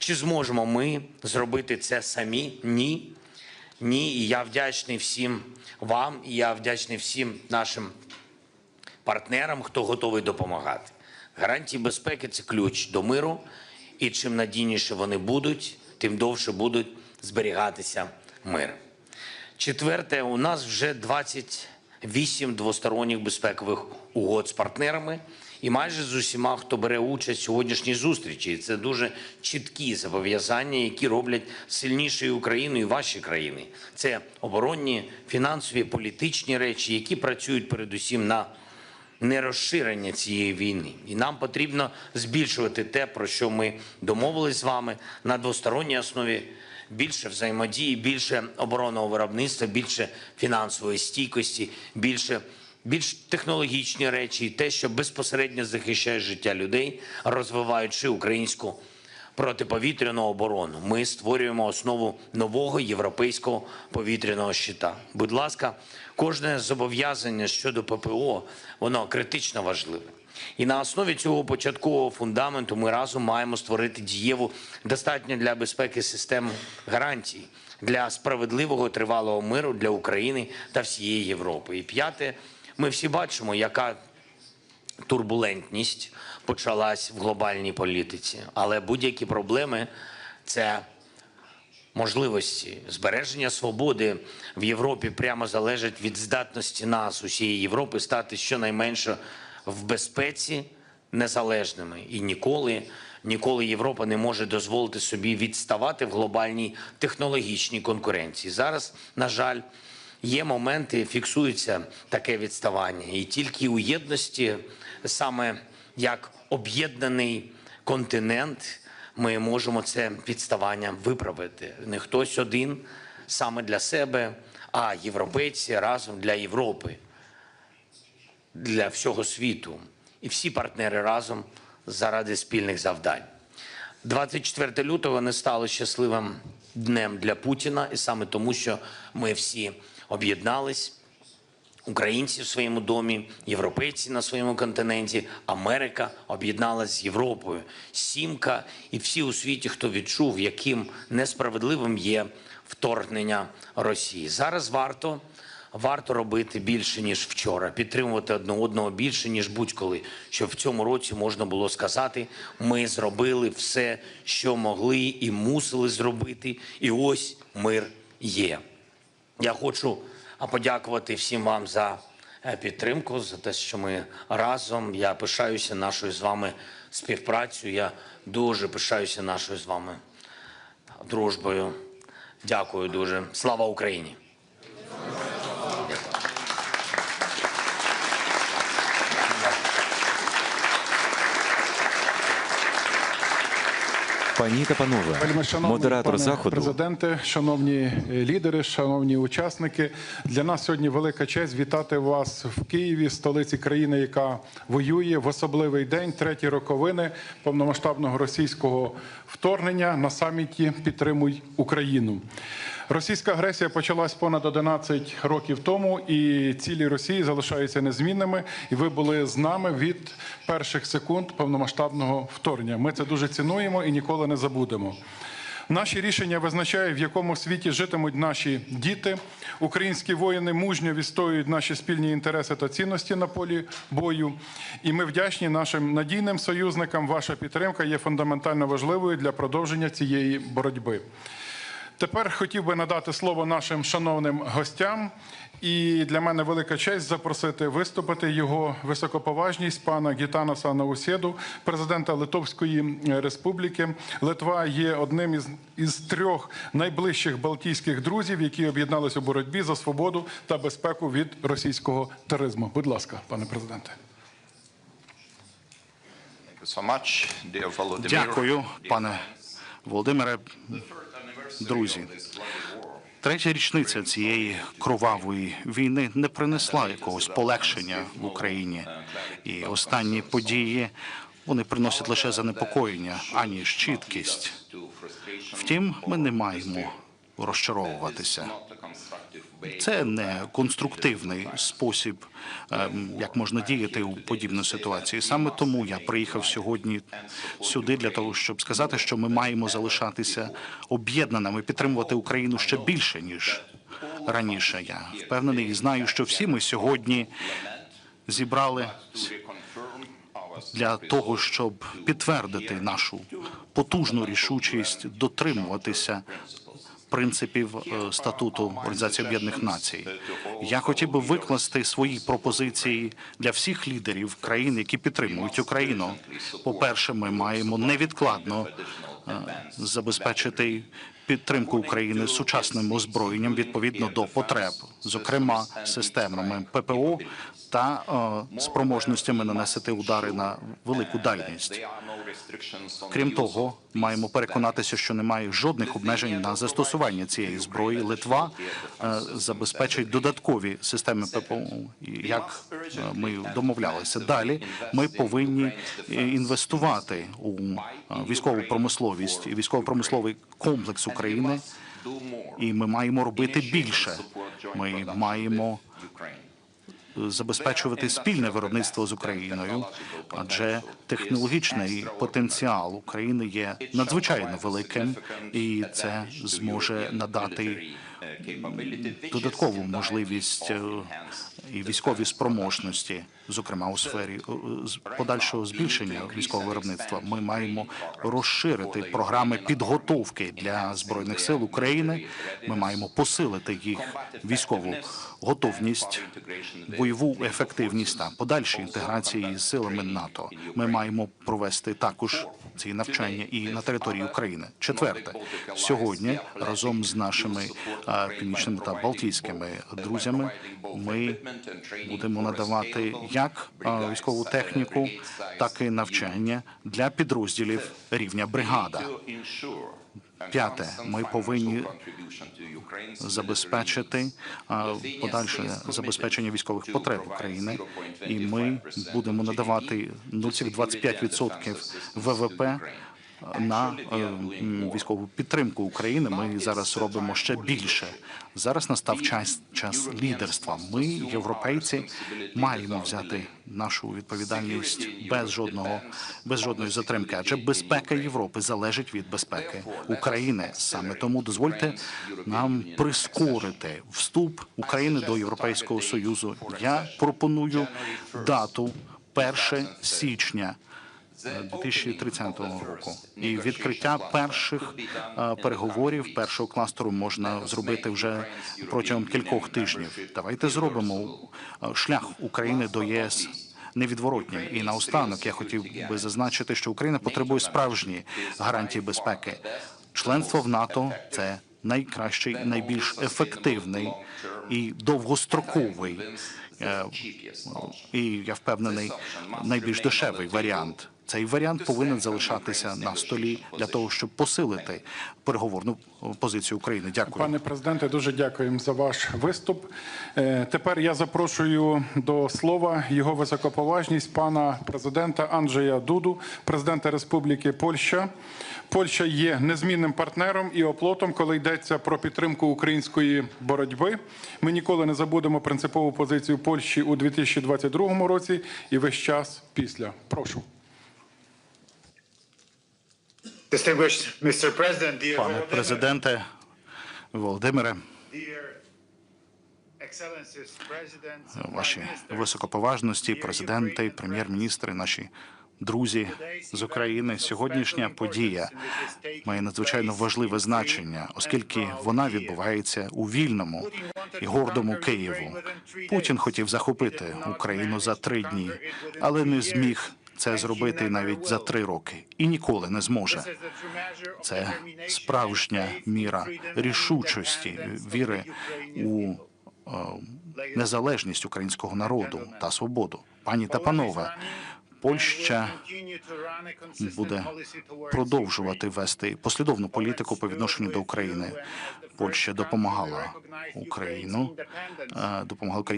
Чи зможемо ми зробити це самі? Ні. Ні. І я вдячний всім вам, і я вдячний всім нашим партнерам, хто готовий допомагати. Гарантії безпеки – це ключ до миру, і чим надійніше вони будуть, тим довше будуть зберігатися мир. Четверте, у нас вже 28 двосторонніх безпекових угод з партнерами і майже з усіма, хто бере участь в сьогоднішній зустрічі. І це дуже чіткі зобов'язання, які роблять сильнішою Україну і ваші країни. Це оборонні, фінансові, політичні речі, які працюють передусім на нерозширення цієї війни. І нам потрібно збільшувати те, про що ми домовились з вами на двосторонній основі. Більше взаємодії, більше оборонного виробництва, більше фінансової стійкості, більш технологічні речі і те, що безпосередньо захищає життя людей, розвиваючи українську протиповітряну оборону. Ми створюємо основу нового європейського повітряного щита. Будь ласка, кожне зобов'язання щодо ППО, воно критично важливе. І на основі цього початкового фундаменту ми разом маємо створити дієву, достатньо для безпеки систему гарантій, для справедливого тривалого миру для України та всієї Європи. І п'яте, ми всі бачимо, яка турбулентність почалась в глобальній політиці. Але будь-які проблеми – це можливості. Збереження свободи в Європі прямо залежить від здатності нас, усієї Європи, стати щонайменше в безпеці незалежними. І ніколи Європа не може дозволити собі відставати в глобальній технологічній конкуренції. Зараз, на жаль, є моменти, фіксується таке відставання. І тільки у єдності, саме як об'єднаний континент, ми можемо це відставання виправити. Не хтось один саме для себе, а європейці разом для Європи, для всього світу. І всі партнери разом заради спільних завдань. 24 лютого не стало щасливим днем для Путіна, і саме тому, що ми всі об'єднались. Українці в своєму домі, європейці на своєму континенті, Америка об'єдналась з Європою. Сімка і всі у світі, хто відчув, яким несправедливим є вторгнення Росії. Зараз варто робити більше, ніж вчора, підтримувати одне одного більше, ніж будь-коли, щоб в цьому році можна було сказати, ми зробили все, що могли і мусили зробити, і ось мир є. Я хочу подякувати всім вам за підтримку, за те, що ми разом. Я пишаюся нашою з вами співпрацею, я дуже пишаюся нашою з вами дружбою. Дякую дуже. Слава Україні! Пані та панове, модератор заходу. Президенте, шановні лідери, шановні учасники, для нас сьогодні велика честь вітати вас в Києві, столиці країни, яка воює в особливий день, треті роковини повномасштабного російського вторгнення на саміті «Підтримуй Україну». Російська агресія почалась понад 11 років тому, і цілі Росії залишаються незмінними. І ви були з нами від перших секунд повномасштабного вторгнення. Ми це дуже цінуємо і ніколи не забудемо. Наші рішення визначають, в якому світі житимуть наші діти. Українські воїни мужньо відстоюють наші спільні інтереси та цінності на полі бою. І ми вдячні нашим надійним союзникам. Ваша підтримка є фундаментально важливою для продовження цієї боротьби. Тепер хотів би надати слово нашим шановним гостям. І для мене велика честь запросити виступити його високоповажність пана Гітанаса Наусєду, президента Литовської Республіки. Литва є одним із трьох найближчих балтійських друзів, які об'єдналися у боротьбі за свободу та безпеку від російського тероризму. Будь ласка, пане президенте. Дякую, пане Володимире. Друзі, третя річниця цієї кровавої війни не принесла якогось полегшення в Україні. І останні події, вони приносять лише занепокоєння, аніж чіткість. Втім, ми не маємо розчаровуватися. Це не конструктивний спосіб, як можна діяти у подібній ситуації. Саме тому я приїхав сьогодні сюди для того, щоб сказати, що ми маємо залишатися об'єднаними, підтримувати Україну ще більше, ніж раніше. Я впевнений і знаю, що всі ми сьогодні зібрали для того, щоб підтвердити нашу потужну рішучість дотримуватися принципів статуту Організації Об'єднаних Націй. Я хотів би викласти свої пропозиції для всіх лідерів країн, які підтримують Україну. По-перше, ми маємо невідкладно забезпечити підтримку України сучасним озброєнням відповідно до потреб, зокрема системами ППО та спроможностями нанести удари на велику дальність. Крім того, маємо переконатися, що немає жодних обмежень на застосування цієї зброї. Литва забезпечить додаткові системи ППО, як ми домовлялися. Далі ми повинні інвестувати у військову промисловість і військово-промисловий комплекс України, і ми маємо робити більше. Ми маємо забезпечувати спільне виробництво з Україною, адже технологічний потенціал України є надзвичайно великим, і це зможе надати додаткову можливість і військові спроможності, зокрема у сфері подальшого збільшення військового виробництва. Ми маємо розширити програми підготовки для Збройних сил України. Ми маємо посилити їх військову готовність, бойову ефективність та подальші інтеграції з силами НАТО. Ми маємо провести також ці навчання і на території України. Четверте, сьогодні разом з нашими північними та балтійськими друзями ми будемо надавати як військову техніку, так і навчання для підрозділів рівня бригада. П'яте, ми повинні забезпечити подальше забезпечення військових потреб України, і ми будемо надавати 0,25% ВВП на військову підтримку України. Ми зараз робимо ще більше. Зараз настав час лідерства. Ми, європейці, маємо взяти нашу відповідальність без жодної затримки, адже безпека Європи залежить від безпеки України. Саме тому дозвольте нам прискорити вступ України до Європейського Союзу. Я пропоную дату 1 січня 2030 року. І відкриття перших переговорів, першого кластеру можна зробити вже протягом кількох тижнів. Давайте зробимо шлях України до єС невідворотнім. І наостанок я хотів би зазначити, що Україна потребує справжні гарантії безпеки. Членство в НАТО – це найкращий, найбільш ефективний і довгостроковий, і, я впевнений, найбільш дешевий варіант. Цей варіант повинен залишатися на столі для того, щоб посилити переговорну позицію України. Дякую. Пане президенте, дуже дякуємо за ваш виступ. Тепер я запрошую до слова його високоповажність пана президента Анджея Дуду, президента Республіки Польща. Польща є незмінним партнером і оплотом, коли йдеться про підтримку української боротьби. Ми ніколи не забудемо принципову позицію Польщі у 2022 році і весь час після. Прошу. Пане президенте Володимире, ваші високоповажності, президенти, прем'єр-міністри, наші друзі з України, сьогоднішня подія має надзвичайно важливе значення, оскільки вона відбувається у вільному і гордому Києву. Путін хотів захопити Україну за 3 дні, але не зміг це зробити навіть за 3 роки і ніколи не зможе. Це справжня міра рішучості, віри у незалежність українського народу та свободу. Пані та панове, Польща буде продовжувати вести послідовну політику по відношенню до України. Польща допомагала Україні.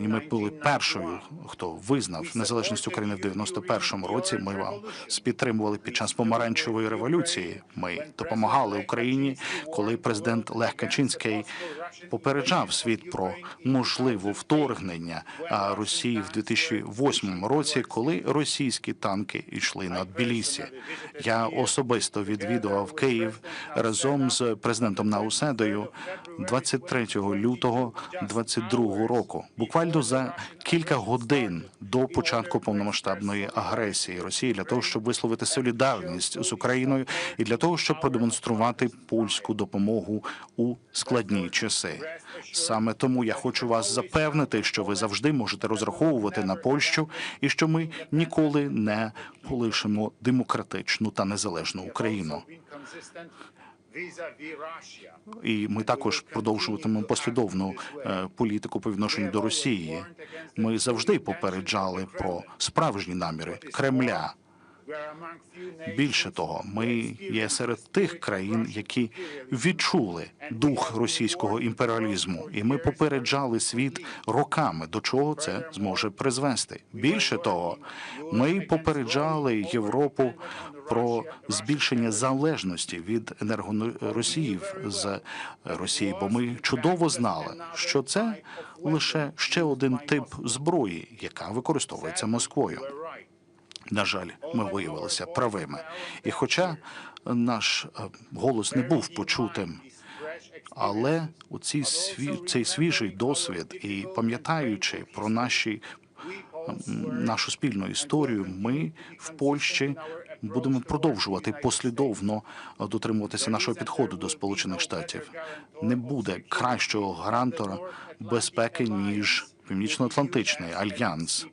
Ми були першою, хто визнав незалежність України в 91-му році. Ми вас підтримували під час помаранчевої революції. Ми допомагали Україні, коли президент Лех Качинський попереджав світ про можливе вторгнення Росії в 2008 році, коли російські танки йшли на Тбілісі. Я особисто відвідував Київ разом з президентом Науседою 23 лютого 2022 року. Буквально за кілька годин до початку повномасштабної агресії Росії, для того, щоб висловити солідарність з Україною і для того, щоб продемонструвати польську допомогу у складні часи. Саме тому я хочу вас запевнити, що ви завжди можете розраховувати на Польщу і що ми ніколи не полишимо демократичну та незалежну Україну. І ми також продовжуватимемо послідовну політику по відношенню до Росії. Ми завжди попереджали про справжні наміри Кремля. Більше того, ми є серед тих країн, які відчули дух російського імперіалізму, і ми попереджали світ роками, до чого це зможе призвести. Більше того, ми попереджали Європу про збільшення залежності від енергоносіїв з Росії, бо ми чудово знали, що це лише ще один тип зброї, яка використовується Москвою. На жаль, ми виявилися правими. І хоча наш голос не був почутим, але цей свіжий досвід і пам'ятаючи про нашу спільну історію, ми в Польщі будемо продовжувати послідовно дотримуватися нашого підходу до Сполучених Штатів. Не буде кращого гарантора безпеки, ніж Північно-Атлантичний альянс.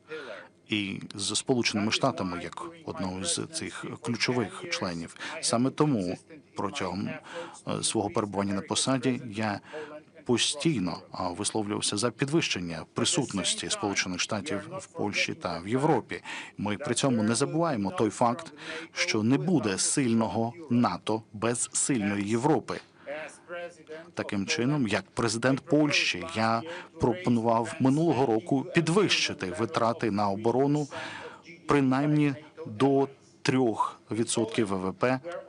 І з Сполученими Штатами як одного з цих ключових членів. Саме тому протягом свого перебування на посаді я постійно висловлювався за підвищення присутності Сполучених Штатів в Польщі та в Європі. Ми при цьому не забуваємо той факт, що не буде сильного НАТО без сильної Європи. Таким чином, як президент Польщі, я пропонував минулого року підвищити витрати на оборону принаймні до 3% ВВП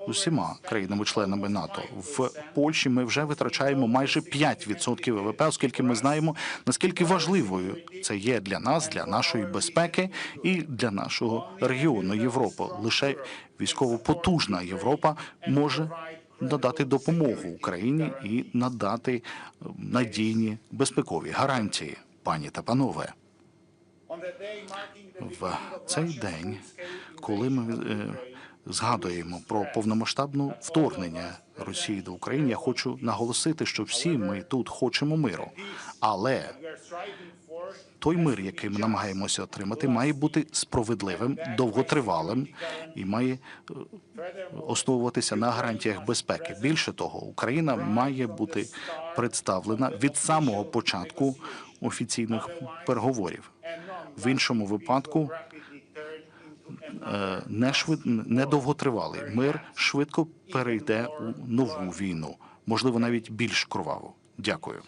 усіма країнами-членами НАТО. В Польщі ми вже витрачаємо майже 5% ВВП, оскільки ми знаємо, наскільки важливою це є для нас, для нашої безпеки і для нашого регіону Європи. Лише військово потужна Європа може надати допомогу Україні і надати надійні безпекові гарантії. Пані та панове, в цей день, коли ми згадуємо про повномасштабне вторгнення Росії до України, я хочу наголосити, що всі ми тут хочемо миру. Але той мир, який ми намагаємося отримати, має бути справедливим, довготривалим і має основуватися на гарантіях безпеки. Більше того, Україна має бути представлена від самого початку офіційних переговорів. В іншому випадку недовготривалий мир швидко перейде у нову війну, можливо, навіть більш кроваву. Дякую.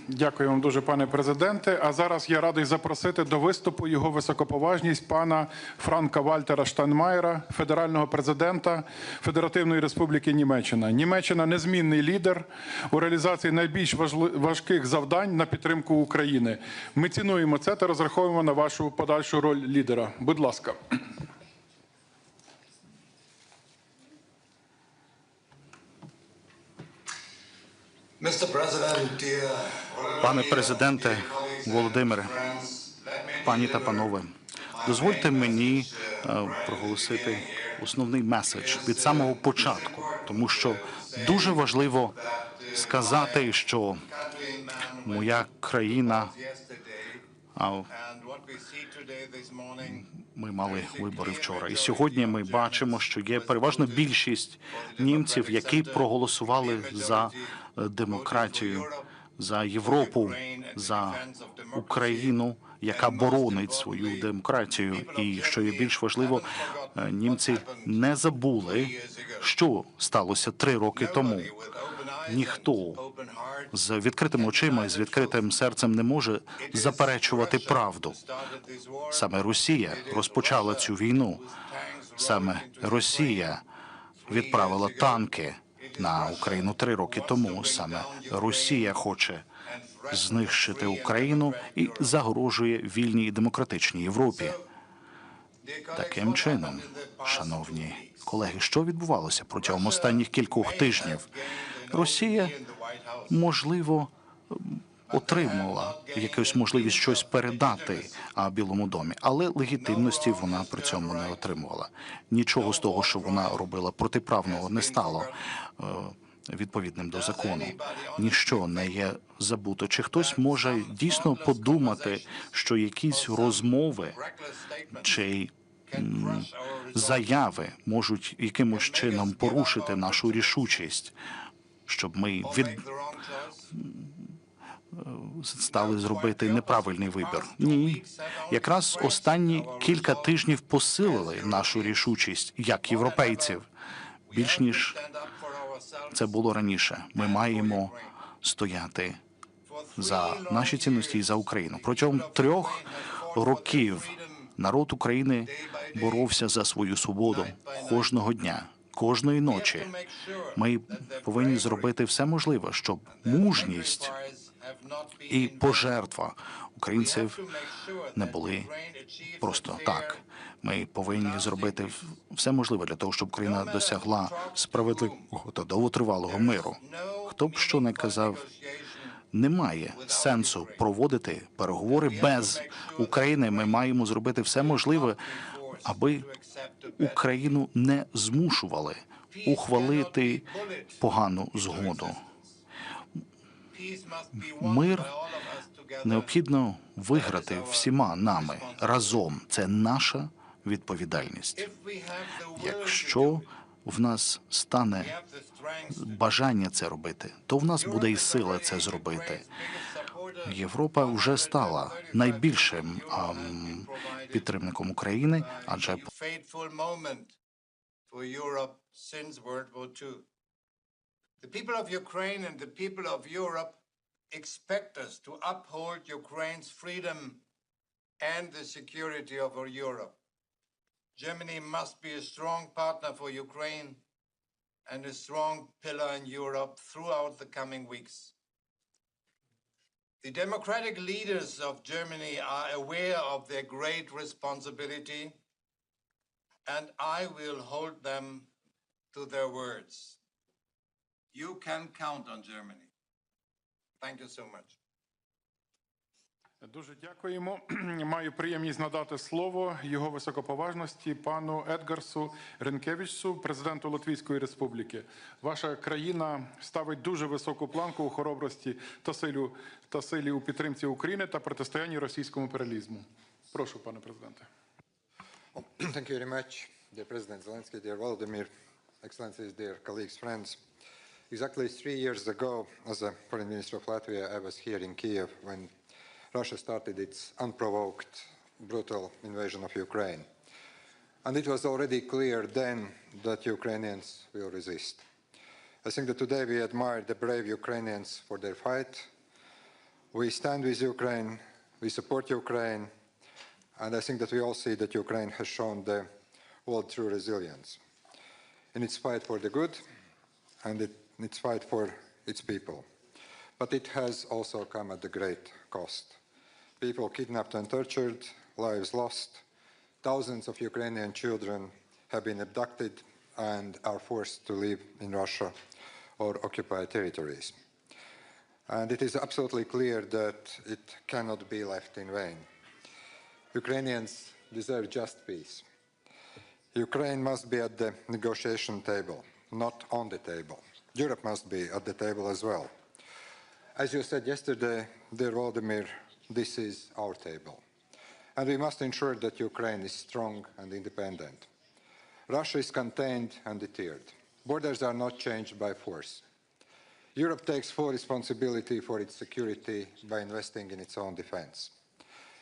Дякую вам дуже, пане президенте. А зараз я радий запросити до виступу його високоповажність пана Франка-Вальтера Штайнмаєра, федерального президента Федеративної Республіки Німеччина. Німеччина – незмінний лідер у реалізації найбільш важких завдань на підтримку України. Ми цінуємо це та розраховуємо на вашу подальшу роль лідера. Будь ласка. Пане президенте Володимире, пані та панове, дозвольте мені проголосити основний меседж від самого початку, тому що дуже важливо сказати, що моя країна, ми мали вибори вчора, і сьогодні ми бачимо, що є переважна більшість німців, які проголосували за демократію, за Європу, за Україну яка боронить свою демократію. І, що є більш важливо, німці не забули, що сталося 3 роки тому. Ніхто з відкритими очима і з відкритим серцем не може заперечувати правду. Саме Росія розпочала цю війну. Саме Росія відправила танки на Україну 3 роки тому. Саме Росія хоче знищити Україну і загрожує вільній і демократичній Європі. Таким чином, шановні колеги, що відбувалося протягом останніх кількох тижнів? Росія, можливо, отримала якусь можливість щось передати Білому домі, але легітимності вона при цьому не отримувала. Нічого з того, що вона робила протиправного, не стало відповідним до закону. Ніщо не є забуто. Чи хтось може дійсно подумати, що якісь розмови чи заяви можуть якимось чином порушити нашу рішучість, щоб ми стали зробити неправильний вибір? Ні. Якраз останні кілька тижнів посилили нашу рішучість як європейців, більш ніж це було раніше. Ми маємо стояти за наші цінності і за Україну. Протягом 3 років народ України боровся за свою свободу кожного дня, кожної ночі. Ми повинні зробити все можливе, щоб мужність і пожертва українців не були просто так. Ми повинні зробити все можливе для того, щоб Україна досягла справедливого та довготривалого миру. Хто б що не казав, немає сенсу проводити переговори без України. Ми маємо зробити все можливе, аби Україну не змушували ухвалити погану згоду. Мир необхідно виграти всіма нами разом. Це наша відповідальність. Якщо в нас стане бажання це робити, то в нас буде і сила це зробити. Європа вже стала найбільшим підтримником України, адже The people of Ukraine and the people of Europe expect us to uphold Ukraine's freedom and the security of our Europe. Germany must be a strong partner for Ukraine and a strong pillar in Europe throughout the coming weeks. The democratic leaders of Germany are aware of their great responsibility, and I will hold them to their words. You can count on Germany. Thank you so much. Дуже дякуємо. Маю приємність надати слово його високоповажності пану Едгарсу Рінкевичсу, президенту Латвійської Республіки. Ваша країна ставить дуже високу планку у хоробрості та силі у підтримці України та протистоянні російському імперіалізму. Прошу, пане президенте. Thank you very much, dear President Zelensky, dear Volodímir, Excellencies, dear colleagues, friends. Exactly 3 years ago, as a Foreign Minister of Latvia, I was here in Kyiv when Russia started its unprovoked, brutal invasion of Ukraine. And it was already clear then that Ukrainians will resist. I think that today we admire the brave Ukrainians for their fight. We stand with Ukraine, we support Ukraine, and I think that we all see that Ukraine has shown the world true resilience in its fight for the good and in its fight for its people. But it has also come at a great cost. People kidnapped and tortured, lives lost. Thousands of Ukrainian children have been abducted and are forced to live in Russia or occupied territories. And it is absolutely clear that it cannot be left in vain. Ukrainians deserve just peace. Ukraine must be at the negotiation table, not on the table. Europe must be at the table as well. As you said yesterday, dear Volodymyr, this is our table. And we must ensure that Ukraine is strong and independent. Russia is contained and deterred. Borders are not changed by force. Europe takes full responsibility for its security by investing in its own defense.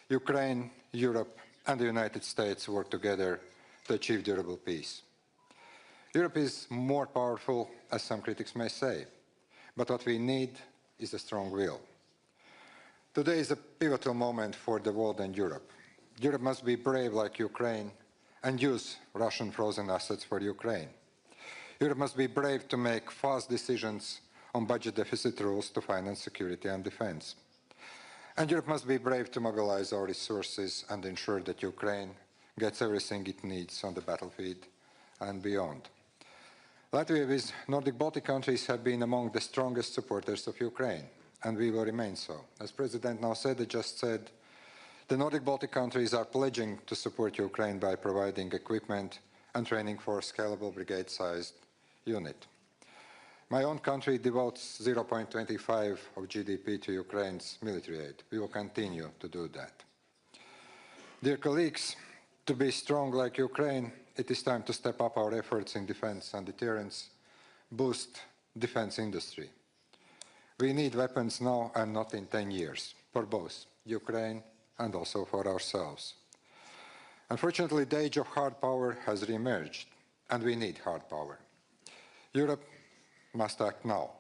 Ukraine, Europe, and the United States work together to achieve durable peace. Europe is more powerful, as some critics may say, but what we need is a strong will. Today is a pivotal moment for the world and Europe. Europe must be brave like Ukraine and use Russian frozen assets for Ukraine. Europe must be brave to make fast decisions on budget deficit rules to finance security and defense. And Europe must be brave to mobilize our resources and ensure that Ukraine gets everything it needs on the battlefield and beyond. Latvia, with Nordic Baltic countries, have been among the strongest supporters of Ukraine, and we will remain so. As President now just said, the Nordic Baltic countries are pledging to support Ukraine by providing equipment and training for a scalable brigade-sized unit. My own country devotes 0.25% of GDP to Ukraine's military aid. We will continue to do that. Dear colleagues, to be strong like Ukraine, it is time to step up our efforts in defense and deterrence, boost defense industry. We need weapons now and not in 10 years, for both Ukraine and also for ourselves. Unfortunately, the age of hard power has re-emerged, and we need hard power. Europe must act now.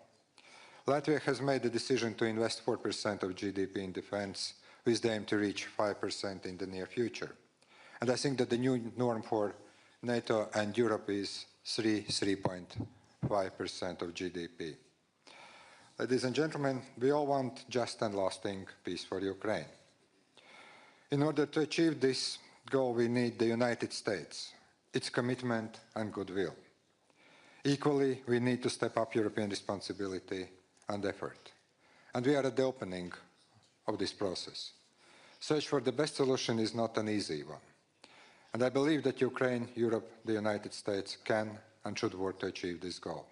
Latvia has made the decision to invest 4% of GDP in defense, with the aim to reach 5% in the near future. And I think that the new norm for NATO and Europe is 3.5% of GDP. Ladies and gentlemen, we all want just and lasting peace for Ukraine. In order to achieve this goal, we need the United States, its commitment and goodwill. Equally, we need to step up European responsibility and effort. And we are at the opening of this process. Search for the best solution is not an easy one. And I believe that Ukraine, Europe, the United States can and should work to achieve this goal.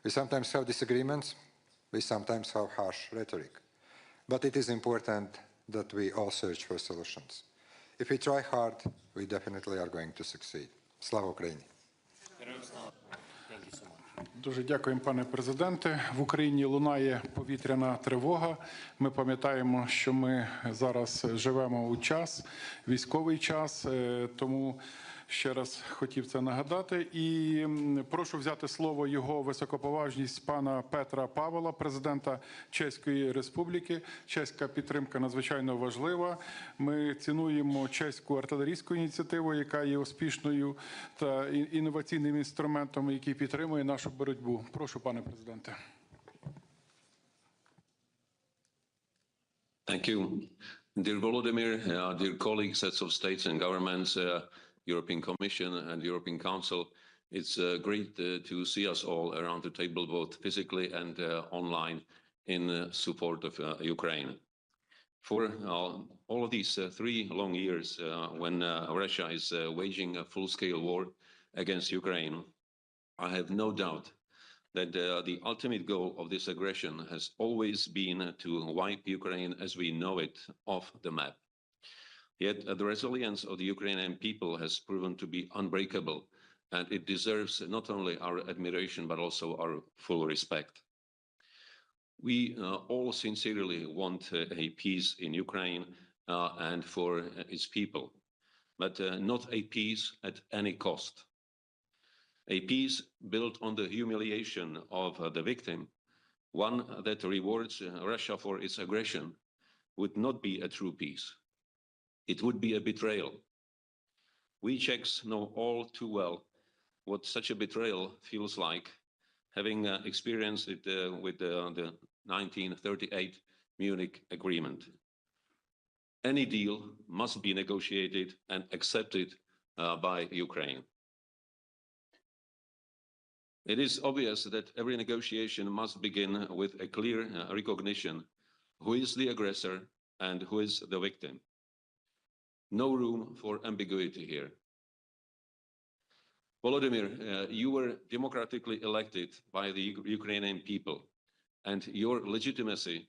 We sometimes have disagreements, we sometimes have harsh rhetoric, but it is important that we all search for solutions. If we try hard, we definitely are going to succeed. Slava Ukraini! Дуже дякуємо, пане президенте. В Україні лунає повітряна тривога. Ми пам'ятаємо, що ми зараз живемо у час, військовий час, тому ще раз хотів це нагадати. І прошу взяти слово його високоповажність пана Петра Павла, президента Чеської Республіки. Чеська підтримка надзвичайно важлива. Ми цінуємо чеську артилерійську ініціативу, яка є успішною та інноваційним інструментом, який підтримує нашу боротьбу. Прошу, пане президенте. Thank you. Dear Volodímir, dear colleagues, heads of states and governments, European Commission and European Council, it's great to see us all around the table, both physically and online, in support of Ukraine. For all of these 3 long years, when Russia is waging a full-scale war against Ukraine, I have no doubt that the ultimate goal of this aggression has always been to wipe Ukraine as we know it off the map. Yet the resilience of the Ukrainian people has proven to be unbreakable, and it deserves not only our admiration, but also our full respect. We all sincerely want a peace in Ukraine and for its people, but not a peace at any cost. A peace built on the humiliation of the victim, one that rewards Russia for its aggression, would not be a true peace. It would be a betrayal. We Czechs know all too well what such a betrayal feels like, having experienced it with the 1938 Munich Agreement. Any deal must be negotiated and accepted by Ukraine. It is obvious that every negotiation must begin with a clear recognition who is the aggressor and who is the victim. No room for ambiguity here. Volodímir, you were democratically elected by the Ukrainian people, and your legitimacy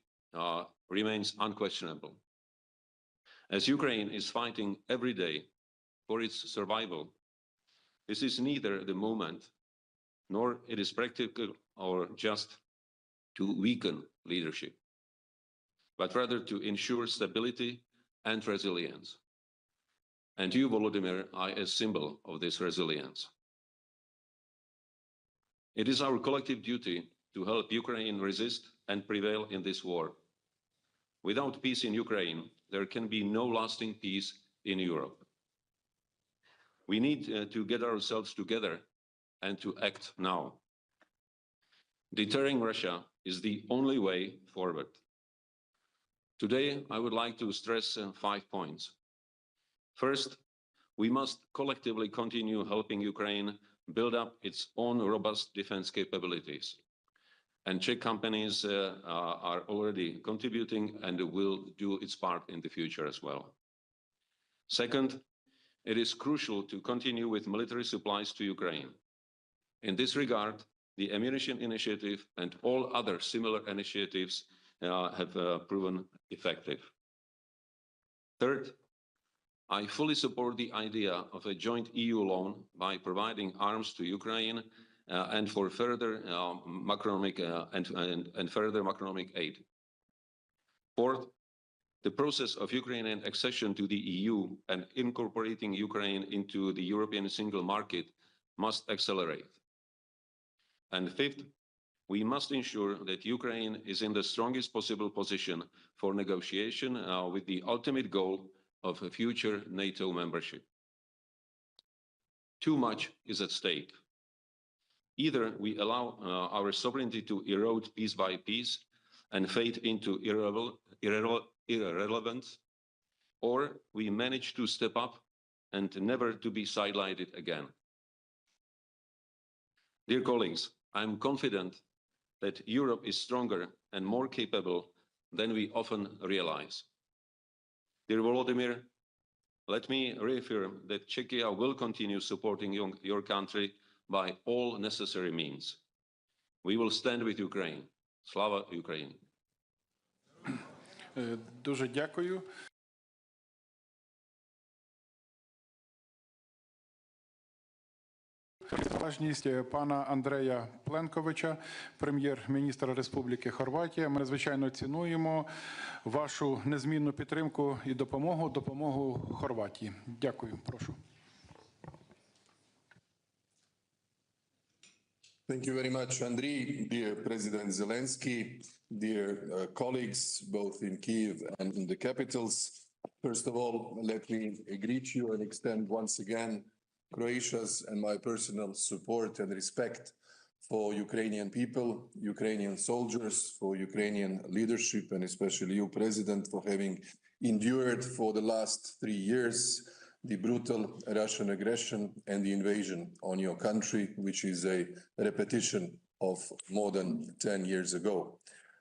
remains unquestionable. As Ukraine is fighting every day for its survival, this is neither the moment nor it is practical or just to weaken leadership, but rather to ensure stability and resilience. And you, Volodímir, are a symbol of this resilience. It is our collective duty to help Ukraine resist and prevail in this war. Without peace in Ukraine, there can be no lasting peace in Europe. We need to get ourselves together and to act now. Deterring Russia is the only way forward. Today, I would like to stress 5 points. First, we must collectively continue helping Ukraine build up its own robust defense capabilities. And Czech companies are already contributing and will do its part in the future as well. Second, it is crucial to continue with military supplies to Ukraine. In this regard, the ammunition initiative and all other similar initiatives have proven effective. Third, I fully support the idea of a joint EU loan by providing arms to Ukraine and for further macroeconomic and further macroeconomic aid. Fourth, the process of Ukrainian accession to the EU and incorporating Ukraine into the European single market must accelerate. And fifth, we must ensure that Ukraine is in the strongest possible position for negotiation with the ultimate goal of a future NATO membership. Too much is at stake. Either we allow our sovereignty to erode piece by piece and fade into irrelevance, or we manage to step up and never to be sidelined again. Dear colleagues, I'm confident that Europe is stronger and more capable than we often realize. Dear Volodímir, let me reaffirm that Czechia will continue supporting your country by all necessary means. We will stand with Ukraine. Slava Ukraine. Дуже дякую. Важність пана Андрея Пленковича, прем'єр-міністра Республіки Хорватія. Ми надзвичайно цінуємо вашу незмінну підтримку і допомогу Хорватії. Дякую. Прошу. Thank you very much, Andriy, dear President Zelensky, dear colleagues, both in Kyiv and in the capitals. First of all, let me greet you and extend once again Croatia's and my personal support and respect for Ukrainian people, Ukrainian soldiers, for Ukrainian leadership, and especially you, President, for having endured for the last 3 years the brutal Russian aggression and the invasion on your country, which is a repetition of more than 10 years ago.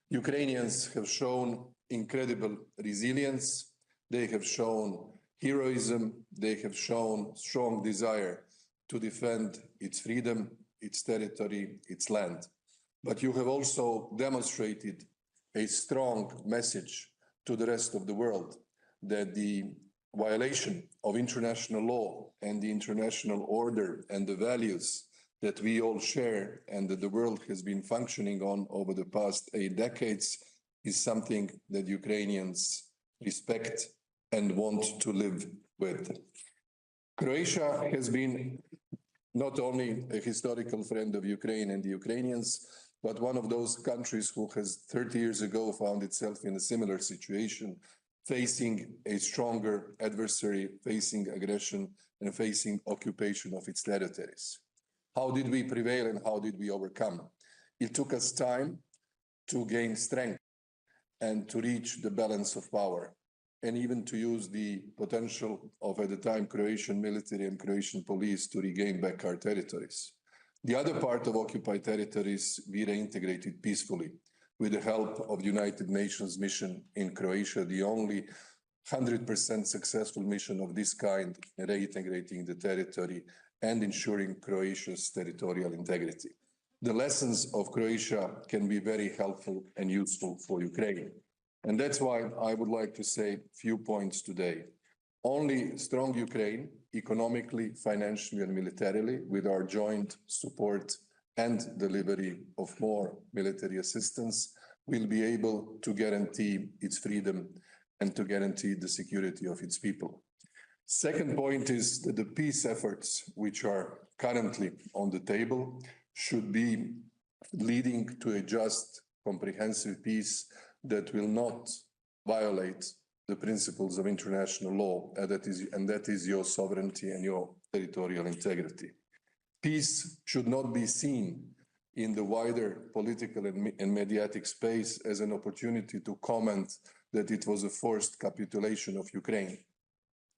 Ukrainians have shown incredible resilience. They have shown heroism. They have shown strong desire to defend its freedom, its territory, its land. But you have also demonstrated a strong message to the rest of the world that the violation of international law and the international order and the values that we all share and that the world has been functioning on over the past 8 decades is something that Ukrainians respect and want to live with. Croatia has been not only a historical friend of Ukraine and the Ukrainians, but one of those countries who has 30 years ago found itself in a similar situation, facing a stronger adversary, facing aggression, and facing occupation of its territories. How did we prevail and how did we overcome? It took us time to gain strength and to reach the balance of power, and even to use the potential of, at the time, Croatian military and Croatian police to regain back our territories. The other part of occupied territories we reintegrated peacefully, with the help of the United Nations mission in Croatia, the only 100% successful mission of this kind, reintegrating the territory and ensuring Croatia's territorial integrity. The lessons of Croatia can be very helpful and useful for Ukraine. And that's why I would like to say a few points today. Only strong Ukraine, economically, financially, and militarily, with our joint support and delivery of more military assistance, will be able to guarantee its freedom and to guarantee the security of its people. Second point is that the peace efforts which are currently on the table should be leading to a just, comprehensive peace that will not violate the principles of international law, and that is your sovereignty and your territorial integrity. Peace should not be seen in the wider political and mediatic space as an opportunity to comment that it was a forced capitulation of Ukraine.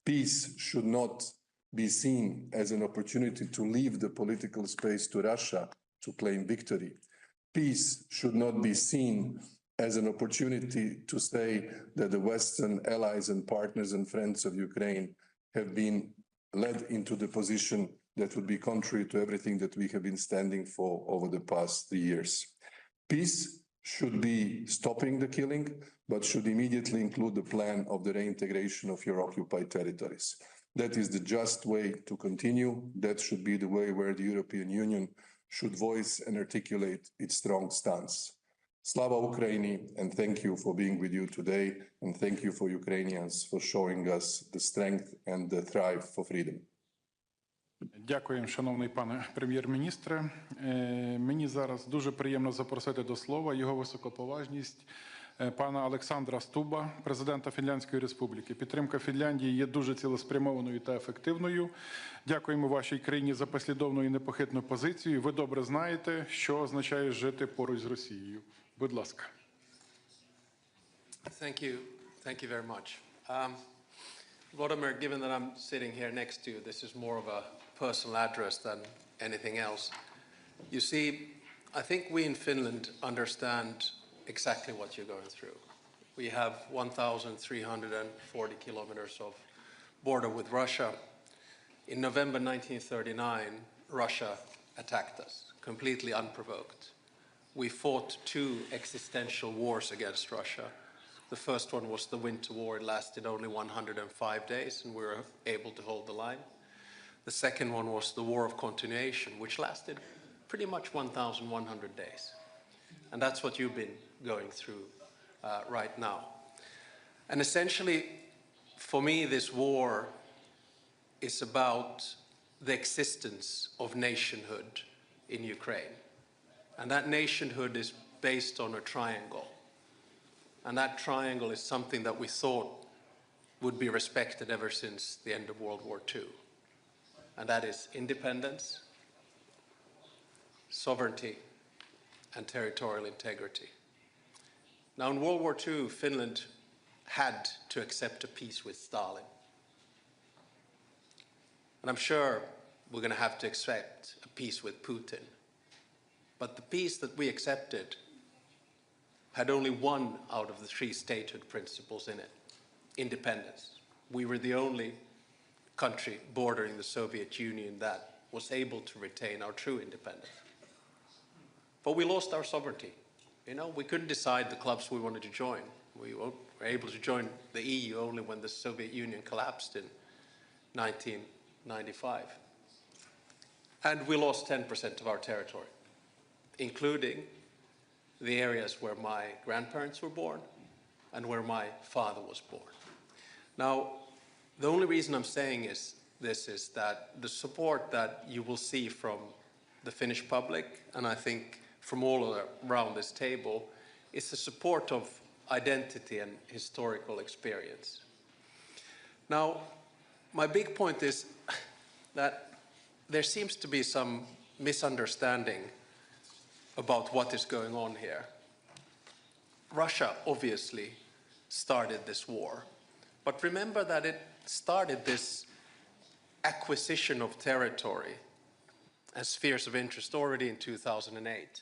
Peace should not be seen as an opportunity to leave the political space to Russia to claim victory. Peace should not be seen as an opportunity to say that the Western allies and partners and friends of Ukraine have been led into the position that would be contrary to everything that we have been standing for over the past 3 years. Peace should be stopping the killing, but should immediately include the plan of the reintegration of your occupied territories. That is the just way to continue. That should be the way where the European Union should voice and articulate its strong stance. Slava Ukraini, and thank you for being with you today, and thank you for Ukrainians for showing us the strength and the thrive for freedom. Дякую, шановний пане прем'єр-міністре. Мені зараз дуже приємно запросити до слова його високоповажність пана Олександра Стуба, президента Фінляндської Республіки. Підтримка Фінляндії є дуже цілеспрямованою та ефективною. Дякуємо вашій країні за послідовну і непохитну позицію. Ви добре знаєте, що означає жити поруч з Росією. Будь ласка. Thank you very much. Volodímir, given that I'm sitting here next to you, this is more of a personal address than anything else. You see, I think we in Finland understand exactly what you're going through. We have 1,340 kilometers of border with Russia. In November 1939, Russia attacked us, completely unprovoked. We fought 2 existential wars against Russia. The first one was the Winter War. It lasted only 105 days, and we were able to hold the line. The second one was the War of Continuation, which lasted pretty much 1,100 days. And that's what you've been going through right now. And essentially, for me, this war is about the existence of nationhood in Ukraine. And that nationhood is based on a triangle. And that triangle is something that we thought would be respected ever since the end of World War II. And that is independence, sovereignty, and territorial integrity. Now, in World War II, Finland had to accept a peace with Stalin. And I'm sure we're going to have to accept a peace with Putin. But the peace that we accepted had only one out of the 3 statehood principles in it: independence. We were the only country bordering the Soviet Union that was able to retain our true independence. But we lost our sovereignty. You know, we couldn't decide the clubs we wanted to join. We were able to join the EU only when the Soviet Union collapsed in 1995. And we lost 10% of our territory, including the areas where my grandparents were born and where my father was born. Now, the only reason I'm saying this is that the support that you will see from the Finnish public, and I think from all around this table, is the support of identity and historical experience. Now, my big point is that there seems to be some misunderstanding about what is going on here. Russia obviously started this war, but remember that it started this acquisition of territory and spheres of interest already in 2008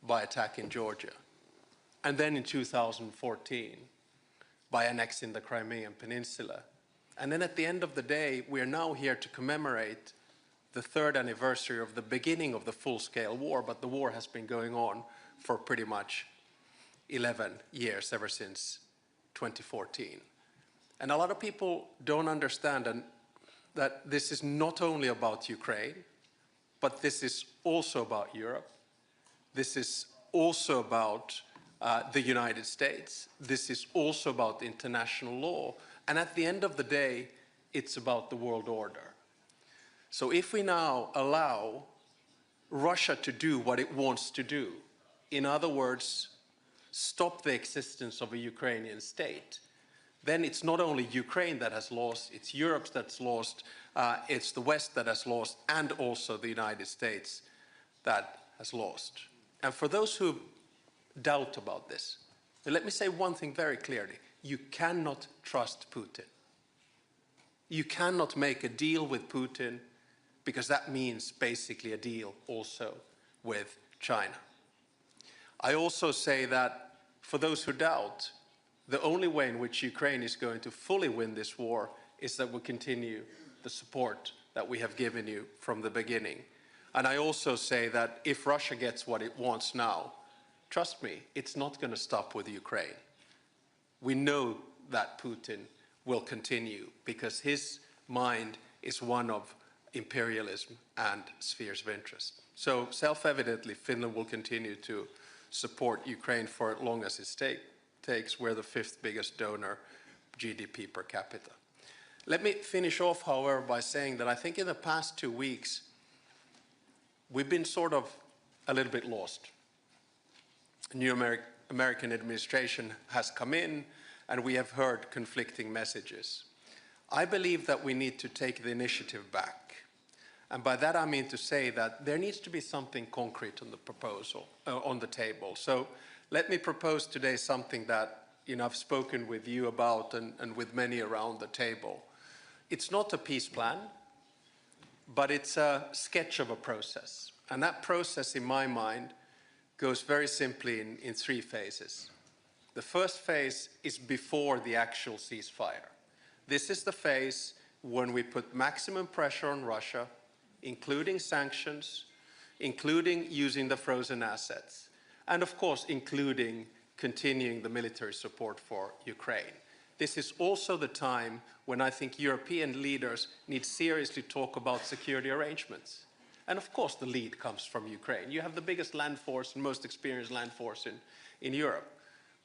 by attacking Georgia, and then in 2014 by annexing the Crimean Peninsula. And then at the end of the day, we are now here to commemorate the 3rd anniversary of the beginning of the full-scale war, but the war has been going on for pretty much 11 years, ever since 2014. And a lot of people don't understand that this is not only about Ukraine, but this is also about Europe. This is also about the United States. This is also about international law. And at the end of the day, it's about the world order. So if we now allow Russia to do what it wants to do, in other words, stop the existence of a Ukrainian state, then it's not only Ukraine that has lost, it's Europe that's lost, it's the West that has lost, and also the United States that has lost. And for those who doubt about this, let me say one thing very clearly. You cannot trust Putin. You cannot make a deal with Putin because that means basically a deal also with China. I also say that for those who doubt, the only way in which Ukraine is going to fully win this war is that we continue the support that we have given you from the beginning. And I also say that if Russia gets what it wants now, trust me, it's not going to stop with Ukraine. We know that Putin will continue because his mind is one of imperialism and spheres of interest. So self-evidently, Finland will continue to support Ukraine for as long as it takes. We're the 5th biggest donor, GDP per capita. Let me finish off, however, by saying that I think in the past 2 weeks, we've been sort of a little bit lost. A new American administration has come in, and we have heard conflicting messages. I believe that we need to take the initiative back. And by that I mean to say that there needs to be something concrete on the proposal, on the table. So let me propose today something that I've spoken with you about and with many around the table. It's not a peace plan, but it's a sketch of a process. And that process, in my mind, goes very simply in 3 phases. The first phase is before the actual ceasefire. This is the phase when we put maximum pressure on Russia, including sanctions, including using the frozen assets, and of course, including continuing the military support for Ukraine. This is also the time when I think European leaders need seriously talk about security arrangements. And of course, the lead comes from Ukraine. You have the biggest land force and most experienced land force in Europe.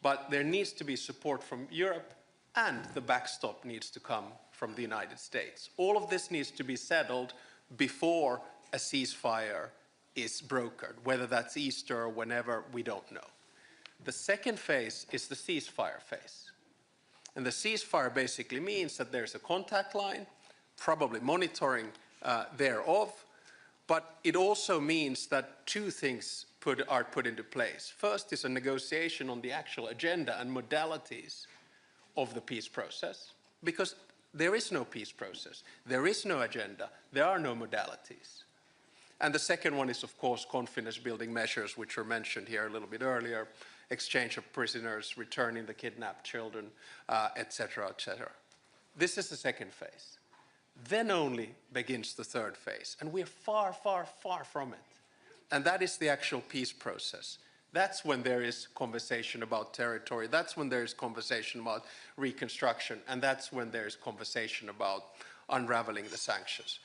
But there needs to be support from Europe, and the backstop needs to come from the United States. All of this needs to be settled before a ceasefire is brokered, whether that's Easter or whenever, we don't know. The second phase is the ceasefire phase. And the ceasefire basically means that there's a contact line, probably monitoring thereof, but it also means that 2 things are put into place. First is a negotiation on the actual agenda and modalities of the peace process, because there is no peace process, there is no agenda, there are no modalities. And the second one is, of course, confidence-building measures, which were mentioned here a little bit earlier, exchange of prisoners, returning the kidnapped children, etc., etc. This is the second phase. Then only begins the third phase, and we're far, far, far from it. And that is the actual peace process. That's when there is conversation about territory, that's when there is conversation about reconstruction, and that's when there is conversation about unraveling the sanctions.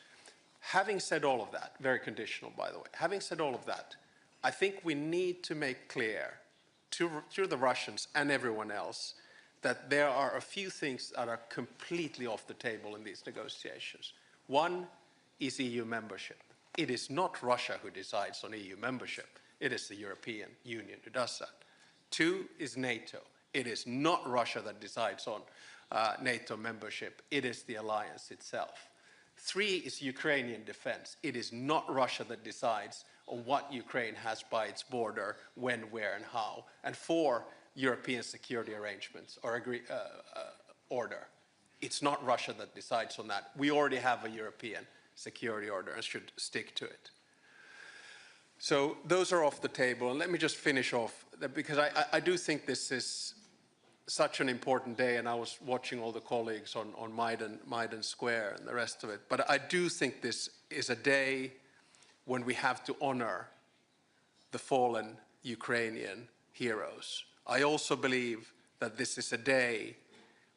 Having said all of that, very conditional by the way, having said all of that, I think we need to make clear to the Russians and everyone else that there are a few things that are completely off the table in these negotiations. One is EU membership. It is not Russia who decides on EU membership. It is the European Union who does that. 2 is NATO. It is not Russia that decides on NATO membership. It is the alliance itself. 3 is Ukrainian defense. It is not Russia that decides on what Ukraine has by its border, when, where, and how. And 4, European security arrangements or order. It's not Russia that decides on that. We already have a European security order and should stick to it. So those are off the table. And let me just finish off, because I do think this is such an important day, and I was watching all the colleagues on Maidan Square and the rest of it. But I do think this is a day when we have to honor the fallen Ukrainian heroes. I also believe that this is a day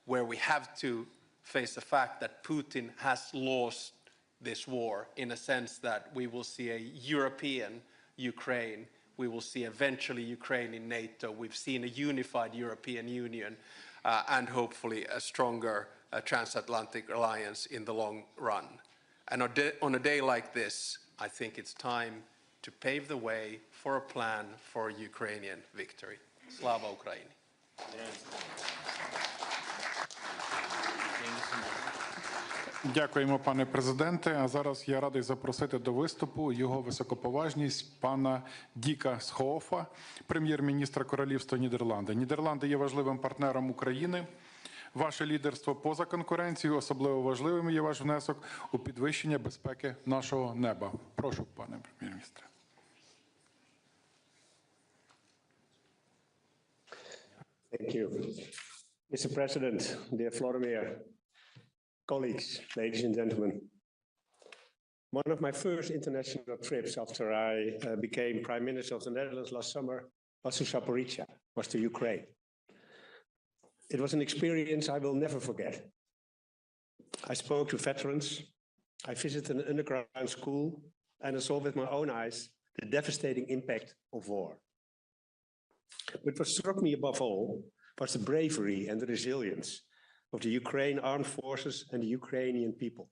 where we have to face the fact that Putin has lost this war, in a sense that we will see a European Ukraine We will see eventually Ukraine in NATO. We've seen a unified European Union and hopefully a stronger transatlantic alliance in the long run. And on a day like this, I think it's time to pave the way for a plan for Ukrainian victory. Slava Ukraini. Дякуємо, пане президенте. А зараз я радий запросити до виступу його високоповажність пана Діка Схоофа, прем'єр-міністра Королівства Нідерланди. Нідерланди є важливим партнером України. Ваше лідерство поза конкуренцією, особливо важливим є ваш внесок у підвищення безпеки нашого неба. Прошу, пане прем'єр-міністре. Thank you. Mr. President, dear Volodímir, colleagues, ladies and gentlemen. One of my first international trips after I became Prime Minister of the Netherlands last summer was to Zaporizhia, was to Ukraine. It was an experience I will never forget. I spoke to veterans, I visited an underground school, and I saw with my own eyes the devastating impact of war. But what struck me above all was the bravery and the resilience of the Ukraine armed forces and the Ukrainian people.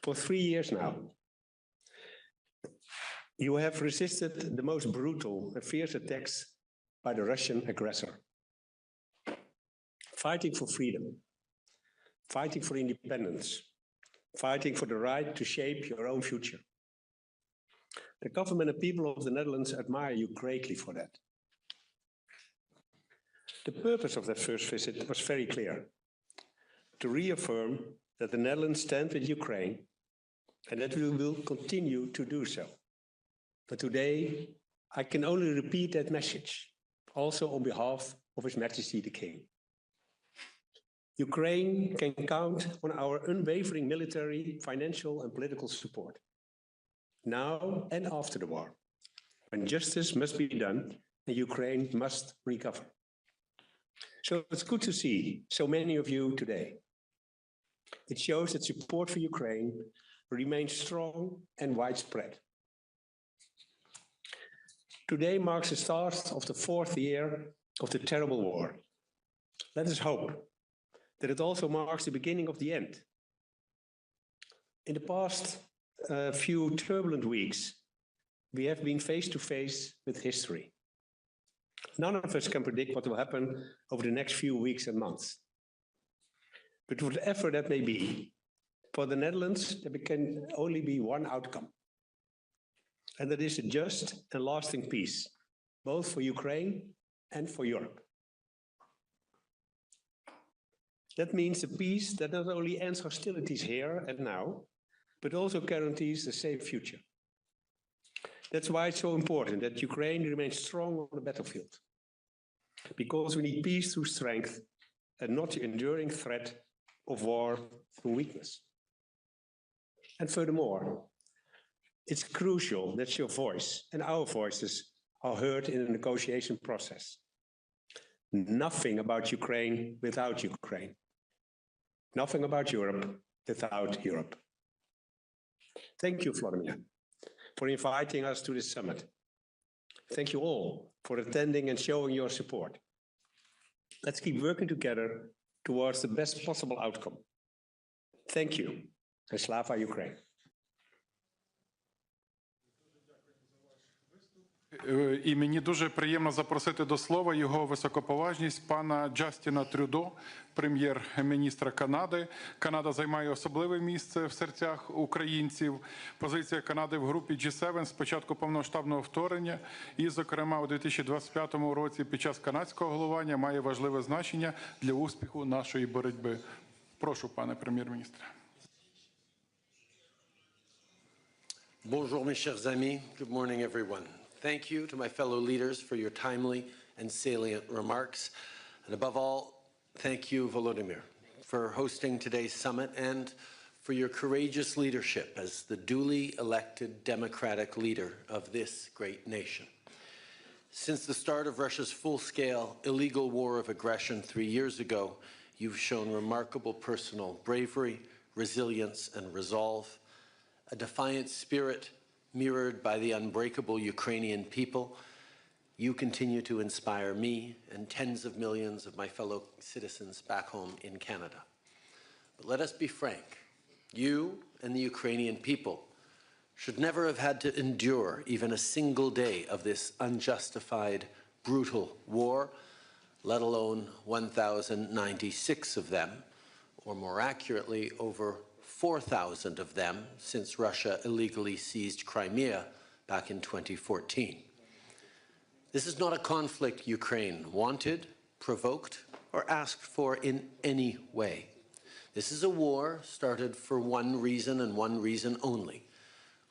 For 3 years now, you have resisted the most brutal and fierce attacks by the Russian aggressor. Fighting for freedom, fighting for independence, fighting for the right to shape your own future. The government and people of the Netherlands admire you greatly for that. The purpose of that first visit was very clear: to reaffirm that the Netherlands stand with Ukraine and that we will continue to do so. But today, I can only repeat that message, also on behalf of His Majesty the King. Ukraine can count on our unwavering military, financial, and political support, now and after the war, when justice must be done and Ukraine must recover. So it's good to see so many of you today. It shows that support for Ukraine remains strong and widespread. Today marks the start of the 4th year of the terrible war. Let us hope that it also marks the beginning of the end. In the past few turbulent weeks, we have been face to face with history. None of us can predict what will happen over the next few weeks and months. But whatever that may be, for the Netherlands, there can only be one outcome. And that is a just and lasting peace, both for Ukraine and for Europe. That means a peace that not only ends hostilities here and now, but also guarantees a safe future. That's why it's so important that Ukraine remains strong on the battlefield. Because we need peace through strength and not the enduring threat of war through weakness. And furthermore, it's crucial that your voice and our voices are heard in the negotiation process. Nothing about Ukraine without Ukraine. Nothing about Europe without Europe. Thank you, Volodímir, for inviting us to this summit. Thank you all for attending and showing your support. Let's keep working together towards the best possible outcome. Thank you, and Slava Ukraine. І мені дуже приємно запросити до слова його високоповажність пана Джастіна Трюдо, прем'єр-міністра Канади. Канада займає особливе місце в серцях українців. Позиція Канади в групі G7 з початку повномасштабного вторгнення і, зокрема, у 2025 році під час канадського головування має важливе значення для успіху нашої боротьби. Прошу, пане прем'єр-міністре. Bonjour, mes chers amis. Good morning, everyone. Thank you to my fellow leaders for your timely and salient remarks. And above all, thank you, Volodímir, for hosting today's summit and for your courageous leadership as the duly elected democratic leader of this great nation. Since the start of Russia's full-scale illegal war of aggression 3 years ago, you've shown remarkable personal bravery, resilience, and resolve, a defiant spirit, mirrored by the unbreakable Ukrainian people, you continue to inspire me and tens of millions of my fellow citizens back home in Canada. But let us be frank, you and the Ukrainian people should never have had to endure even a single day of this unjustified, brutal war, let alone 1,096 of them, or more accurately, over 4,000 of them since Russia illegally seized Crimea back in 2014. This is not a conflict Ukraine wanted, provoked, or asked for in any way. This is a war started for one reason and one reason only: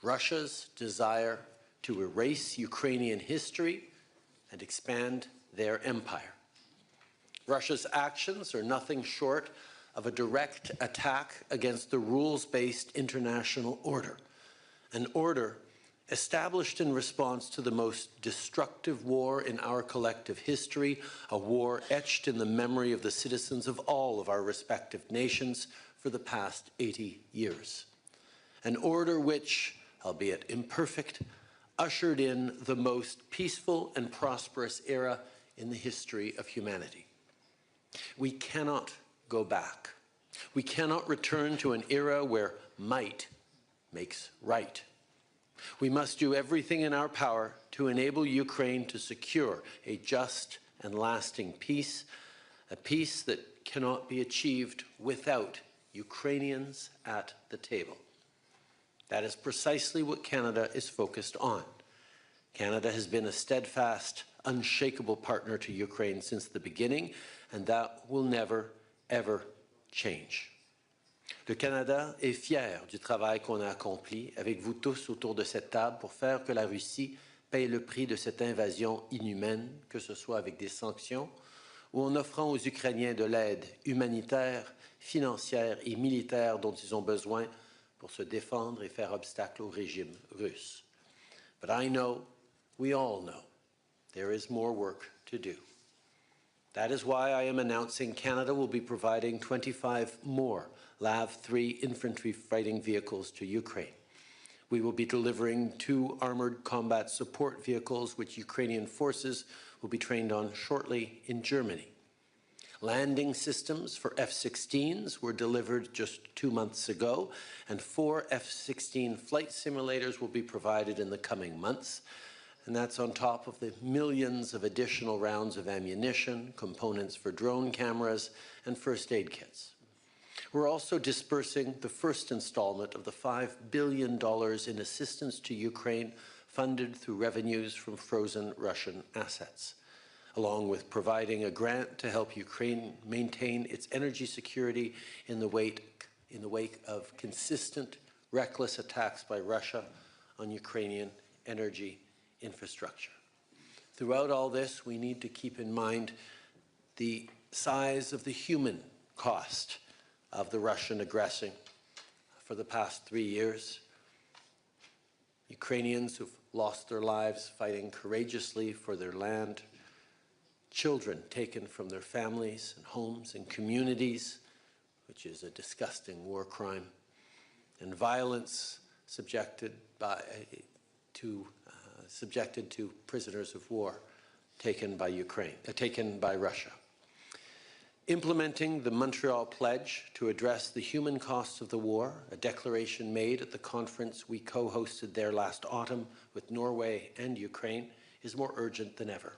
Russia's desire to erase Ukrainian history and expand their empire. Russia's actions are nothing short of a direct attack against the rules-based international order, an order established in response to the most destructive war in our collective history, a war etched in the memory of the citizens of all of our respective nations for the past 80 years. An order which, albeit imperfect, ushered in the most peaceful and prosperous era in the history of humanity. We cannot go back. We cannot return to an era where might makes right. We must do everything in our power to enable Ukraine to secure a just and lasting peace, a peace that cannot be achieved without Ukrainians at the table. That is precisely what Canada is focused on. Canada has been a steadfast, unshakable partner to Ukraine since the beginning, and that will never, ever change. Le Canada est fier du travail qu'on a accompli avec vous tous autour de cette table pour faire que la Russie paye le prix de cette invasion inhumaine, que ce soit avec des sanctions ou en offrant aux Ukrainiens de l'aide humanitaire, financière et militaire dont ils ont besoin pour se défendre et faire obstacle au régime russe. But I know, we all know, there is more work to do. That is why I am announcing Canada will be providing 25 more LAV-3 infantry fighting vehicles to Ukraine. We will be delivering 2 armored combat support vehicles which Ukrainian forces will be trained on shortly in Germany. Landing systems for F-16s were delivered just 2 months ago, and 4 F-16 flight simulators will be provided in the coming months. And that's on top of the millions of additional rounds of ammunition, components for drone cameras, and first aid kits. We're also dispersing the first installment of the $5 billion in assistance to Ukraine funded through revenues from frozen Russian assets, along with providing a grant to help Ukraine maintain its energy security in the wake of consistent, reckless attacks by Russia on Ukrainian energy infrastructure. Throughout all this, we need to keep in mind the size of the human cost of the Russian aggression for the past 3 years. Ukrainians who've lost their lives fighting courageously for their land, children taken from their families and homes and communities, which is a disgusting war crime, and violence subjected to prisoners of war taken by Russia. Implementing the Montreal Pledge to address the human costs of the war, a declaration made at the conference we co-hosted there last autumn with Norway and Ukraine, is more urgent than ever.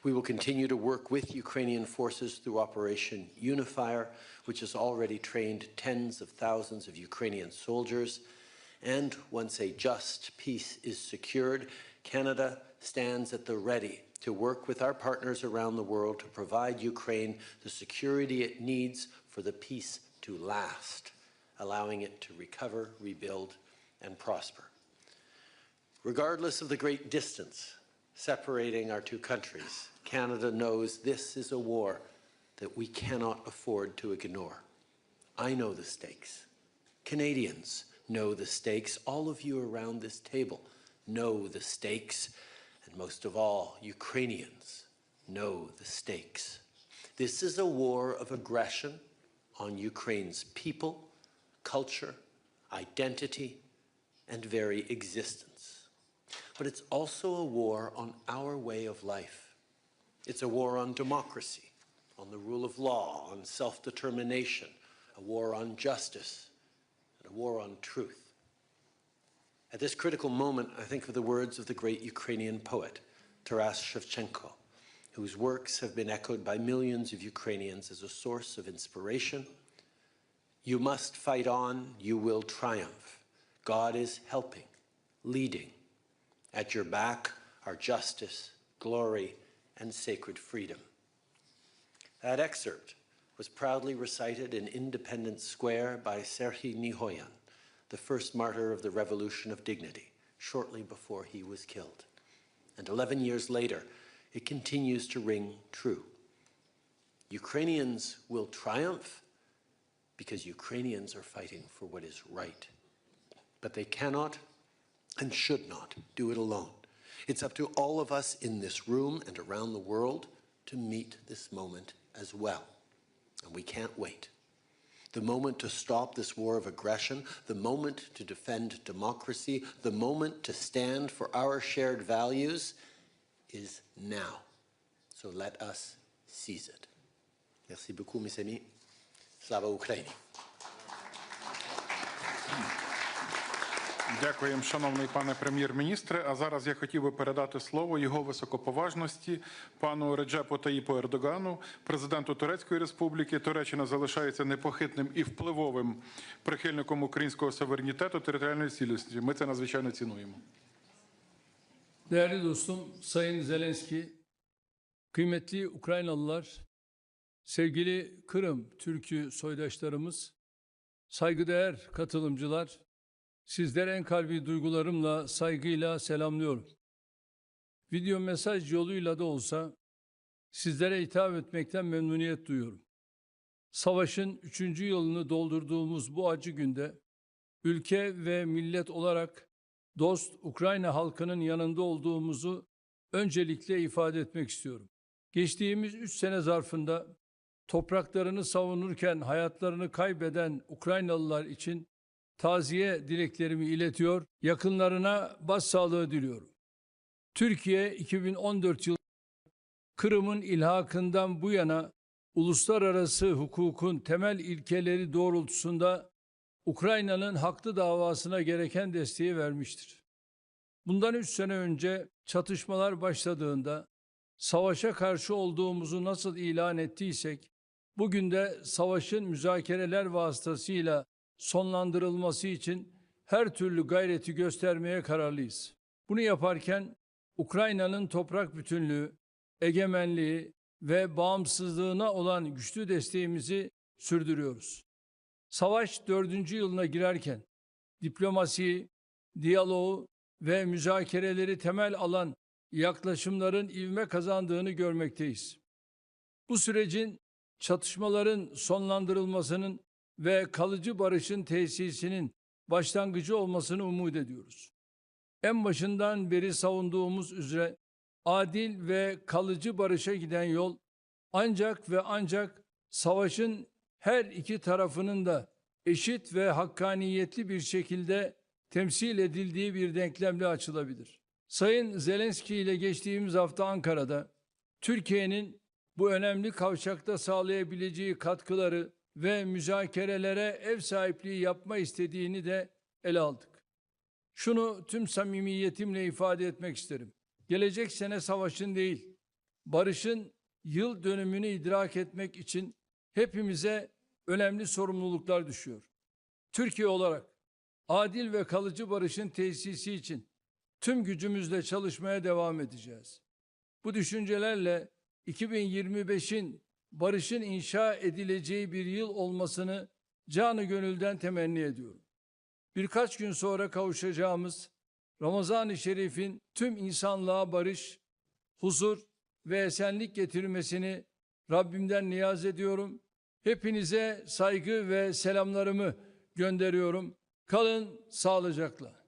We will continue to work with Ukrainian forces through Operation Unifier, which has already trained tens of thousands of Ukrainian soldiers. And once a just peace is secured, Canada stands at the ready to work with our partners around the world to provide Ukraine the security it needs for the peace to last, allowing it to recover, rebuild, and prosper. Regardless of the great distance separating our two countries, Canada knows this is a war that we cannot afford to ignore. I know the stakes. Canadians know the stakes. All of you around this table know the stakes. And most of all, Ukrainians know the stakes. This is a war of aggression on Ukraine's people, culture, identity, and very existence. but it's also a war on our way of life. It's a war on democracy, on the rule of law, on self-determination, a war on justice, and a war on truth. At this critical moment, I think of the words of the great Ukrainian poet, Taras Shevchenko, whose works have been echoed by millions of Ukrainians as a source of inspiration. You must fight on, you will triumph. God is helping, leading. At your back are justice, glory, and sacred freedom. That excerpt was proudly recited in Independence Square by Serhiy Nihoyan, the first martyr of the Revolution of Dignity, shortly before he was killed. And 11 years later, it continues to ring true. Ukrainians will triumph because Ukrainians are fighting for what is right. But they cannot and should not do it alone. It's up to all of us in this room and around the world to meet this moment as well. And we can't wait. The moment to stop this war of aggression, the moment to defend democracy, the moment to stand for our shared values is now. So let us seize it. Merci beaucoup, mes amis. Slava Ukraini. Дякуємо, шановний пане прем'єр-міністре. А зараз я хотів би передати слово його високоповажності пану Реджепу Таїпу Ердогану, президенту Турецької Республіки. Туреччина залишається непохитним і впливовим прихильником українського суверенітету, територіальної цілісності. Ми це надзвичайно цінуємо. Değerli dostum Sayın Zelenski, kıymetli Ukraynalılar, sevgili Kırım Türk'ü soydaşlarımız, saygıdeğer katılımcılar, sizlere en kalbi duygularımla, saygıyla selamlıyorum. Video mesaj yoluyla da olsa sizlere hitap etmekten memnuniyet duyuyorum. Savaşın 3. yılını doldurduğumuz bu acı günde ülke ve millet olarak dost Ukrayna halkının yanında olduğumuzu öncelikle ifade etmek istiyorum. Geçtiğimiz 3 sene zarfında topraklarını savunurken hayatlarını kaybeden Ukraynalılar için taziye dileklerimi iletiyor, yakınlarına başsağlığı diliyorum. Türkiye 2014 yılında Kırım'ın ilhakından bu yana uluslararası hukukun temel ilkeleri doğrultusunda Ukrayna'nın haklı davasına gereken desteği vermiştir. Bundan 3 sene önce çatışmalar başladığında savaşa karşı olduğumuzu nasıl ilan ettiysek, bugün de savaşın müzakereler vasıtasıyla sonlandırılması için her türlü gayreti göstermeye kararlıyız. Bunu yaparken Ukrayna'nın toprak bütünlüğü, egemenliği ve bağımsızlığına olan güçlü desteğimizi sürdürüyoruz. Savaş 4. yılına girerken diplomasiyi, diyaloğu ve müzakereleri temel alan yaklaşımların ivme kazandığını görmekteyiz. Bu sürecin çatışmaların sonlandırılmasının ve kalıcı barışın tesisinin başlangıcı olmasını umut ediyoruz. En başından beri savunduğumuz üzere adil ve kalıcı barışa giden yol ancak ve ancak savaşın her iki tarafının da eşit ve hakkaniyetli bir şekilde temsil edildiği bir denklemle açılabilir. Sayın Zelenski ile geçtiğimiz hafta Ankara'da Türkiye'nin bu önemli kavşakta sağlayabileceği katkıları ve müzakerelere ev sahipliği yapma istediğini de ele aldık. Şunu tüm samimiyetimle ifade etmek isterim. Gelecek sene savaşın değil, barışın yıl dönümünü idrak etmek için hepimize önemli sorumluluklar düşüyor. Türkiye olarak adil ve kalıcı barışın tesisi için tüm gücümüzle çalışmaya devam edeceğiz. Bu düşüncelerle 2025'in barışın inşa edileceği bir yıl olmasını canı gönülden temenni ediyorum. Birkaç gün sonra kavuşacağımız Ramazan-ı Şerif'in tüm insanlığa barış, huzur ve esenlik getirmesini Rabbimden niyaz ediyorum. Hepinize saygı ve selamlarımı gönderiyorum. Kalın sağlıcakla.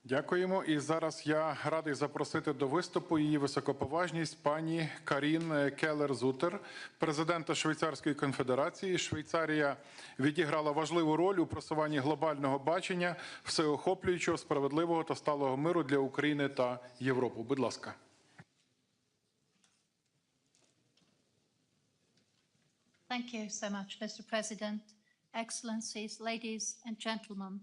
Дякуємо. І зараз я радий запросити до виступу її високоповажність пані Карін Келлер-Зутер, президента Швейцарської конфедерації. Швейцарія відіграла важливу роль у просуванні глобального бачення всеохоплюючого, справедливого та сталого миру для України та Європи. Будь ласка. Thank you so much, Mr. President, Excellencies, ladies and gentlemen.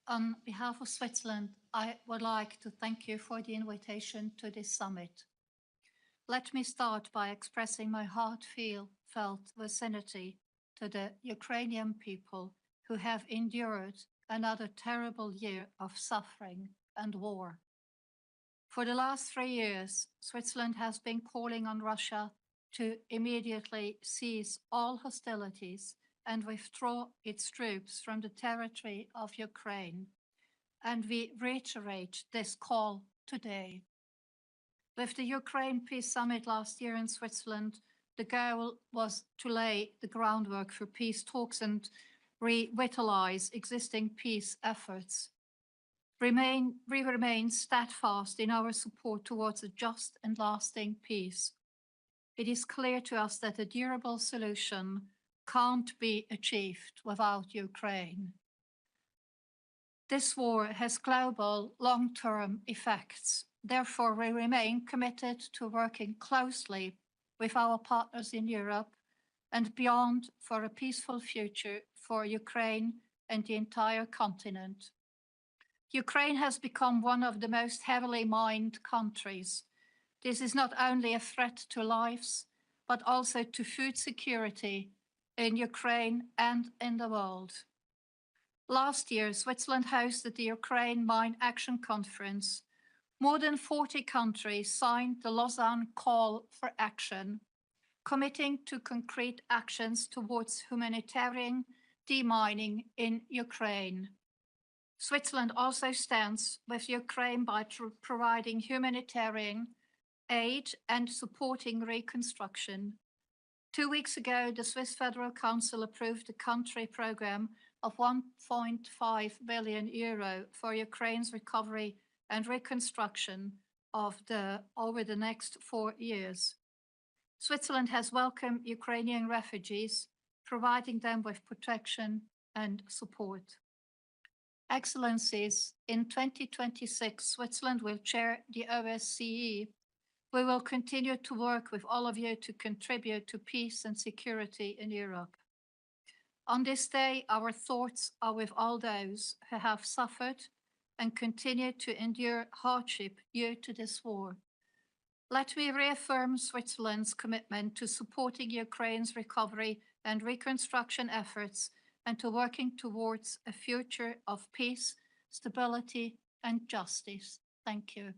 On behalf of Switzerland, I would like to thank you for the invitation to this summit. Let me start by expressing my heartfelt vicinity to the Ukrainian people who have endured another terrible year of suffering and war. For the last 3 years, Switzerland has been calling on Russia to immediately cease all hostilities and withdraw its troops from the territory of Ukraine. And we reiterate this call today. With the Ukraine Peace Summit last year in Switzerland, the goal was to lay the groundwork for peace talks and revitalize existing peace efforts. We remain steadfast in our support towards a just and lasting peace. It is clear to us that a durable solution can't be achieved without Ukraine. This war has global long-term effects. Therefore, we remain committed to working closely with our partners in Europe and beyond for a peaceful future for Ukraine and the entire continent. Ukraine has become one of the most heavily mined countries. This is not only a threat to lives, but also to food security in Ukraine and in the world. Last year, Switzerland hosted the Ukraine Mine Action Conference. More than 40 countries signed the Lausanne Call for Action, committing to concrete actions towards humanitarian demining in Ukraine. Switzerland also stands with Ukraine by providing humanitarian aid and supporting reconstruction. 2 weeks ago, the Swiss Federal Council approved a country program of 1.5 billion euro for Ukraine's recovery and reconstruction over the next 4 years. Switzerland has welcomed Ukrainian refugees, providing them with protection and support. Excellencies, in 2026, Switzerland will chair the OSCE. We will continue to work with all of you to contribute to peace and security in Europe. On this day, our thoughts are with all those who have suffered and continue to endure hardship due to this war. Let me reaffirm Switzerland's commitment to supporting Ukraine's recovery and reconstruction efforts and to working towards a future of peace, stability and justice. Thank you.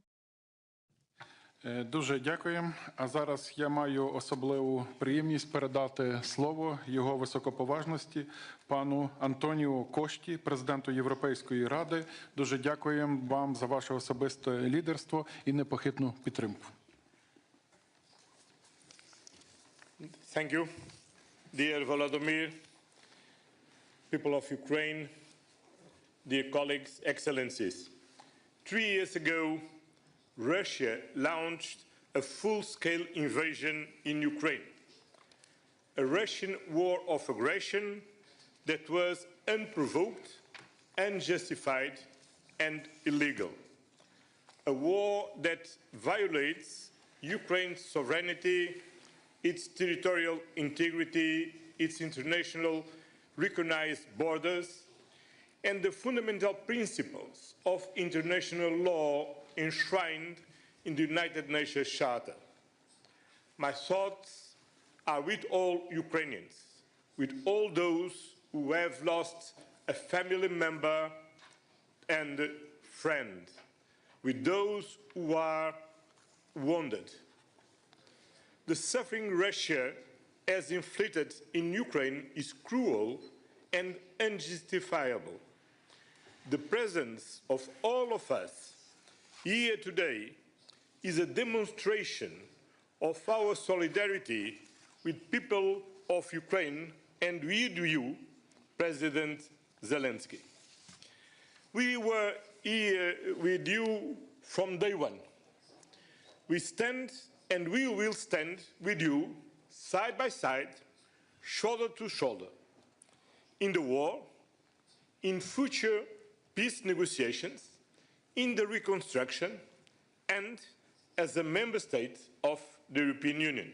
Дуже дякуємо. А зараз я маю особливу приємність передати слово його високоповажності пану Антоніо Кошті, президенту Європейської ради. Дуже дякуємо вам за ваше особисте лідерство і непохитну підтримку. Thank you, dear Volodímir, people of Ukraine, dear colleagues, excellencies. 3 years ago, Russia launched a full-scale invasion in Ukraine, a Russian war of aggression that was unprovoked, unjustified, and illegal. A war that violates Ukraine's sovereignty, its territorial integrity, its international recognized borders, and the fundamental principles of international law enshrined in the United Nations Charter. My thoughts are with all Ukrainians, with all those who have lost a family member and friend, with those who are wounded. The suffering Russia has inflicted in Ukraine is cruel and unjustifiable. The presence of all of us here today is a demonstration of our solidarity with people of Ukraine and with you, President Zelensky. We were here with you from day one. We stand and we will stand with you side by side, shoulder to shoulder, in the war, in future peace negotiations, in the reconstruction, and as a member state of the European Union.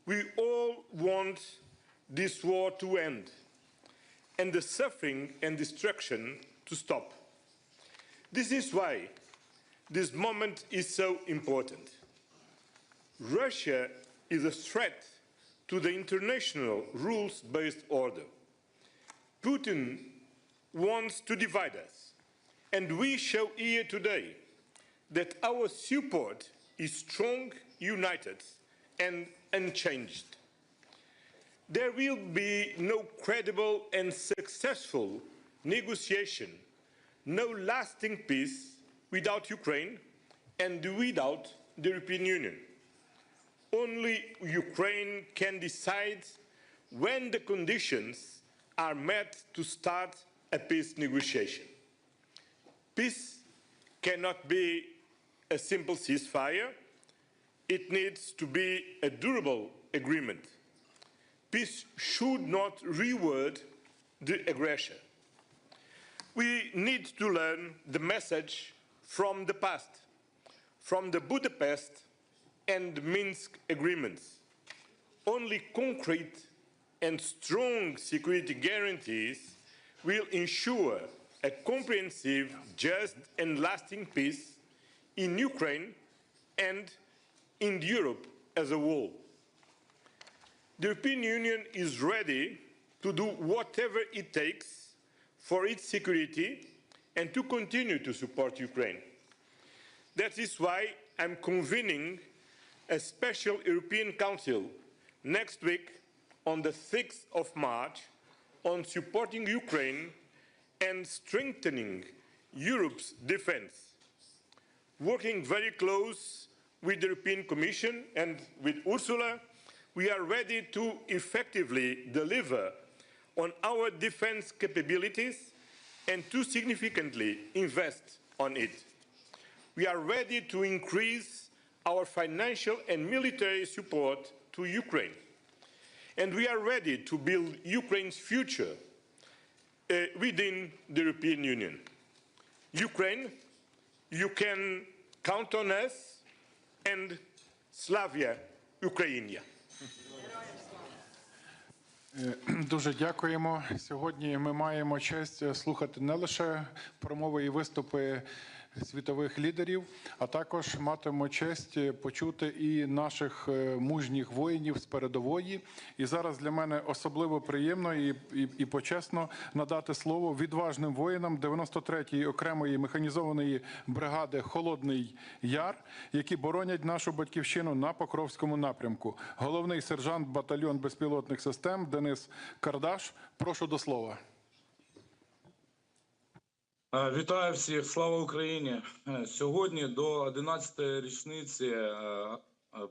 We all want this war to end and the suffering and destruction to stop. This is why this moment is so important. Russia is a threat to the international rules-based order. Putin wants to divide us, and we show here today that our support is strong, united, and unchanged. There will be no credible and successful negotiation, no lasting peace without Ukraine and without the European Union. Only Ukraine can decide when the conditions are met to start a peace negotiation. Peace cannot be a simple ceasefire. It needs to be a durable agreement. Peace should not reward the aggression. We need to learn the message from the past, from the Budapest and Minsk agreements. Only concrete and strong security guarantees will ensure a comprehensive, just and lasting peace in Ukraine and in Europe as a whole. The European Union is ready to do whatever it takes for its security and to continue to support Ukraine. That is why I'm convening a special European Council next week on the 6th of March on supporting Ukraine and strengthening Europe's defense. Working very close with the European Commission and with Ursula, we are ready to effectively deliver on our defense capabilities and to significantly invest on it. We are ready to increase our financial and military support to Ukraine. And we are ready to build Ukraine's future within the European Union. Ukraine, you can count on us, and Slavia Ukrainia. Дуже дякуємо. Сьогодні ми маємо честь слухати не лише промови і виступи світових лідерів, а також матимемо честь почути і наших мужніх воїнів з передової. І зараз для мене особливо приємно і почесно надати слово відважним воїнам 93-ї окремої механізованої бригади «Холодний Яр», які боронять нашу батьківщину на Покровському напрямку. Головний сержант батальйон безпілотних систем Денис Кардаш. Прошу до слова. Вітаю всіх, слава Україні! Сьогодні до 11-ї річниці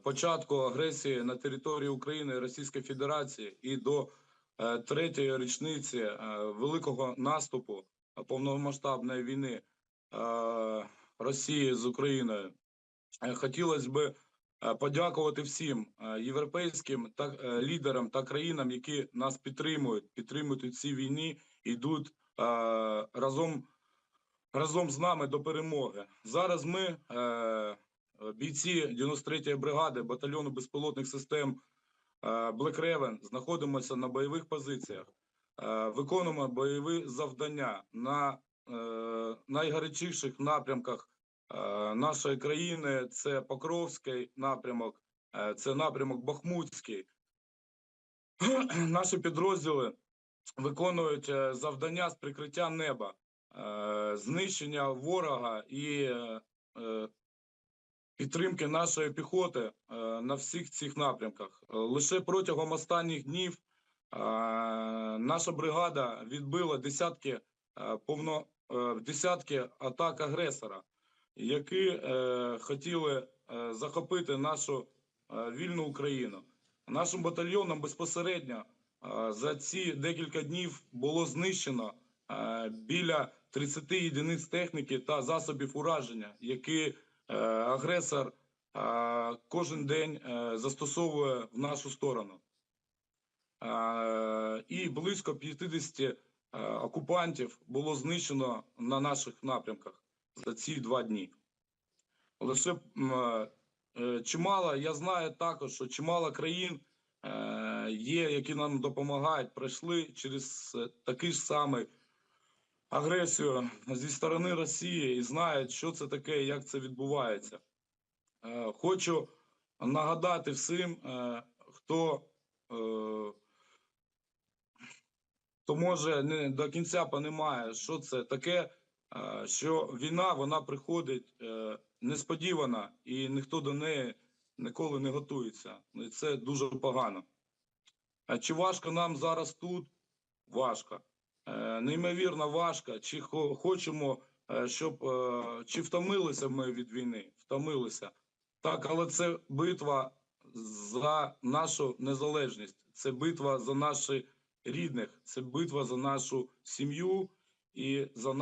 початку агресії на території України і Російської Федерації і до 3-ї річниці великого наступу повномасштабної війни Росії з Україною. Хотілося б подякувати всім європейським лідерам та країнам, які нас підтримують у цій війні, йдуть разом з нами до перемоги. Зараз ми, бійці 93-ї бригади батальйону безпілотних систем Black Raven, знаходимося на бойових позиціях, виконуємо бойові завдання на найгарячіших напрямках нашої країни. Це Покровський напрямок, це напрямок Бахмутський. Наші підрозділи виконують завдання з прикриття неба, знищення ворога і підтримки нашої піхоти на всіх цих напрямках. Лише протягом останніх днів наша бригада відбила десятки атак агресора, які хотіли захопити нашу вільну Україну. Нашим батальйоном безпосередньо за ці декілька днів було знищено біля 30 єдиниць техніки та засобів ураження, які агресор кожен день застосовує в нашу сторону. І близько 50 окупантів було знищено на наших напрямках за ці 2 дні. Лише чимало, я знаю також, що чимало країн є, які нам допомагають, пройшли через такий ж самий агресію зі сторони Росії і знають, що це таке і як це відбувається. Хочу нагадати всім, хто може не до кінця розуміє, що це таке, що війна, вона приходить несподівано і ніхто до неї ніколи не готується. І це дуже погано. Чи важко нам зараз тут? Важко. Неймовірно важко. Чи хочемо, чи втомилися ми від війни? Втомилися. Так, але це битва за нашу незалежність. Це битва за наших рідних. Це битва за нашу сім'ю і за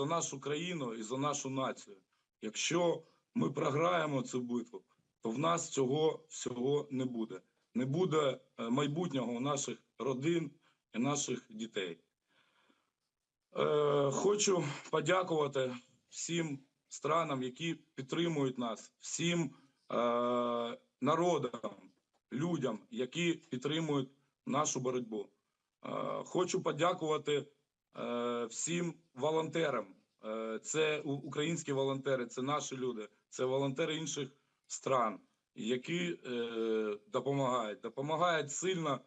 нашу країну і за нашу націю. Якщо ми програємо цю битву, то в нас цього всього не буде. Не буде майбутнього наших родин і наших дітей. Хочу подякувати всім странам, які підтримують нас, всім народам, людям, які підтримують нашу боротьбу. Хочу подякувати всім волонтерам. Це українські волонтери, це наші люди, це волонтери інших стран, які допомагають сильно,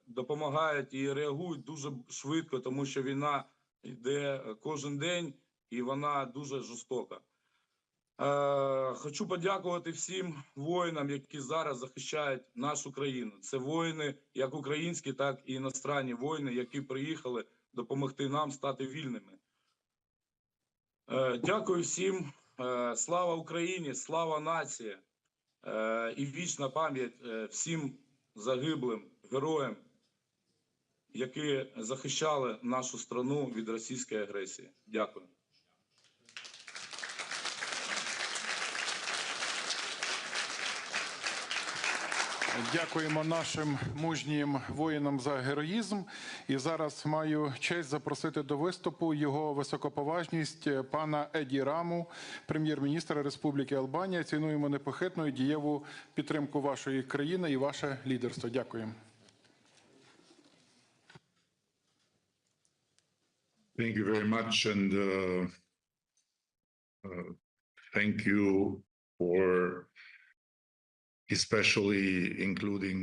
допомагають і реагують дуже швидко, тому що війна йде кожен день і вона дуже жорстока. Хочу подякувати всім воїнам, які зараз захищають нашу країну. Це воїни, як українські, так і іностранні воїни, які приїхали допомогти нам стати вільними. Дякую всім. Слава Україні, слава нації і вічна пам'ять всім загиблим героям, які захищали нашу страну від російської агресії. Дякую. Дякуємо нашим мужнім воїнам за героїзм. І зараз маю честь запросити до виступу його високоповажність пана Еді Раму, прем'єр-міністра Республіки Албанія. Цінуємо непохитну і дієву підтримку вашої країни і ваше лідерство. Дякуємо. Thank you very much, and thank you for especially including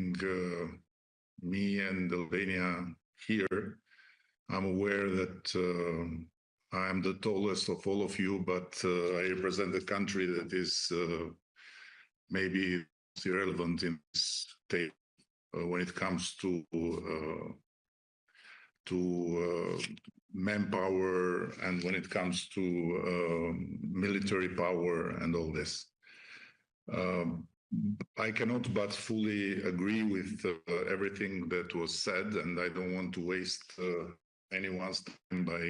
me and Albania here. I'm aware that I am the tallest of all of you, but I represent a country that is maybe irrelevant in this state when it comes to manpower and when it comes to military power and all this. I cannot but fully agree with everything that was said, and I don't want to waste anyone's time by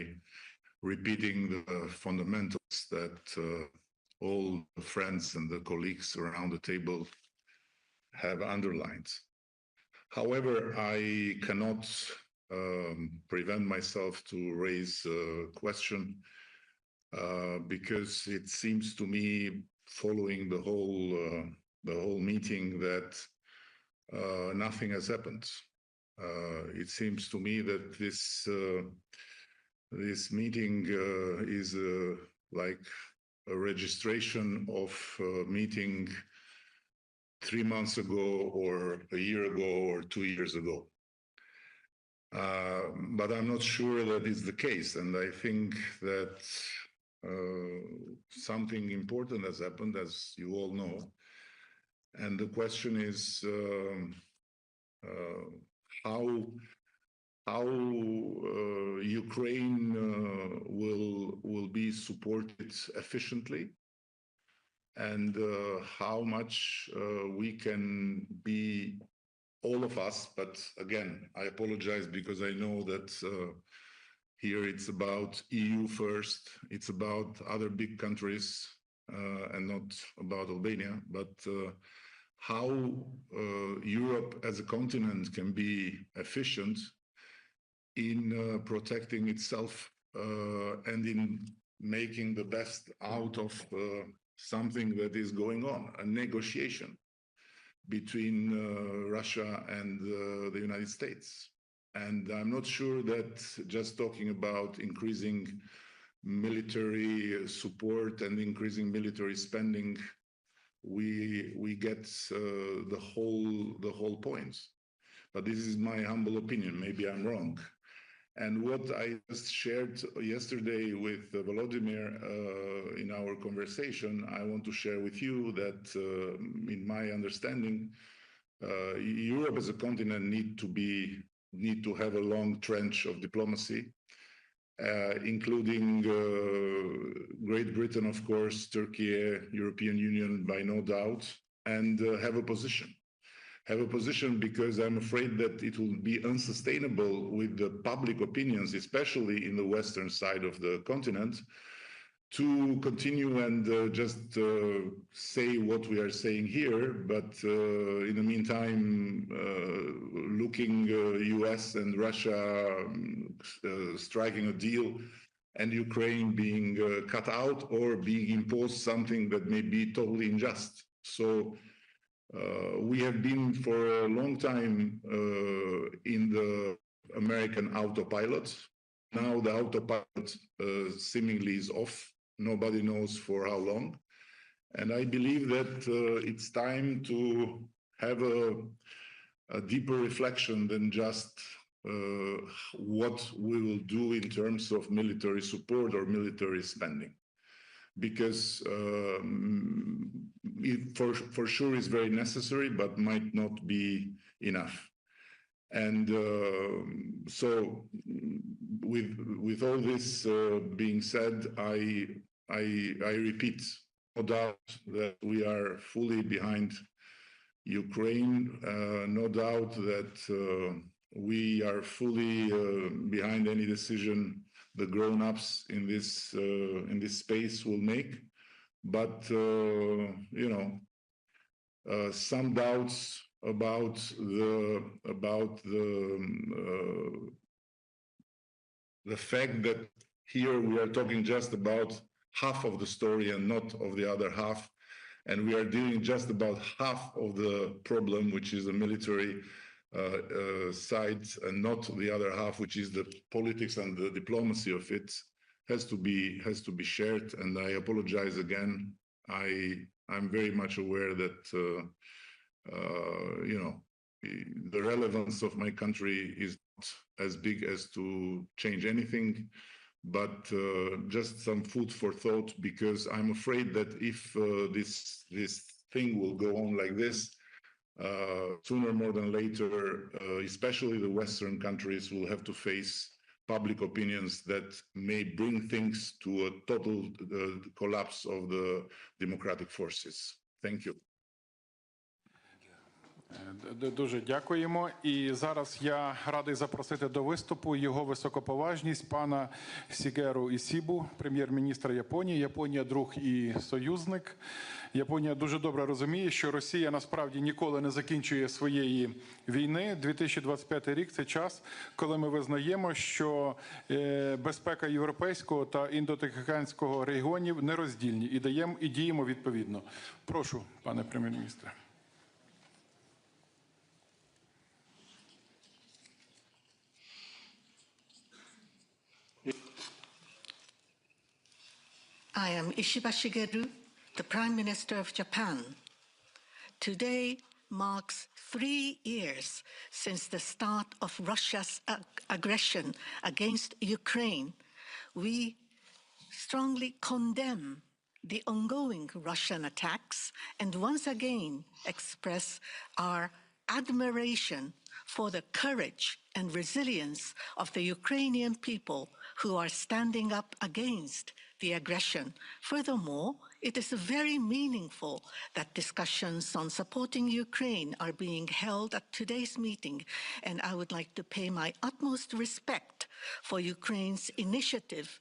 repeating the fundamentals that all the friends and the colleagues around the table have underlined. However, I cannot prevent myself to raise a question because it seems to me, following the whole meeting, that nothing has happened. It seems to me that this meeting is like a registration of a meeting 3 months ago or a year ago or 2 years ago. But I'm not sure that is the case, and I think that something important has happened, as you all know. And the question is how Ukraine will be supported efficiently, and how much we can be, all of us. But again, I apologize because I know that Here it's about EU first, it's about other big countries and not about Albania, but how Europe as a continent can be efficient in protecting itself and in making the best out of something that is going on, a negotiation between Russia and the United States. And I'm not sure that just talking about increasing military support and increasing military spending, we get the whole point. But this is my humble opinion. Maybe I'm wrong. And what I just shared yesterday with Volodímir in our conversation, I want to share with you that, in my understanding, Europe as a continent need to have a long trench of diplomacy, including Great Britain, of course, Turkey, European Union, by no doubt, and have a position. Have a position because I'm afraid that it will be unsustainable with the public opinions, especially in the western side of the continent, to continue and just say what we are saying here, but in the meantime, looking US and Russia striking a deal and Ukraine being cut out or being imposed something that may be totally unjust. So we have been for a long time in the American autopilot. Now the autopilot seemingly is off. Nobody knows for how long. And I believe that it's time to have a deeper reflection than just what we will do in terms of military support or military spending. Because it for sure is very necessary, but might not be enough. And so with all this being said, I repeat, no doubt that we are fully behind Ukraine, no doubt that we are fully behind any decision the grown-ups in this space will make, but you know, some doubts about the fact that here we are talking just about half of the story and not of the other half, and we are dealing just about half of the problem, which is the military side, and not the other half, which is the politics and the diplomacy of it, has to be shared. And I apologize again. I'm very much aware that you know, the relevance of my country is not as big as to change anything, but just some food for thought, because I'm afraid that if this thing will go on like this, sooner more than later, especially the Western countries will have to face public opinions that may bring things to a total collapse of the democratic forces. Thank you. Дуже дякуємо. І зараз я радий запросити до виступу його високоповажність пана Сігеру Ісібу, прем'єр-міністра Японії. Японія – друг і союзник. Японія дуже добре розуміє, що Росія насправді ніколи не закінчує своєї війни. 2025 рік – це час, коли ми визнаємо, що безпека європейського та індотихоокеанського регіонів нероздільні і діємо відповідно. Прошу, пане прем'єр-міністре. I am Ishiba Shigeru, the Prime Minister of Japan. Today marks 3 years since the start of Russia's aggression against Ukraine. We strongly condemn the ongoing Russian attacks and once again express our admiration for the courage and resilience of the Ukrainian people who are standing up against the aggression. Furthermore, it is very meaningful that discussions on supporting Ukraine are being held at today's meeting, and I would like to pay my utmost respect for Ukraine's initiative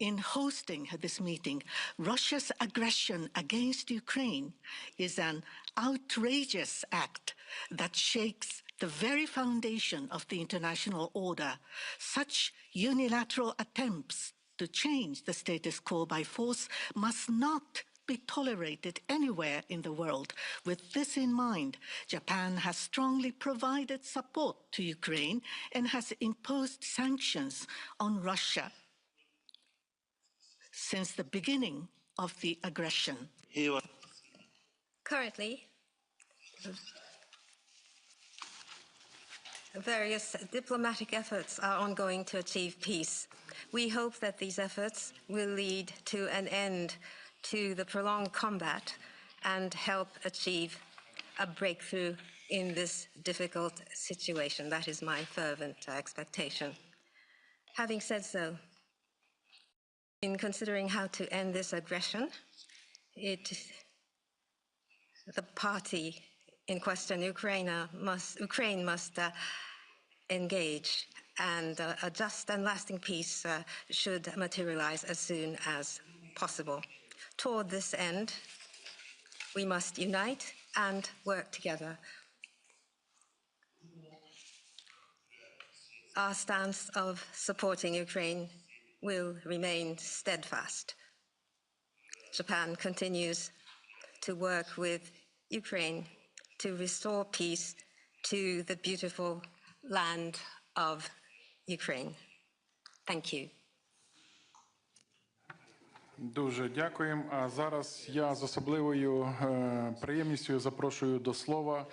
in hosting this meeting. Russia's aggression against Ukraine is an outrageous act that shakes the very foundation of the international order. Such unilateral attempts to change the status quo by force must not be tolerated anywhere in the world. With this in mind, Japan has strongly provided support to Ukraine and has imposed sanctions on Russia since the beginning of the aggression. Currently, various diplomatic efforts are ongoing to achieve peace. We hope that these efforts will lead to an end to the prolonged combat and help achieve a breakthrough in this difficult situation. That is my fervent expectation. Having said so, in considering how to end this aggression, the party in question, Ukraine must engage, and a just and lasting peace should materialize as soon as possible. Toward this end, we must unite and work together. Our stance of supporting Ukraine will remain steadfast. Japan continues to work with Ukraine to restore peace to the beautiful land of Ukraine. Thank you. Дуже дякуємо. А зараз я з особливою приємністю запрошую до слова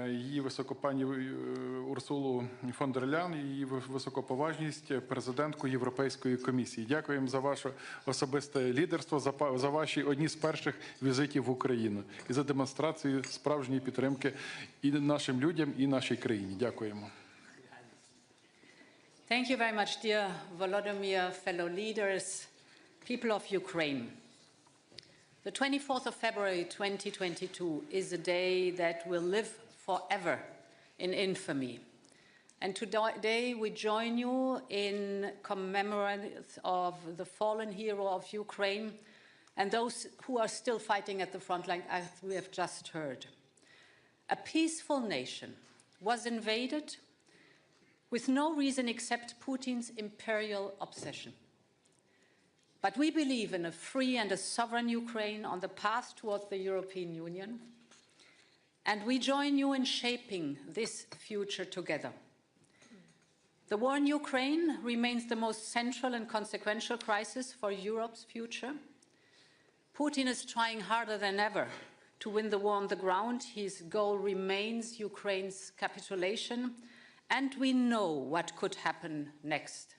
її високопані Урсулу фон дер Ляйен, її високоповажність, президентку Європейської комісії. Дякуємо за ваше особисте лідерство, за ваші одні з перших візитів в Україну і за демонстрацію справжньої підтримки і нашим людям, і нашій країні. Дякуємо. Thank you very much, dear Volodímir, fellow leaders, people of Ukraine. The 24th of February 2022 is a day that will live forever in infamy. And today we join you in commemoration of the fallen hero of Ukraine and those who are still fighting at the front line, as we have just heard. A peaceful nation was invaded with no reason except Putin's imperial obsession. But we believe in a free and a sovereign Ukraine on the path towards the European Union, and we join you in shaping this future together. The war in Ukraine remains the most central and consequential crisis for Europe's future. Putin is trying harder than ever to win the war on the ground. His goal remains Ukraine's capitulation, and we know what could happen next,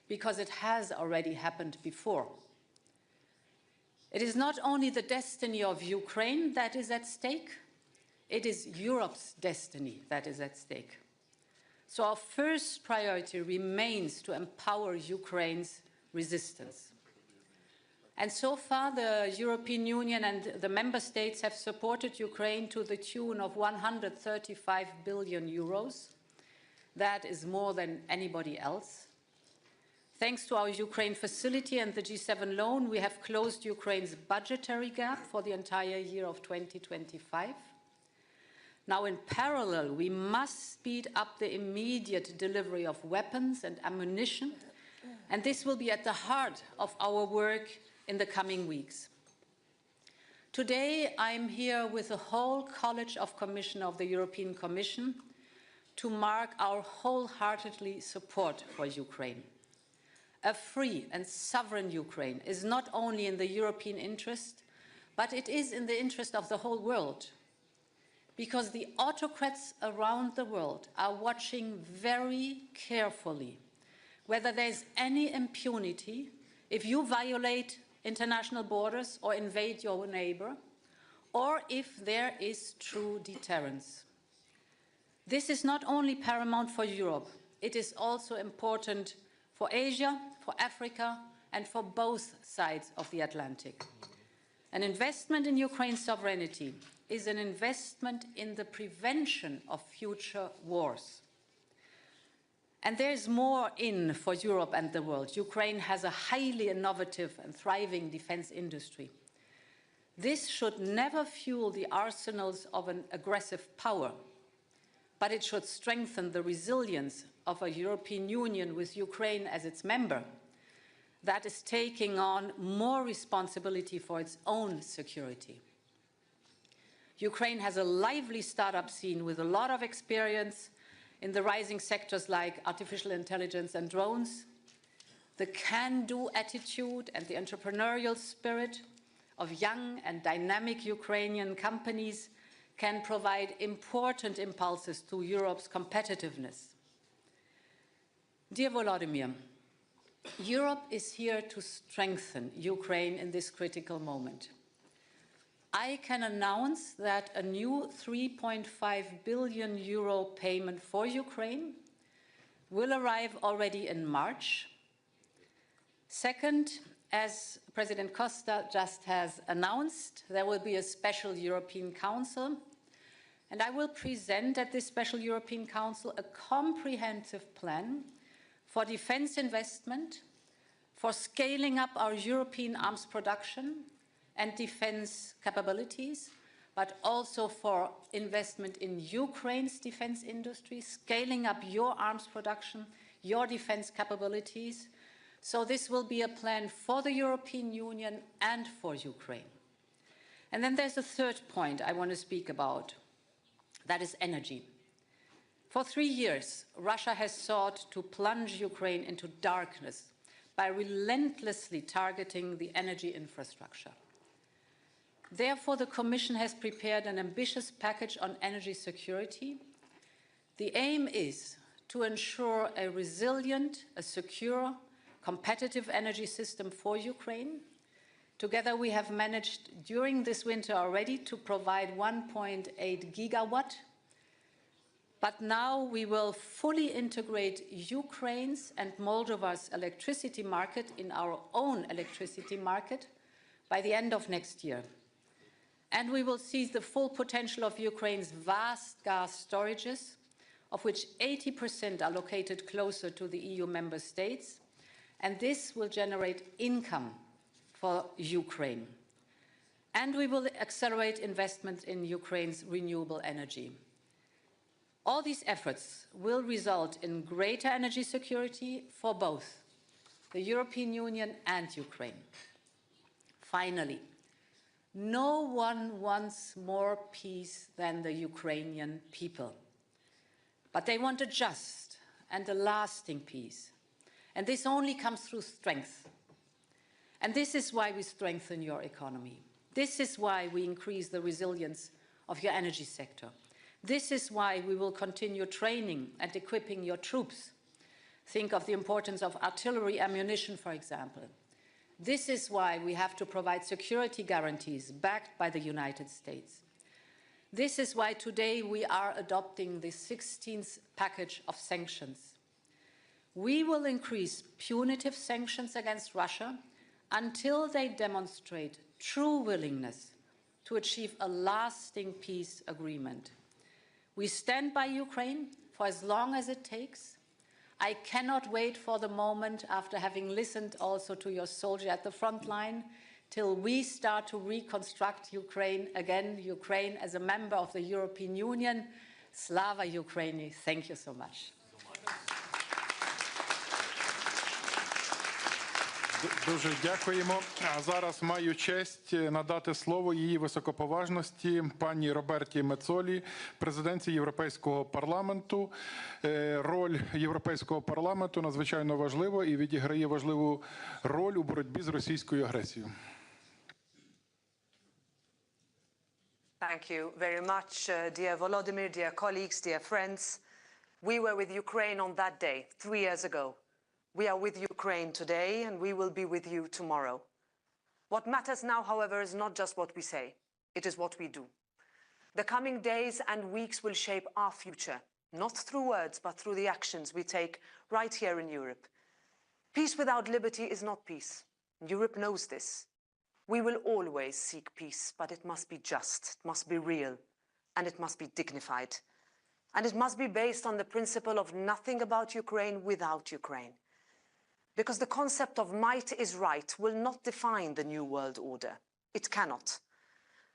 because it has already happened before. It is not only the destiny of Ukraine that is at stake, it is Europe's destiny that is at stake. So our first priority remains to empower Ukraine's resistance. And so far, the European Union and the member states have supported Ukraine to the tune of 135 billion euros. That is more than anybody else. Thanks to our Ukraine facility and the G7 loan, we have closed Ukraine's budgetary gap for the entire year of 2025. Now, in parallel, we must speed up the immediate delivery of weapons and ammunition, and this will be at the heart of our work in the coming weeks. Today, I'm here with the whole College of Commissioners of the European Commission to mark our wholeheartedly support for Ukraine. A free and sovereign Ukraine is not only in the European interest, but it is in the interest of the whole world, because the autocrats around the world are watching very carefully whether there's any impunity if you violate international borders or invade your neighbor, or if there is true deterrence. This is not only paramount for Europe, it is also important for Asia, for Africa, and for both sides of the Atlantic. An investment in Ukraine's sovereignty is an investment in the prevention of future wars. And there's more in for Europe and the world. Ukraine has a highly innovative and thriving defense industry. This should never fuel the arsenals of an aggressive power, but it should strengthen the resilience of a European Union with Ukraine as its member that is taking on more responsibility for its own security. Ukraine has a lively startup scene with a lot of experience in the rising sectors like artificial intelligence and drones. The can-do attitude and the entrepreneurial spirit of young and dynamic Ukrainian companies can provide important impulses to Europe's competitiveness. Dear Volodymyr, Europe is here to strengthen Ukraine in this critical moment. I can announce that a new 3.5 billion euro payment for Ukraine will arrive already in March. Second, as President Costa just has announced, there will be a special European Council, and I will present at this special European Council a comprehensive plan for defense investment, for scaling up our European arms production and defense capabilities, but also for investment in Ukraine's defense industry, scaling up your arms production, your defense capabilities. So this will be a plan for the European Union and for Ukraine. And then there's a third point I want to speak about. That is energy. For 3 years, Russia has sought to plunge Ukraine into darkness by relentlessly targeting the energy infrastructure. Therefore, the Commission has prepared an ambitious package on energy security. The aim is to ensure a resilient, a secure, competitive energy system for Ukraine. Together, we have managed during this winter already to provide 1.8 gigawatt. But now we will fully integrate Ukraine's and Moldova's electricity market in our own electricity market by the end of next year. And we will seize the full potential of Ukraine's vast gas storages, of which 80% are located closer to the EU member states, and this will generate income for Ukraine. And we will accelerate investment in Ukraine's renewable energy. All these efforts will result in greater energy security for both the European Union and Ukraine. Finally, no one wants more peace than the Ukrainian people. But they want a just and a lasting peace. And this only comes through strength. And this is why we strengthen your economy. This is why we increase the resilience of your energy sector. This is why we will continue training and equipping your troops. Think of the importance of artillery ammunition, for example. This is why we have to provide security guarantees backed by the United States. This is why today we are adopting the 16th package of sanctions. We will increase punitive sanctions against Russia until they demonstrate true willingness to achieve a lasting peace agreement. We stand by Ukraine for as long as it takes. I cannot wait for the moment, after having listened also to your soldier at the front line, till we start to reconstruct Ukraine again, Ukraine as a member of the European Union. Slava Ukraini. Thank you so much. Дуже дякуємо. А зараз маю честь надати слово її високоповажності пані Роберті Мецолі, президентці Європейського парламенту. Роль Європейського парламенту надзвичайно важлива і відіграє важливу роль у боротьбі з російською агресією. Thank you very much, dear Volodymyr, dear colleagues, dear friends. We were with Ukraine on that day, 3 years ago. We are with Ukraine today, and we will be with you tomorrow. What matters now, however, is not just what we say. It is what we do. The coming days and weeks will shape our future, not through words, but through the actions we take right here in Europe. Peace without liberty is not peace. Europe knows this. We will always seek peace, but it must be just, it must be real, and it must be dignified. And it must be based on the principle of nothing about Ukraine without Ukraine. Because the concept of might is right will not define the new world order. It cannot.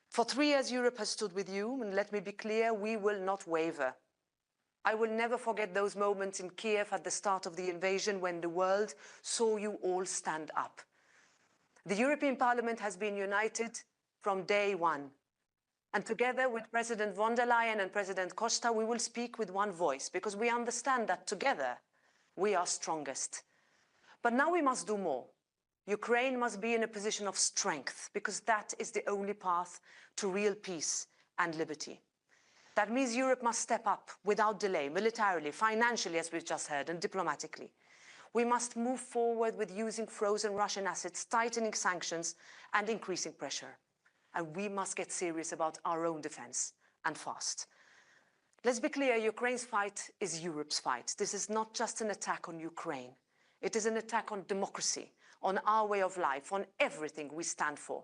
For 3 years, Europe has stood with you, and let me be clear, we will not waver. I will never forget those moments in Kyiv at the start of the invasion when the world saw you all stand up. The European Parliament has been united from day one. And together with President von der Leyen and President Costa, we will speak with one voice because we understand that together we are strongest. But now we must do more. Ukraine must be in a position of strength because that is the only path to real peace and liberty. That means Europe must step up without delay, militarily, financially, as we've just heard, and diplomatically. We must move forward with using frozen Russian assets, tightening sanctions, and increasing pressure. And we must get serious about our own defense, and fast. Let's be clear, Ukraine's fight is Europe's fight. This is not just an attack on Ukraine. It is an attack on democracy, on our way of life, on everything we stand for.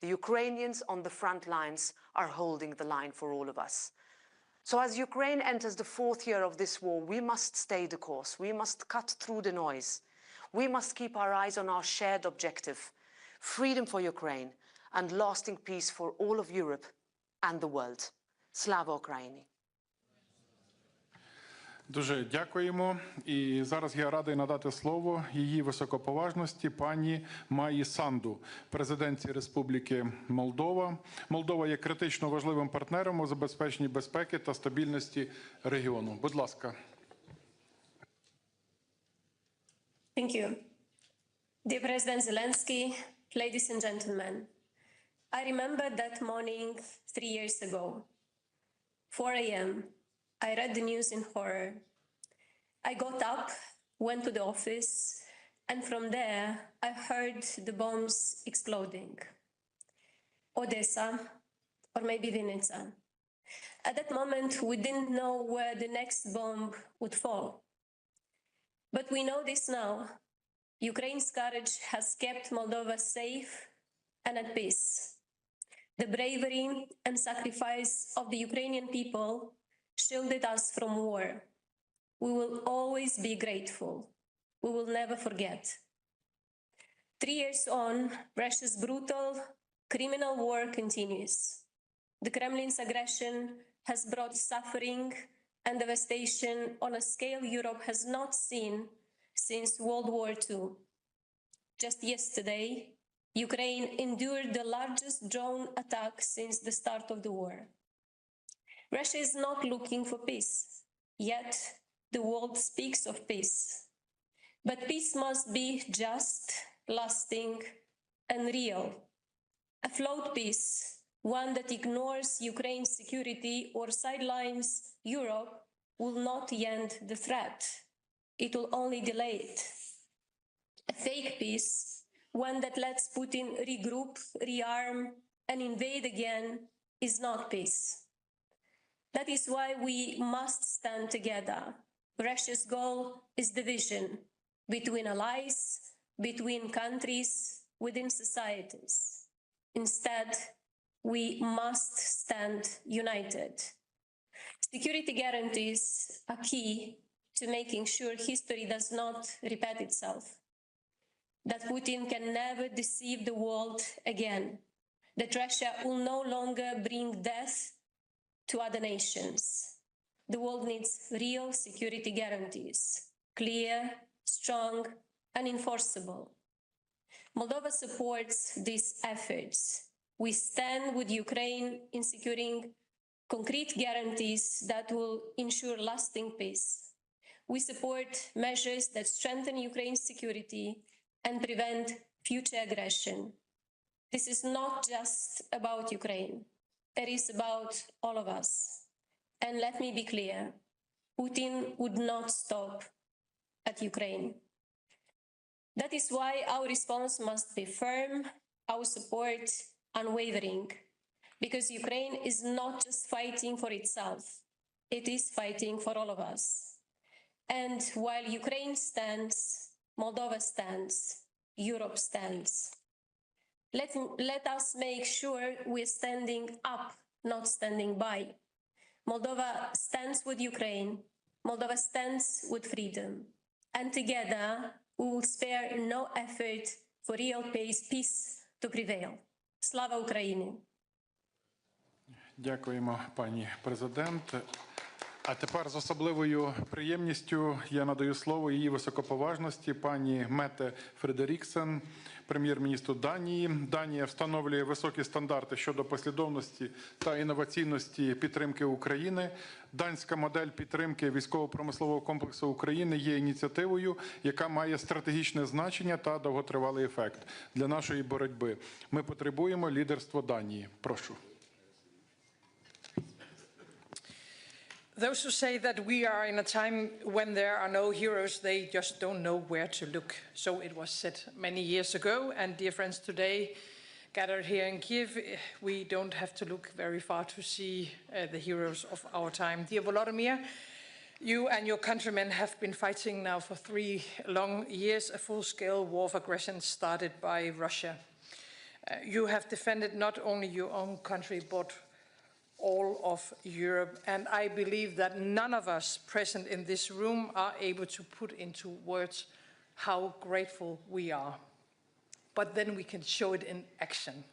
The Ukrainians on the front lines are holding the line for all of us. So as Ukraine enters the 4th year of this war, we must stay the course. We must cut through the noise. We must keep our eyes on our shared objective, freedom for Ukraine and lasting peace for all of Europe and the world. Slava Ukraini! Дуже дякуємо. І зараз я радий надати слово її високоповажності пані Майі Санду, президентці Республіки Молдова. Молдова є критично важливим партнером у забезпеченні безпеки та стабільності регіону. Будь ласка. Thank you. Dear President Zelensky, ladies and gentlemen, I remember that morning 3 years ago, 4 a.m., I read the news in horror. I got up, went to the office, and from there, I heard the bombs exploding. Odessa, or maybe Vinica. At that moment, we didn't know where the next bomb would fall. But we know this now. Ukraine's courage has kept Moldova safe and at peace. The bravery and sacrifice of the Ukrainian people shielded us from war. We will always be grateful. We will never forget. 3 years on, Russia's brutal, criminal war continues. The Kremlin's aggression has brought suffering and devastation on a scale Europe has not seen since World War II. Just yesterday, Ukraine endured the largest drone attack since the start of the war. Russia is not looking for peace, yet the world speaks of peace. But peace must be just, lasting, and real. A flawed peace, one that ignores Ukraine's security or sidelines Europe, will not end the threat. It will only delay it. A fake peace, one that lets Putin regroup, rearm, and invade again, is not peace. That is why we must stand together. Russia's goal is division between allies, between countries, within societies. Instead, we must stand united. Security guarantees are key to making sure history does not repeat itself, that Putin can never deceive the world again, that Russia will no longer bring death to other nations. The world needs real security guarantees, clear, strong, and enforceable. Moldova supports these efforts. We stand with Ukraine in securing concrete guarantees that will ensure lasting peace. We support measures that strengthen Ukraine's security and prevent future aggression. This is not just about Ukraine. It is about all of us. And let me be clear, Putin would not stop at Ukraine. That is why our response must be firm, our support unwavering, because Ukraine is not just fighting for itself, it is fighting for all of us. And while Ukraine stands, Moldova stands, Europe stands. Let us make sure we're standing up, not standing by. Moldova stands with Ukraine. Moldova stands with freedom. And together, we will spare no effort for real peace to prevail. Slava Ukraini! Дякуємо, пані президент. А тепер з особливою приємністю я надаю слово її високоповажності пані Мете Фредеріксен, прем'єр-міністру Данії. Данія встановлює високі стандарти щодо послідовності та інноваційності підтримки України. Данська модель підтримки військово-промислового комплексу України є ініціативою, яка має стратегічне значення та довготривалий ефект для нашої боротьби. Ми потребуємо лідерства Данії. Прошу. Those who say that we are in a time when there are no heroes, they just don't know where to look. So it was said many years ago, and dear friends, today gathered here in Kyiv, we don't have to look very far to see the heroes of our time. Dear Volodímir, you and your countrymen have been fighting now for 3 long years, a full-scale war of aggression started by Russia. You have defended not only your own country, but all of Europe, and I believe that none of us present in this room are able to put into words how grateful we are. But then we can show it in action.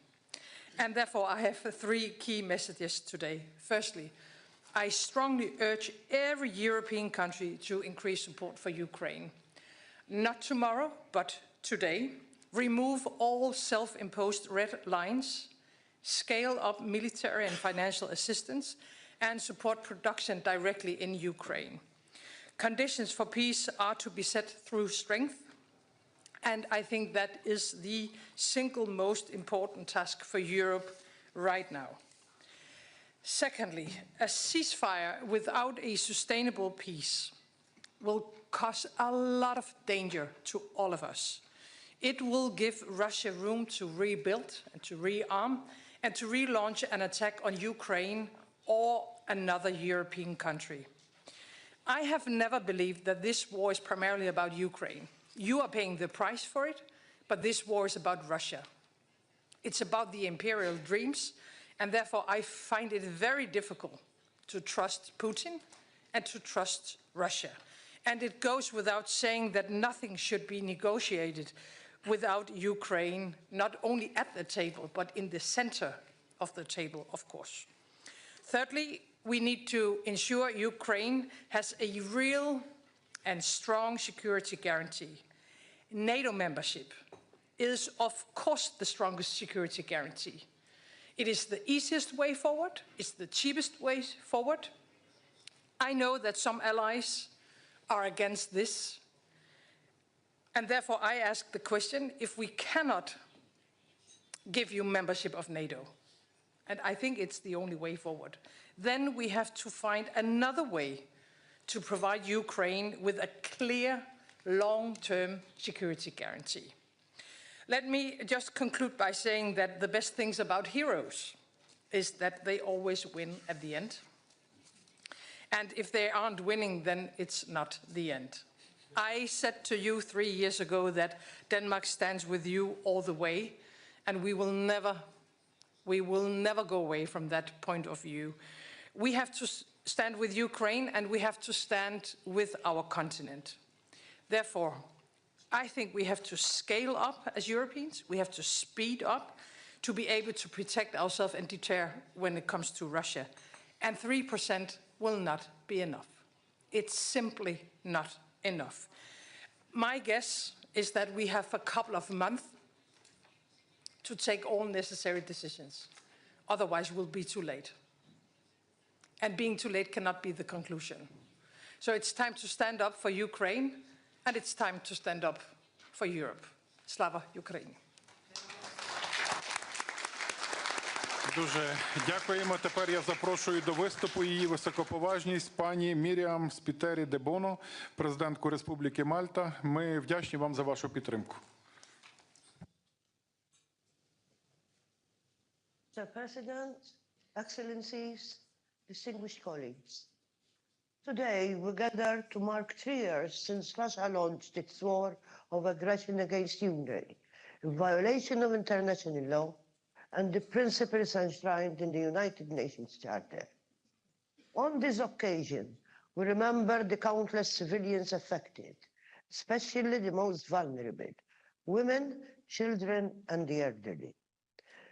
And therefore I have 3 key messages today. Firstly, I strongly urge every European country to increase support for Ukraine. Not tomorrow, but today. Remove all self-imposed red lines, scale up military and financial assistance, and support production directly in Ukraine. Conditions for peace are to be set through strength, and I think that is the single most important task for Europe right now. Secondly, a ceasefire without a sustainable peace will cause a lot of danger to all of us. It will give Russia room to rebuild and to rearm, and to relaunch an attack on Ukraine or another European country. I have never believed that this war is primarily about Ukraine. You are paying the price for it, but this war is about Russia. It's about the imperial dreams, and therefore I find it very difficult to trust Putin and to trust Russia. And it goes without saying that nothing should be negotiated without Ukraine, not only at the table, but in the center of the table, of course. Thirdly, we need to ensure Ukraine has a real and strong security guarantee. NATO membership is, of course, the strongest security guarantee. It is the easiest way forward, it's the cheapest way forward. I know that some allies are against this, and therefore I ask the question, if we cannot give you membership of NATO, and I think it's the only way forward, then we have to find another way to provide Ukraine with a clear, long-term security guarantee. Let me just conclude by saying that the best things about heroes is that they always win at the end. And if they aren't winning, then it's not the end. I said to you 3 years ago that Denmark stands with you all the way, and we will never go away from that point of view. We have to stand with Ukraine, and we have to stand with our continent. Therefore, I think we have to scale up as Europeans. We have to speed up to be able to protect ourselves and deter when it comes to Russia. And 3% will not be enough. It's simply not enough. My guess is that we have a couple of months to take all necessary decisions. Otherwise, we'll be too late. And being too late cannot be the conclusion. So it's time to stand up for Ukraine, and it's time to stand up for Europe. Slava Ukraini. Дуже дякуємо. Тепер я запрошую до виступу її високоповажність пані Міріам Спітері де Боно, президентку Республіки Мальта. Ми вдячні вам за вашу підтримку. Mr. President, Excellencies, distinguished colleagues. Today we gather to mark 3 years since Russia launched its war of aggression against Ukraine, in violation of international law and the principles enshrined in the United Nations Charter. On this occasion, we remember the countless civilians affected, especially the most vulnerable, women, children, and the elderly.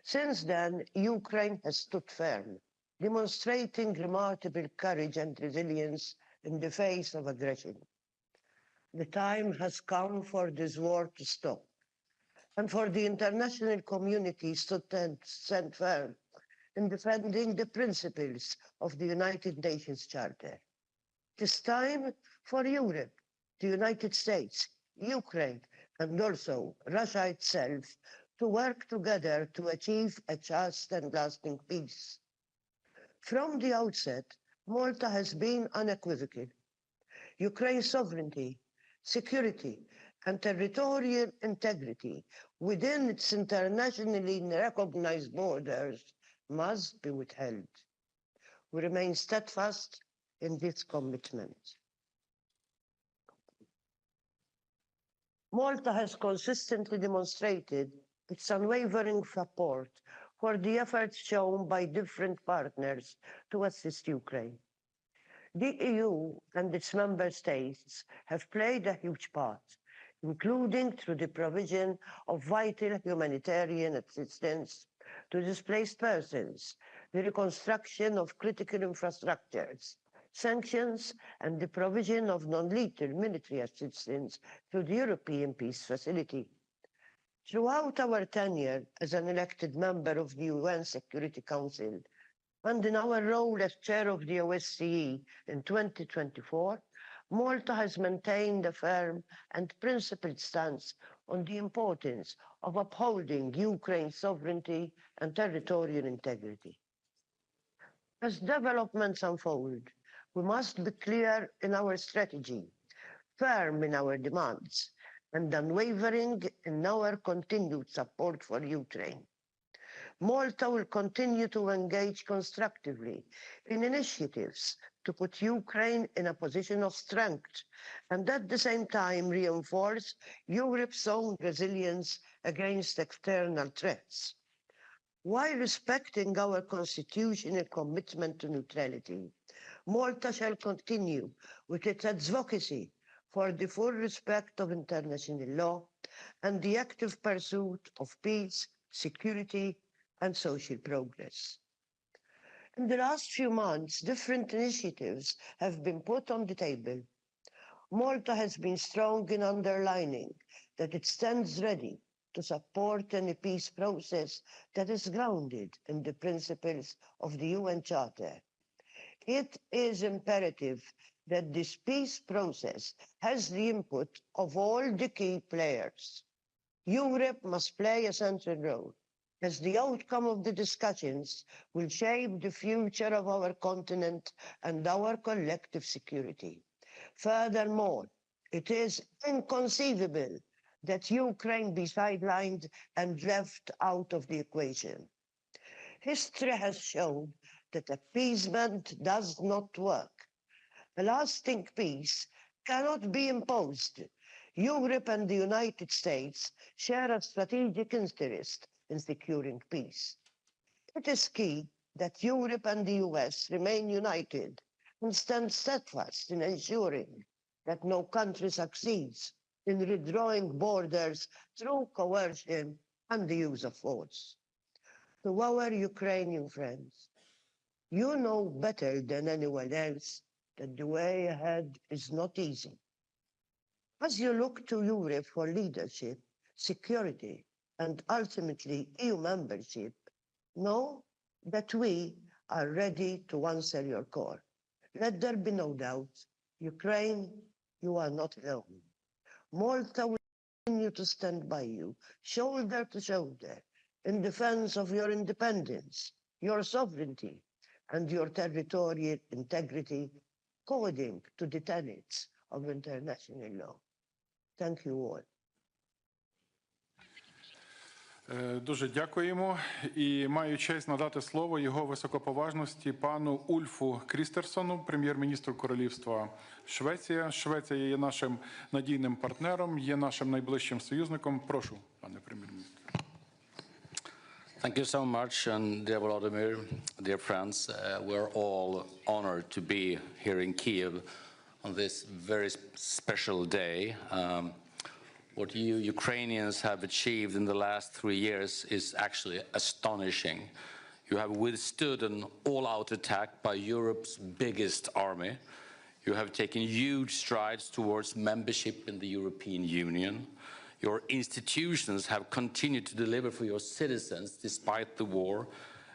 Since then, Ukraine has stood firm, demonstrating remarkable courage and resilience in the face of aggression. The time has come for this war to stop, and for the international community to stand firm in defending the principles of the United Nations Charter. It is time for Europe, the United States, Ukraine, and also Russia itself to work together to achieve a just and lasting peace. From the outset, Malta has been unequivocal. Ukraine's sovereignty, security, and territorial integrity within its internationally recognized borders must be withheld. We remain steadfast in this commitment. Malta has consistently demonstrated its unwavering support for the efforts shown by different partners to assist Ukraine. The EU and its member states have played a huge part, including through the provision of vital humanitarian assistance to displaced persons, the reconstruction of critical infrastructures, sanctions, and the provision of non-lethal military assistance through the European Peace Facility. Throughout our tenure as an elected member of the UN Security Council, and in our role as chair of the OSCE in 2024, Malta has maintained a firm and principled stance on the importance of upholding Ukraine's sovereignty and territorial integrity. As developments unfold, we must be clear in our strategy, firm in our demands, and unwavering in our continued support for Ukraine. Malta will continue to engage constructively in initiatives to put Ukraine in a position of strength and at the same time reinforce Europe's own resilience against external threats. While respecting our constitutional commitment to neutrality, Malta shall continue with its advocacy for the full respect of international law and the active pursuit of peace, security, and social progress. In the last few months, different initiatives have been put on the table. Malta has been strong in underlining that it stands ready to support any peace process that is grounded in the principles of the UN Charter. It is imperative that this peace process has the input of all the key players. Europe must play a central role, as the outcome of the discussions will shape the future of our continent and our collective security. Furthermore, it is inconceivable that Ukraine be sidelined and left out of the equation. History has shown that appeasement does not work. A lasting peace cannot be imposed. Europe and the United States share a strategic interest in securing peace. It is key that Europe and the US remain united and stand steadfast in ensuring that no country succeeds in redrawing borders through coercion and the use of force. To our Ukrainian friends, you know better than anyone else that the way ahead is not easy. As you look to Europe for leadership, security, and ultimately EU membership, know that we are ready to answer your call. Let there be no doubt, Ukraine, you are not alone. Malta will continue to stand by you, shoulder to shoulder, in defense of your independence, your sovereignty, and your territorial integrity, according to the tenets of international law. Thank you all. Дуже дякуємо. І маю честь надати слово його високоповажності пану Ульфу Крістерсону, прем'єр-міністру Королівства Швеція. Швеція є нашим надійним партнером, є нашим найближчим союзником. Прошу, пане прем'єр-міністр. Thank you so much, and dear Volodymyr, dear friends, we're all honored to be here in Kyiv on this very special day. What you Ukrainians have achieved in the last 3 years is actually astonishing. You have withstood an all-out attack by Europe's biggest army. You have taken huge strides towards membership in the European Union. Your institutions have continued to deliver for your citizens despite the war,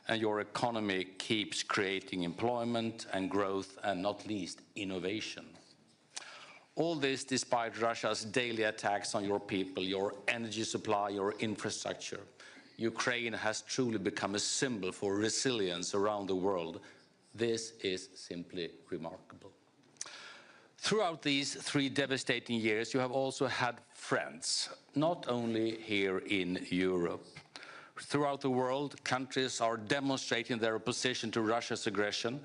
and your economy keeps creating employment and growth, and not least innovation. All this despite Russia's daily attacks on your people, your energy supply, your infrastructure. Ukraine has truly become a symbol for resilience around the world. This is simply remarkable. Throughout these 3 devastating years, you have also had friends, not only here in Europe. Throughout the world, countries are demonstrating their opposition to Russia's aggression,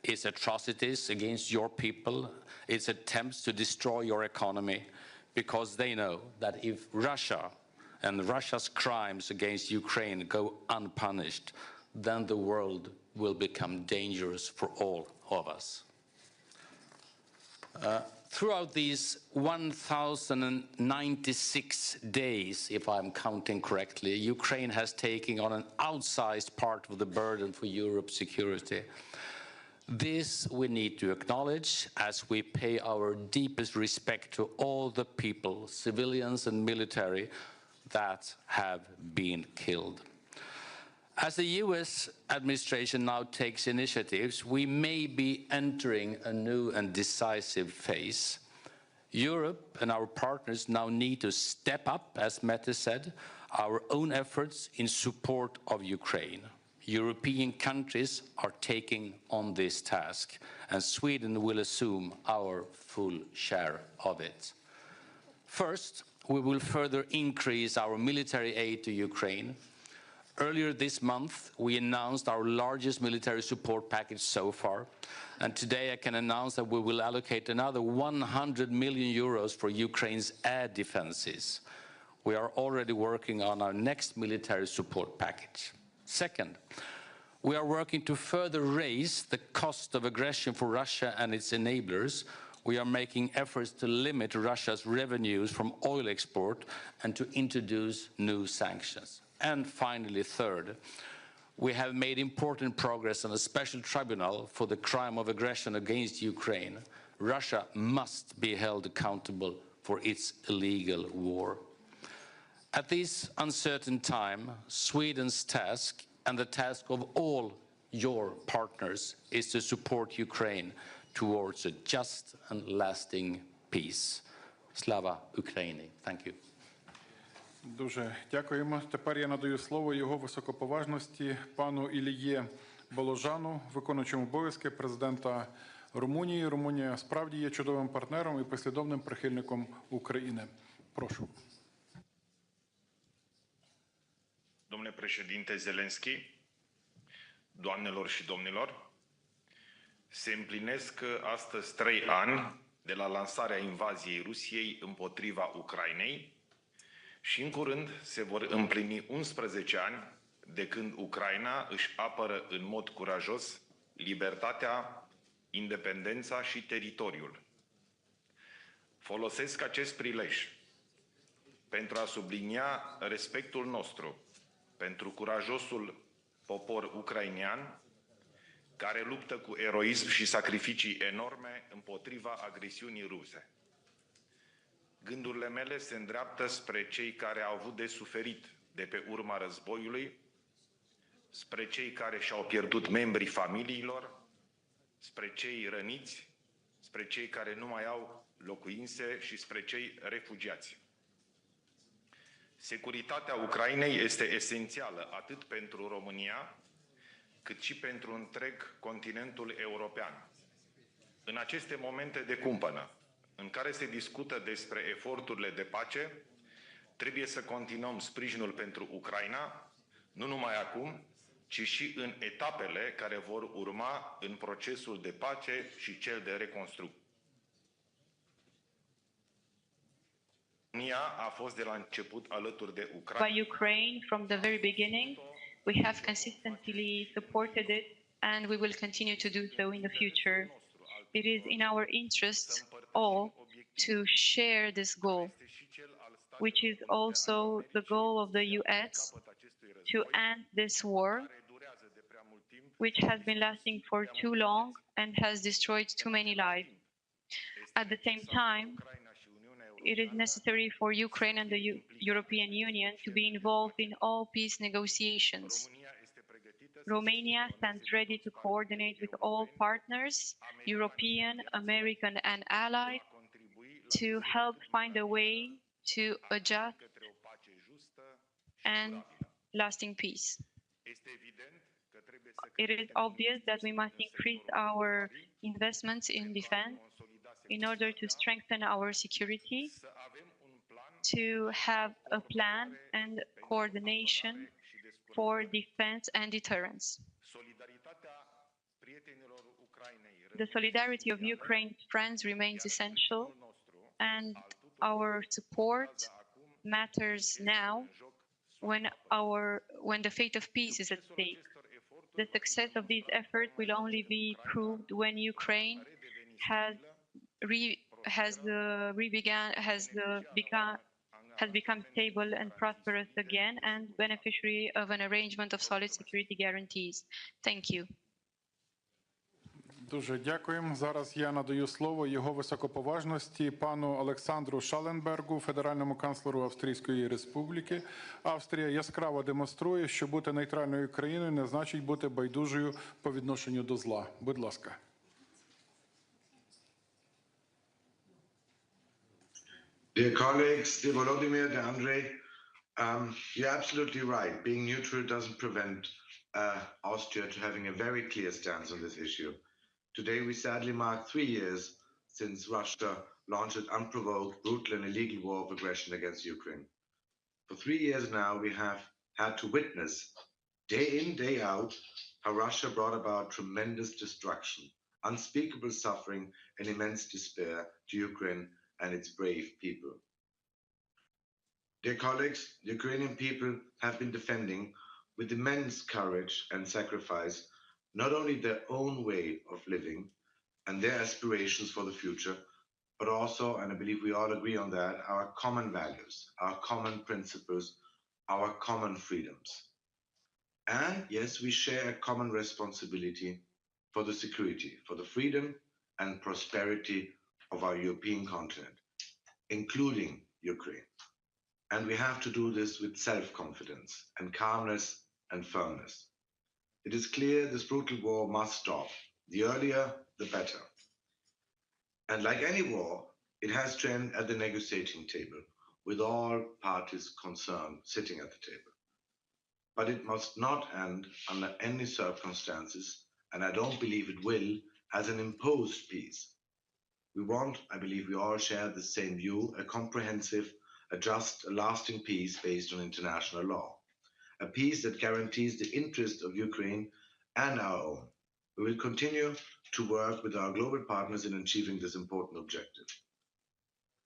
its atrocities against your people, its attempts to destroy your economy, because they know that if Russia and Russia's crimes against Ukraine go unpunished, then the world will become dangerous for all of us. Throughout these 1,096 days, if I'm counting correctly, Ukraine has taken on an outsized part of the burden for Europe's security. This we need to acknowledge as we pay our deepest respect to all the people, civilians and military, that have been killed. As the US administration now takes initiatives, we may be entering a new and decisive phase. Europe and our partners now need to step up, as Mette said, our own efforts in support of Ukraine. European countries are taking on this task, and Sweden will assume our full share of it. First, we will further increase our military aid to Ukraine. Earlier this month, we announced our largest military support package so far, and today I can announce that we will allocate another 100 million euros for Ukraine's air defenses. We are already working on our next military support package. Second, we are working to further raise the cost of aggression for Russia and its enablers. We are making efforts to limit Russia's revenues from oil export and to introduce new sanctions. And finally, third, we have made important progress on a special tribunal for the crime of aggression against Ukraine. Russia must be held accountable for its illegal war. At this uncertain time, Sweden's task and the task of all your partners is to support Ukraine towards a just and lasting peace. Slava Ukraini. Thank you. Дуже дякуємо. Тепер я надаю слово його високоповажності пану Іллє Боложану, виконуючому обов'язки президента Румунії. Румунія справді є чудовим партнером і послідовним прихильником України. Прошу. Domnule președinte Zelenski, doamnelor și domnilor, se împlinesc astăzi 3 ani de la lansarea invaziei Rusiei împotriva Ucrainei și în curând se vor împlini 11 ani de când Ucraina își apără în mod curajos libertatea, independența și teritoriul. Folosesc acest prilej pentru a sublinia respectul nostru pentru curajosul popor ucrainean care luptă cu eroism și sacrificii enorme împotriva agresiunii ruse. Gândurile mele se îndreaptă spre cei care au avut de suferit de pe urma războiului, spre cei care și-au pierdut membrii familiilor, spre cei răniți, spre cei care nu mai au locuințe și spre cei refugiați. Securitatea Ucrainei este esențială atât pentru România, cât și pentru întreg continentul european. În aceste momente de cumpănă, în care se discută despre eforturile de pace, trebuie să continuăm sprijinul pentru Ucraina, nu numai acum, ci și în etapele care vor urma în procesul de pace și cel de reconstrucție. România a fost de la început alături de Ucraina. By Ukraine from the very beginning, We have consistently supported it, and we will continue to do so in the future. It is in our interests all to share this goal, which is also the goal of the US, to end this war, which has been lasting for too long and has destroyed too many lives. At the same time, it is necessary for Ukraine and the European Union to be involved in all peace negotiations. Romania stands ready to coordinate with all partners, European, American, and allies, to help find a way to a just and lasting peace. It is obvious that we must increase our investments in defense in order to strengthen our security, to have a plan and coordination for defense and deterrence. The solidarity of Ukraine's friends remains essential, and our support matters now when the fate of peace is at stake. The success of these efforts will only be proved when Ukraine has become stable and prosperous again and beneficiary of an arrangement of solid security guarantees. Thank you. Дуже дякуємо. Зараз я надаю слово його високоповажності пану Олександру Шаленбергу, федеральному канцлеру Австрійської Республіки. Австрія яскраво демонструє, що бути нейтральною країною не значить бути байдужою по відношенню до зла. Будь ласка. Dear colleagues, dear Volodímir, dear Andrei, you're absolutely right. Being neutral doesn't prevent Austria to having a very clear stance on this issue. Today, we sadly mark 3 years since Russia launched an unprovoked, brutal and illegal war of aggression against Ukraine. For 3 years now, we have had to witness, day in, day out, how Russia brought about tremendous destruction, unspeakable suffering and immense despair to Ukraine and its brave people. Dear colleagues, the Ukrainian people have been defending with immense courage and sacrifice not only their own way of living and their aspirations for the future, but also, and I believe we all agree on that, our common values, our common principles, our common freedoms. And yes, we share a common responsibility for the security, for the freedom and prosperity of our European continent, including Ukraine. And we have to do this with self-confidence and calmness and firmness. It is clear this brutal war must stop. The earlier, the better. And like any war, it has to end at the negotiating table, with all parties concerned sitting at the table. But it must not end under any circumstances, and I don't believe it will, as an imposed peace. We want, I believe we all share the same view, a comprehensive, a just, a lasting peace based on international law. A peace that guarantees the interest of Ukraine and our own. We will continue to work with our global partners in achieving this important objective.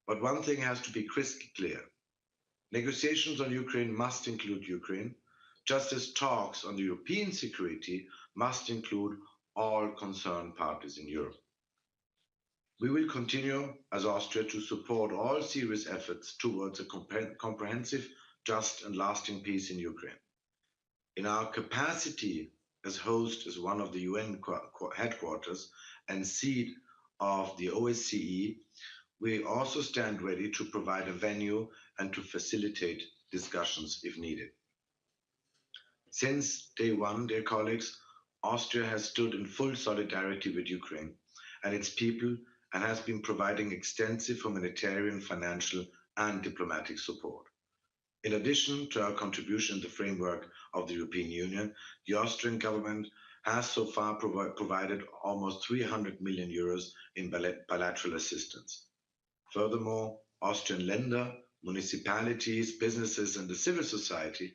But one thing has to be crystal clear. Negotiations on Ukraine must include Ukraine, just as talks on the European security must include all concerned parties in Europe. We will continue, as Austria, to support all serious efforts towards a comprehensive, just and lasting peace in Ukraine. In our capacity as host as one of the UN headquarters and seat of the OSCE, we also stand ready to provide a venue and to facilitate discussions if needed. Since day one, dear colleagues, Austria has stood in full solidarity with Ukraine and its people and has been providing extensive humanitarian, financial, and diplomatic support. In addition to our contribution in the framework of the European Union, the Austrian government has so far provided almost 300 million euros in bilateral assistance. Furthermore, Austrian Länder, municipalities, businesses, and the civil society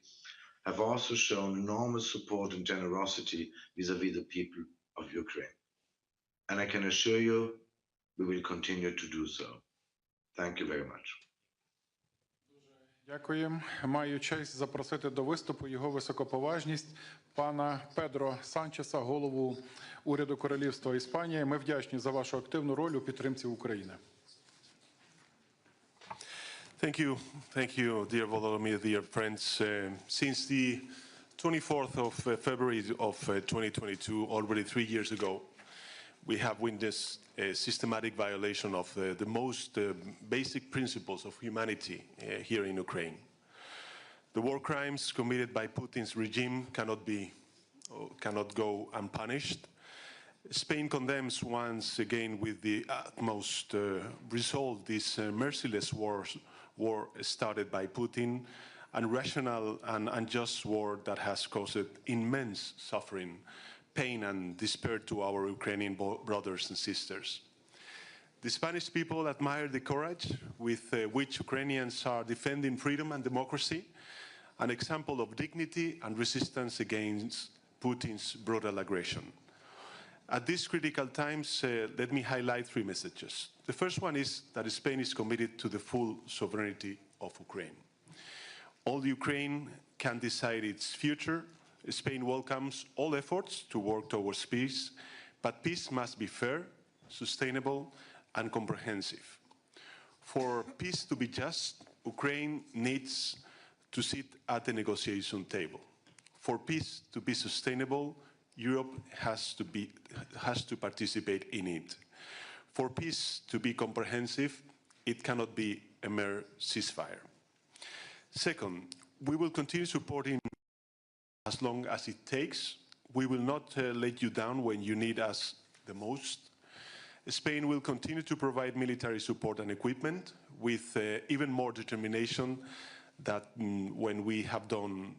have also shown enormous support and generosity vis-à-vis the people of Ukraine. And I can assure you, we will continue to do so. Thank you very much. Дякую. Маю честь запросити до виступу його високоповажність пана Педро Санчеса, голову уряду Королівства Іспанії. Ми вдячні за вашу активну роль у підтримці України. Thank you, dear Volodímir, dear friends. Since the 24th of February of 2022, already 3 years ago, we have witnessed a systematic violation of the most basic principles of humanity here in Ukraine. The war crimes committed by Putin's regime cannot go unpunished. Spain condemns once again with the utmost resolve this merciless war started by Putin, an irrational and unjust war that has caused immense suffering, pain and despair to our Ukrainian brothers and sisters. The Spanish people admire the courage with which Ukrainians are defending freedom and democracy, an example of dignity and resistance against Putin's brutal aggression. At these critical times, let me highlight 3 messages. The first one is that Spain is committed to the full sovereignty of Ukraine. All Ukraine can decide its future. Spain welcomes all efforts to work towards peace, but peace must be fair, sustainable, and comprehensive. For peace to be just, Ukraine needs to sit at the negotiation table. For peace to be sustainable, Europe has to participate in it. For peace to be comprehensive, it cannot be a mere ceasefire. Second, we will continue supporting as long as it takes. We will not let you down when you need us the most. Spain will continue to provide military support and equipment with even more determination than what we have done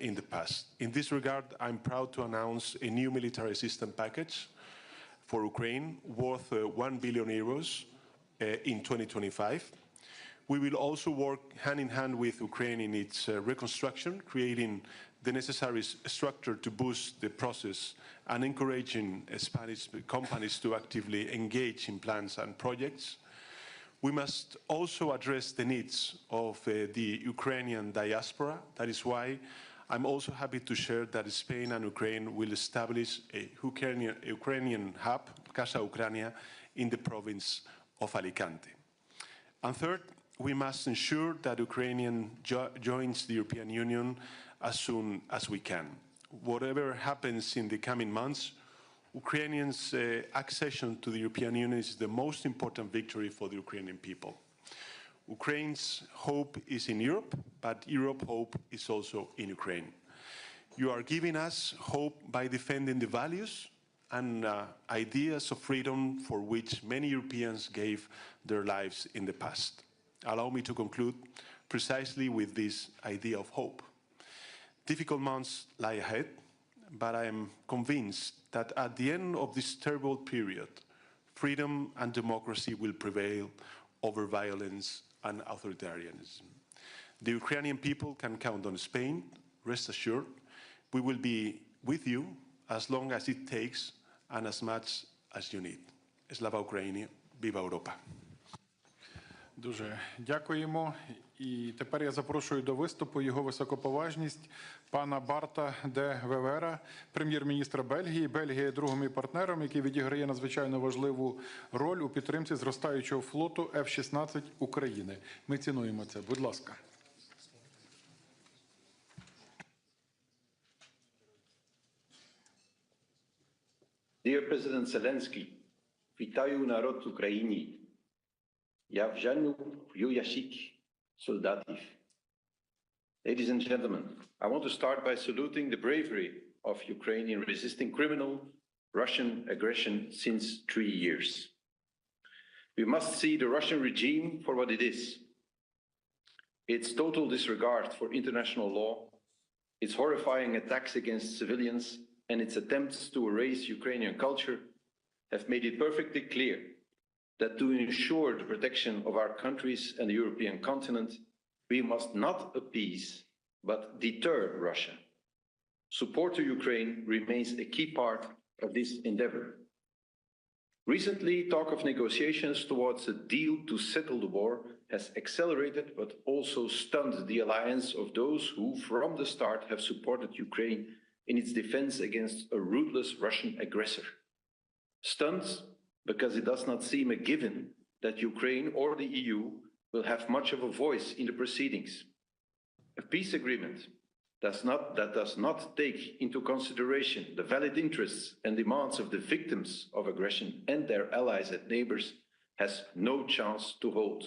in the past. In this regard, I'm proud to announce a new military assistance package for Ukraine worth 1 billion euros in 2025. We will also work hand in hand with Ukraine in its reconstruction, creating the necessary structure to boost the process and encouraging Spanish companies to actively engage in plans and projects. We must also address the needs of the Ukrainian diaspora. That is why I'm also happy to share that Spain and Ukraine will establish a Ukrainian hub, Casa Ucrania, in the province of Alicante. And third, we must ensure that Ukraine joins the European Union as soon as we can. Whatever happens in the coming months, Ukrainians' accession to the European Union is the most important victory for the Ukrainian people. Ukraine's hope is in Europe, but Europe's hope is also in Ukraine. You are giving us hope by defending the values and ideas of freedom for which many Europeans gave their lives in the past. Allow me to conclude precisely with this idea of hope. Difficult months lie ahead, but I am convinced that at the end of this terrible period, freedom and democracy will prevail over violence and authoritarianism. The Ukrainian people can count on Spain. Rest assured, we will be with you as long as it takes and as much as you need. Slava Ukraini, viva Europa. Дуже дякуємо. І тепер я запрошую до виступу його високоповажність пана Барта де Вевера, прем'єр-міністра Бельгії. Бельгія є другим і партнером, який відіграє надзвичайно важливу роль у підтримці зростаючого флоту F-16 України. Ми цінуємо це. Будь ласка. Dear President Zelensky, вітаю народ України. Я вжану ящик солдатів. Ladies and gentlemen, I want to start by saluting the bravery of Ukraine in resisting criminal Russian aggression since 3 years. We must see the Russian regime for what it is. Its total disregard for international law, its horrifying attacks against civilians, and its attempts to erase Ukrainian culture have made it perfectly clear that to ensure the protection of our countries and the European continent, we must not appease, but deter Russia. Support to Ukraine remains a key part of this endeavor. Recently, talk of negotiations towards a deal to settle the war has accelerated but also stunned the alliance of those who, from the start, have supported Ukraine in its defense against a ruthless Russian aggressor. Stunned because it does not seem a given that Ukraine or the EU will have much of a voice in the proceedings. A peace agreement that does not take into consideration the valid interests and demands of the victims of aggression and their allies and neighbors has no chance to hold.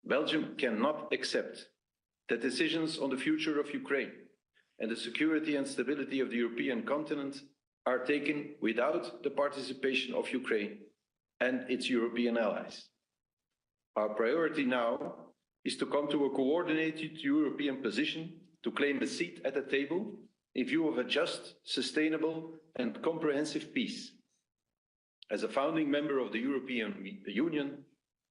Belgium cannot accept that decisions on the future of Ukraine and the security and stability of the European continent are taken without the participation of Ukraine and its European allies. Our priority now is to come to a coordinated European position to claim a seat at the table in view of a just, sustainable and comprehensive peace. As a founding member of the European Union,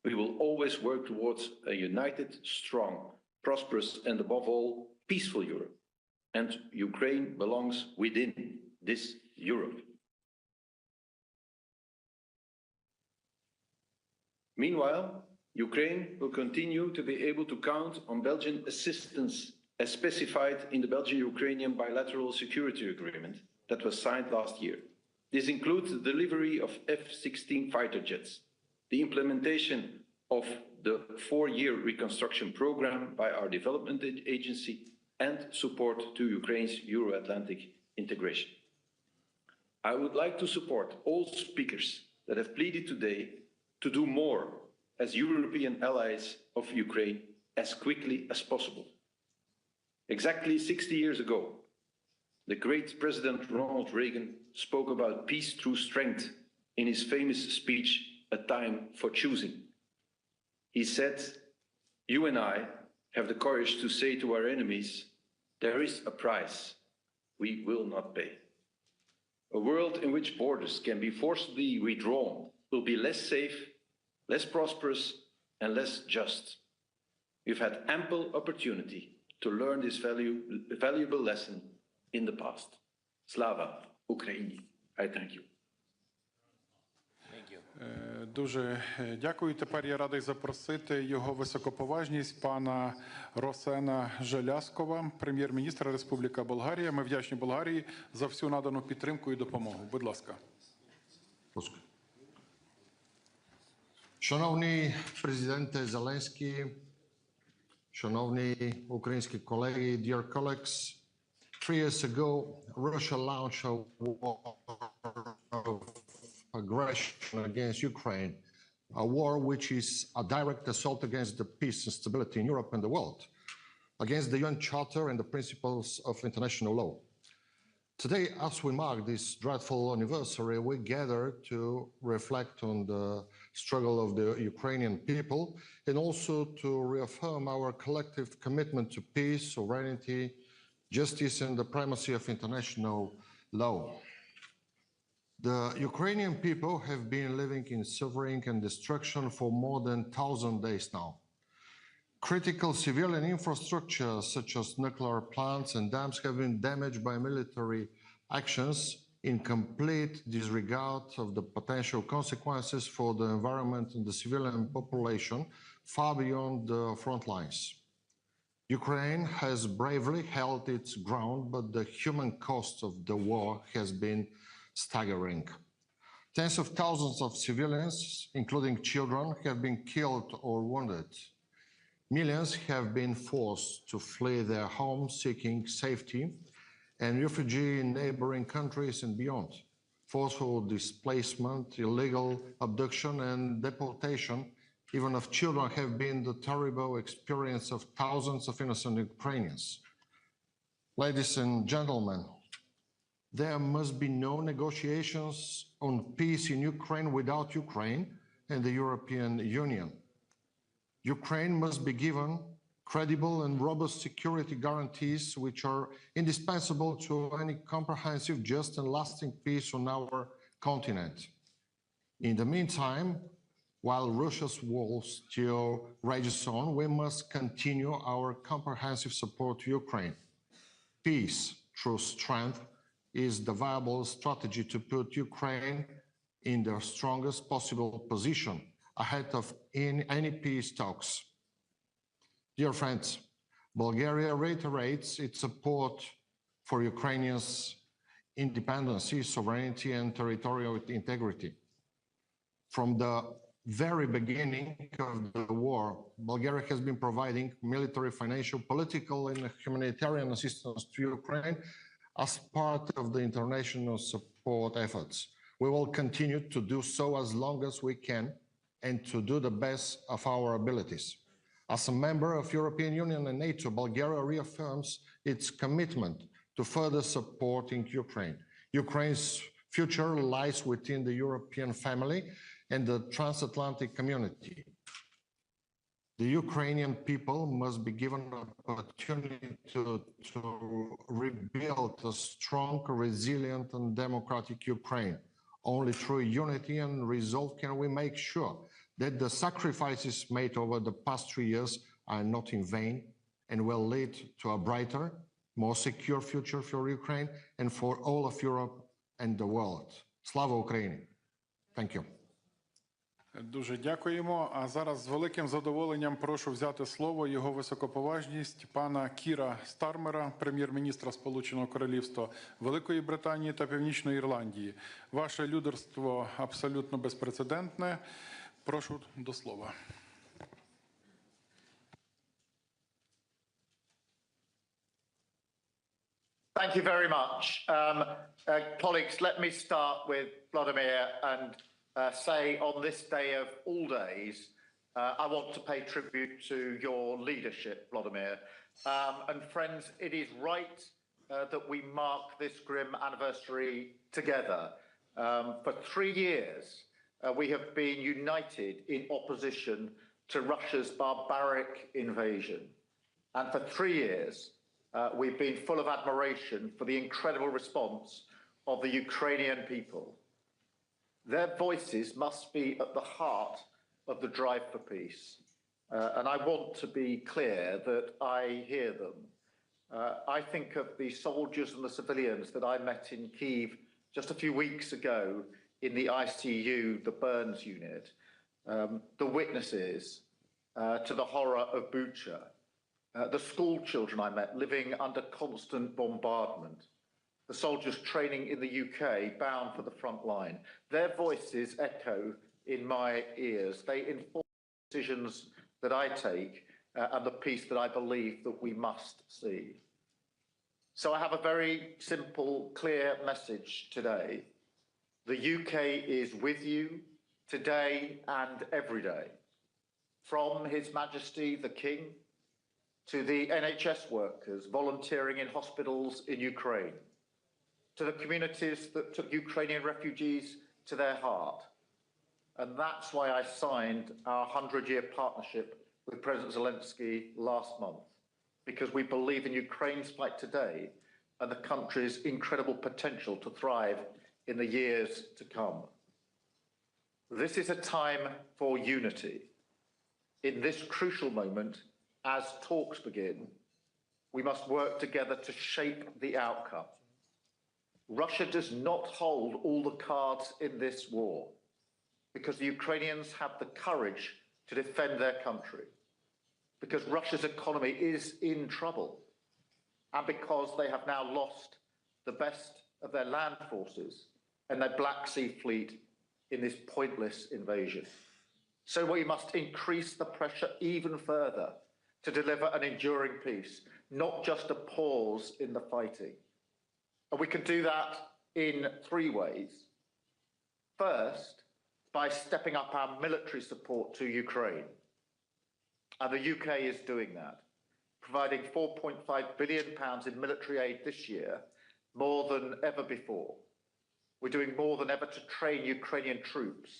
we will always work towards a united, strong, prosperous and above all, peaceful Europe. And Ukraine belongs within this Europe. Meanwhile, Ukraine will continue to be able to count on Belgian assistance as specified in the Belgian-Ukrainian bilateral security agreement that was signed last year. This includes the delivery of F-16 fighter jets, the implementation of the 4-year reconstruction program by our development agency, and support to Ukraine's Euro-Atlantic integration. I would like to support all speakers that have pleaded today to do more as European allies of Ukraine as quickly as possible. Exactly 60 years ago, the great President Ronald Reagan spoke about peace through strength in his famous speech, A Time for Choosing. He said, "You and I have the courage to say to our enemies, there is a price we will not pay." A world in which borders can be forcibly withdrawn will be less safe, less prosperous, and less just. We've had ample opportunity to learn this valuable lesson in the past. Slava Ukraini. I thank you. Дуже дякую. Тепер я радий запросити його високоповажність пана Росена Желязкова, прем'єр-міністра Республіка Болгарія. Ми вдячні Болгарії за всю надану підтримку і допомогу. Будь ласка. Шановний президенте Зеленський, шановні українські колеги, dear colleagues, 3 years ago, Russia launched a war of aggression against Ukraine, a war which is a direct assault against the peace and stability in Europe and the world, against the UN Charter and the principles of international law. Today, as we mark this dreadful anniversary, we gather to reflect on the struggle of the Ukrainian people and also to reaffirm our collective commitment to peace, sovereignty, justice, and the primacy of international law. The Ukrainian people have been living in suffering and destruction for more than 1,000 days now. Critical civilian infrastructure, such as nuclear plants and dams, have been damaged by military actions in complete disregard of the potential consequences for the environment and the civilian population far beyond the front lines. Ukraine has bravely held its ground, but the human cost of the war has been staggering. Tens of thousands of civilians, including children, have been killed or wounded. Millions have been forced to flee their homes seeking safety and refuge in neighboring countries and beyond. Forceful displacement, illegal abduction and deportation, even of children, have been the terrible experience of thousands of innocent Ukrainians. Ladies and gentlemen, there must be no negotiations on peace in Ukraine without Ukraine and the European Union. Ukraine must be given credible and robust security guarantees which are indispensable to any comprehensive, just and lasting peace on our continent. In the meantime, while Russia's war still rages on, we must continue our comprehensive support to Ukraine. Peace through strength is the viable strategy to put Ukraine in the strongest possible position ahead of any peace talks. Dear friends, Bulgaria reiterates its support for Ukrainians' independence, sovereignty, and territorial integrity. From the very beginning of the war, Bulgaria has been providing military, financial, political, and humanitarian assistance to Ukraine as part of the international support efforts. We will continue to do so as long as we can and to do the best of our abilities. As a member of European Union and NATO, Bulgaria reaffirms its commitment to further supporting Ukraine. Ukraine's future lies within the European family and the transatlantic community. The Ukrainian people must be given an opportunity to rebuild a strong, resilient, and democratic Ukraine. Only through unity and resolve can we make sure that the sacrifices made over the past 3 years are not in vain and will lead to a brighter, more secure future for Ukraine and for all of Europe and the world. Slava Ukraini! Thank you. Дуже дякуємо. А зараз з великим задоволенням прошу взяти слово його високоповажність пана Кіра Стармера, прем'єр-міністра Сполученого Королівства Великої Британії та Північної Ірландії. Ваше лідерство абсолютно безпрецедентне. Прошу до слова. Thank you very much. Colleagues, let me start with Volodímir and say on this day of all days, I want to pay tribute to your leadership, Volodímir. And friends, it is right that we mark this grim anniversary together. For 3 years, we have been united in opposition to Russia's barbaric invasion. And for 3 years, we've been full of admiration for the incredible response of the Ukrainian people. Their voices must be at the heart of the drive for peace. And I want to be clear that I hear them. I think of the soldiers and the civilians that I met in Kyiv just a few weeks ago in the ICU, the burns unit, the witnesses to the horror of Bucha, the school children I met living under constant bombardment, the soldiers training in the UK bound for the front line. Their voices echo in my ears. They inform the decisions that I take and the peace that I believe that we must see. So I have a very simple, clear message today. The UK is with you today and every day. From His Majesty the King to the NHS workers volunteering in hospitals in Ukraine, to the communities that took Ukrainian refugees to their heart. And that's why I signed our 100-year partnership with President Zelensky last month, because we believe in Ukraine's fight today and the country's incredible potential to thrive in the years to come. This is a time for unity. In this crucial moment, as talks begin, we must work together to shape the outcome. Russia does not hold all the cards in this war because the Ukrainians have the courage to defend their country, because Russia's economy is in trouble, and because they have now lost the best of their land forces and their Black Sea fleet in this pointless invasion. So we must increase the pressure even further to deliver an enduring peace, not just a pause in the fighting. And we can do that in 3 ways. First, by stepping up our military support to Ukraine. And the UK is doing that, providing £4.5 billion in military aid this year, more than ever before. We're doing more than ever to train Ukrainian troops,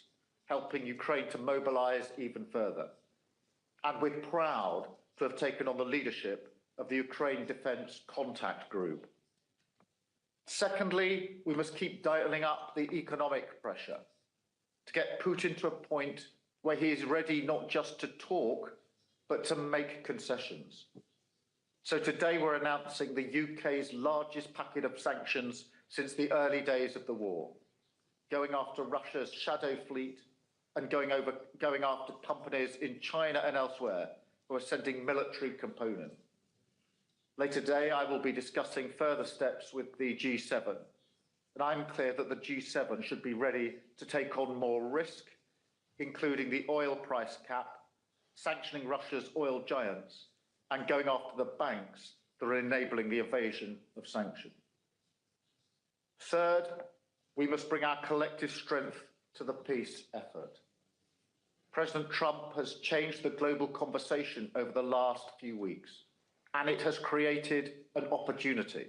helping Ukraine to mobilize even further. And we're proud to have taken on the leadership of the Ukraine Defence Contact Group. Secondly, we must keep dialing up the economic pressure to get Putin to a point where he is ready not just to talk, but to make concessions. So today we're announcing the UK's largest packet of sanctions since the early days of the war, going after Russia's shadow fleet, and going after companies in China and elsewhere who are sending military components. Later today, I will be discussing further steps with the G7, and I'm clear that the G7 should be ready to take on more risk, including the oil price cap, sanctioning Russia's oil giants, and going after the banks that are enabling the evasion of sanctions. Third, we must bring our collective strength to the peace effort. President Trump has changed the global conversation over the last few weeks, and it has created an opportunity.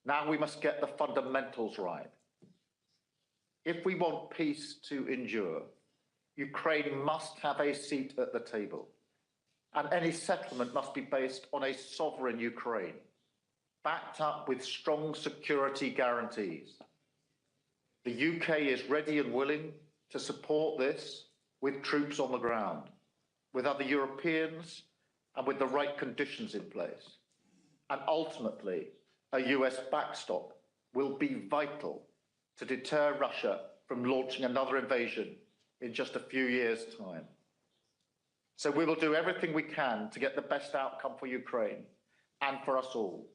Now we must get the fundamentals right. If we want peace to endure, Ukraine must have a seat at the table, and any settlement must be based on a sovereign Ukraine, backed up with strong security guarantees. The UK is ready and willing to support this with troops on the ground, with other Europeans, and with the right conditions in place. And ultimately, a US backstop will be vital to deter Russia from launching another invasion in just a few years' time. So we will do everything we can to get the best outcome for Ukraine and for us all.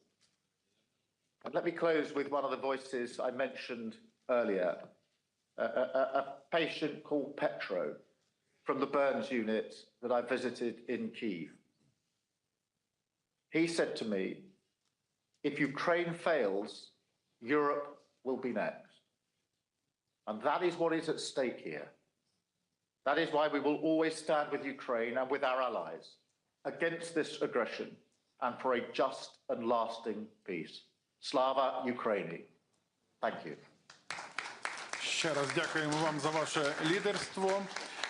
And let me close with one of the voices I mentioned earlier, a patient called Petro from the burns unit that I visited in Kyiv. He said to me, if Ukraine fails, Europe will be next. And that is what is at stake here. That is why we will always stand with Ukraine and with our allies against this aggression and for a just and lasting peace. Slava Ukraini. Thank you. Ще раз дякуємо вам за ваше лідерство.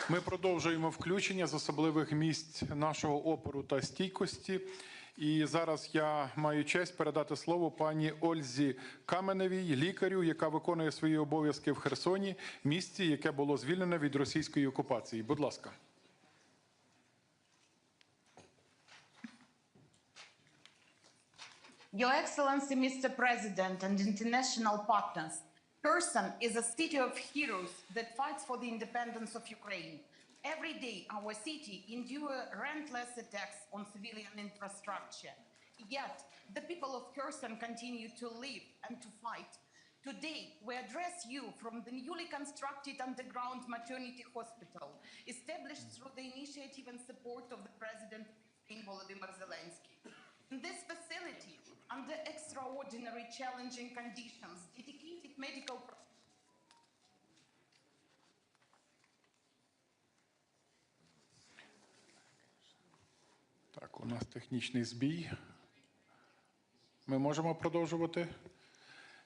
Ми продовжуємо включення з особливих місць нашого опору та стійкості. І зараз я маю честь передати слово пані Ользі Каменевій, лікарю, яка виконує свої обов'язки в Херсоні, місті, яке було звільнене від російської окупації. Будь ласка. Your Excellency, Mr. President and international partners, Kherson is a city of heroes that fights for the independence of Ukraine. Every day, our city endures relentless attacks on civilian infrastructure. Yet, the people of Kherson continue to live and to fight. Today, we address you from the newly constructed underground maternity hospital, established through the initiative and support of the President Volodímir Zelenski. In this facility, under extraordinary challenging conditions, dedicated medical Так, у нас технічний збій. Ми можемо продовжувати?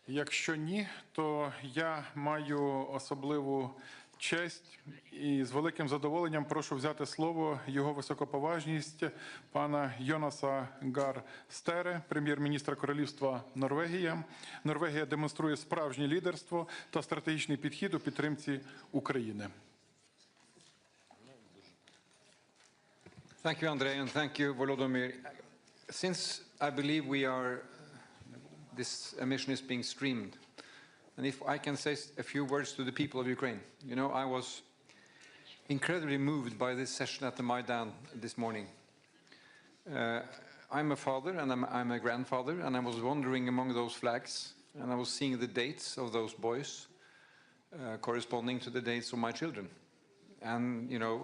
Якщо ні, то я маю особливу честь і з великим задоволенням прошу взяти слово його високоповажність пана Йонаса Гар Стере, прем'єр-міністра Королівства Норвегія. Норвегія демонструє справжнє лідерство та стратегічний підхід у підтримці України. Thank you, Andrei, and thank you, Volodímir. Since I believe this emission is being streamed, and if I can say a few words to the people of Ukraine. You know, I was incredibly moved by this session at the Maidan this morning. I'm a father and I'm a grandfather, and I was wandering among those flags, and I was seeing the dates of those boys corresponding to the dates of my children. And, you know,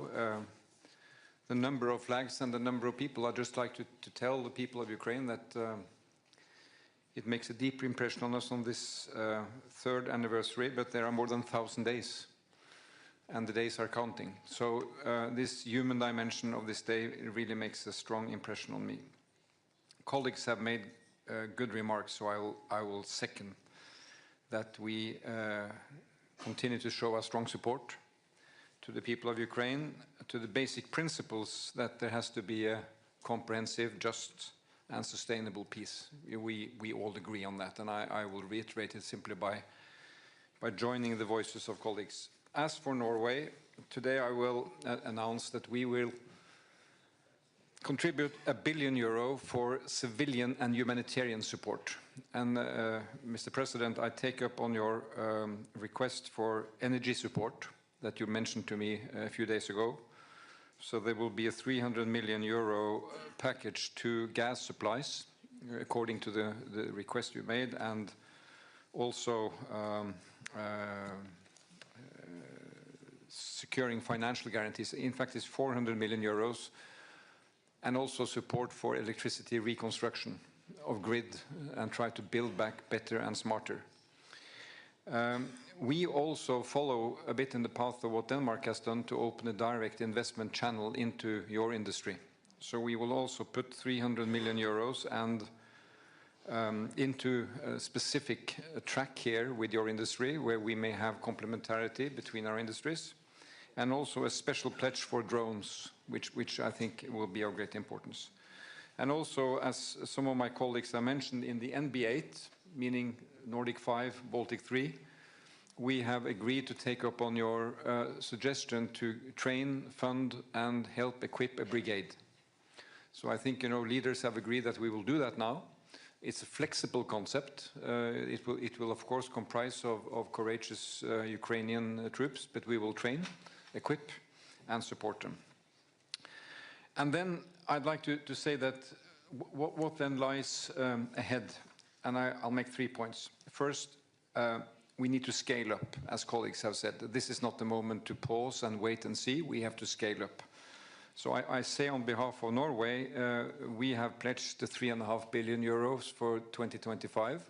the number of flags and the number of people, I'd just like to tell the people of Ukraine that it makes a deep impression on us on this third anniversary, but there are more than 1,000 days, and the days are counting. So this human dimension of this day really makes a strong impression on me. Colleagues have made good remarks, so I will second that we continue to show our strong support to the people of Ukraine, to the basic principles that there has to be a comprehensive, just, and sustainable peace. We all agree on that, and I will reiterate it simply by joining the voices of colleagues. As for Norway, today I will announce that we will contribute €1 billion for civilian and humanitarian support. And Mr. President, I take up on your request for energy support that you mentioned to me a few days ago. So there will be a 300 million euro package to gas supplies, according to the request you made, and also securing financial guarantees. In fact, it's 400 million euros, and also support for electricity reconstruction of grid and try to build back better and smarter. We also follow a bit in the path of what Denmark has done to open a direct investment channel into your industry. So we will also put 300 million euros and into a specific track here with your industry, where we may have complementarity between our industries, and also a special pledge for drones, which I think will be of great importance. And also, as some of my colleagues have mentioned, in the NB8, meaning Nordic 5, Baltic 3, we have agreed to take up on your suggestion to train, fund, and help equip a brigade. So I think, leaders have agreed that we will do that now. It's a flexible concept. It will of course comprise of courageous Ukrainian troops, but we will train, equip, and support them. And then I'd like to say that what then lies ahead, and I'll make 3 points. First, we need to scale up, as colleagues have said. This is not the moment to pause and wait and see. We have to scale up. So I say on behalf of Norway, we have pledged the 3.5 billion euros for 2025,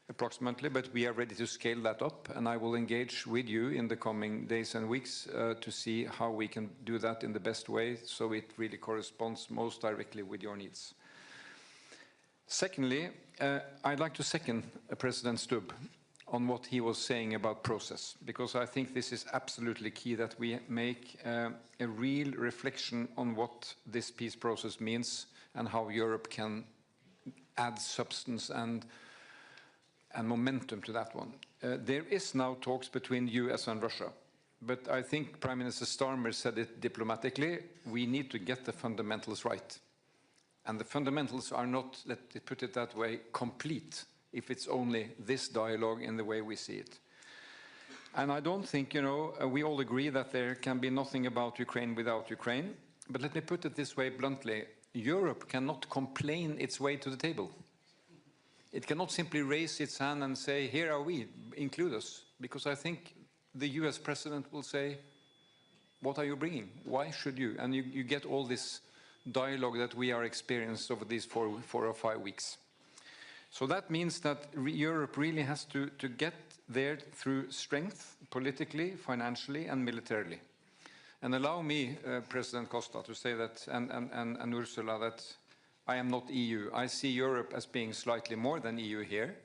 approximately, but we are ready to scale that up, and I will engage with you in the coming days and weeks to see how we can do that in the best way, so it really corresponds most directly with your needs. Secondly, I'd like to second President Stubb on what he was saying about process, because I think this is absolutely key, that we make a real reflection on what this peace process means and how Europe can add substance and momentum to that one. There is now talks between US and Russia, but I think Prime Minister Starmer said it diplomatically. We need to get the fundamentals right. And the fundamentals are not, let me put it that way, complete, if it's only this dialogue in the way we see it. And I don't think, we all agree that there can be nothing about Ukraine without Ukraine. But let me put it this way bluntly. Europe cannot complain its way to the table. It cannot simply raise its hand and say, here are we, include us. Because I think the US president will say, what are you bringing? Why should you? And you get all this dialogue that we are experienced over these 4 or 5 weeks. So that means that Europe really has to get there through strength, politically, financially, and militarily. And allow me, President Costa, to say that, and Ursula, that I am not EU. I see Europe as being slightly more than EU here.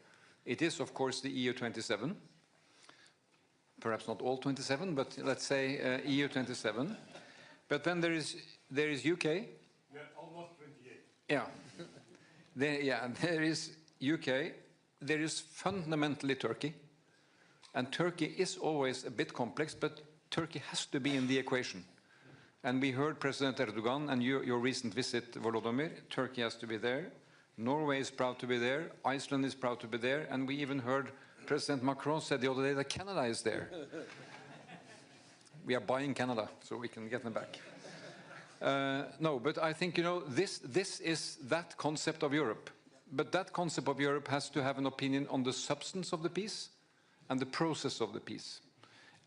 It is, of course, the EU 27. Perhaps not all 27, but let's say EU 27. But then there is UK. Yeah, almost 28. Yeah. There is UK, there is fundamentally Turkey, and Turkey is always a bit complex, but Turkey has to be in the equation. And we heard President Erdogan and your recent visit, Volodímir. Turkey has to be there. Norway is proud to be there. Iceland is proud to be there. And we even heard President Macron said the other day that Canada is there. We are buying Canada, so we can get them back. No, but I think, this is that concept of Europe. But that concept of Europe has to have an opinion on the substance of the peace and the process of the peace.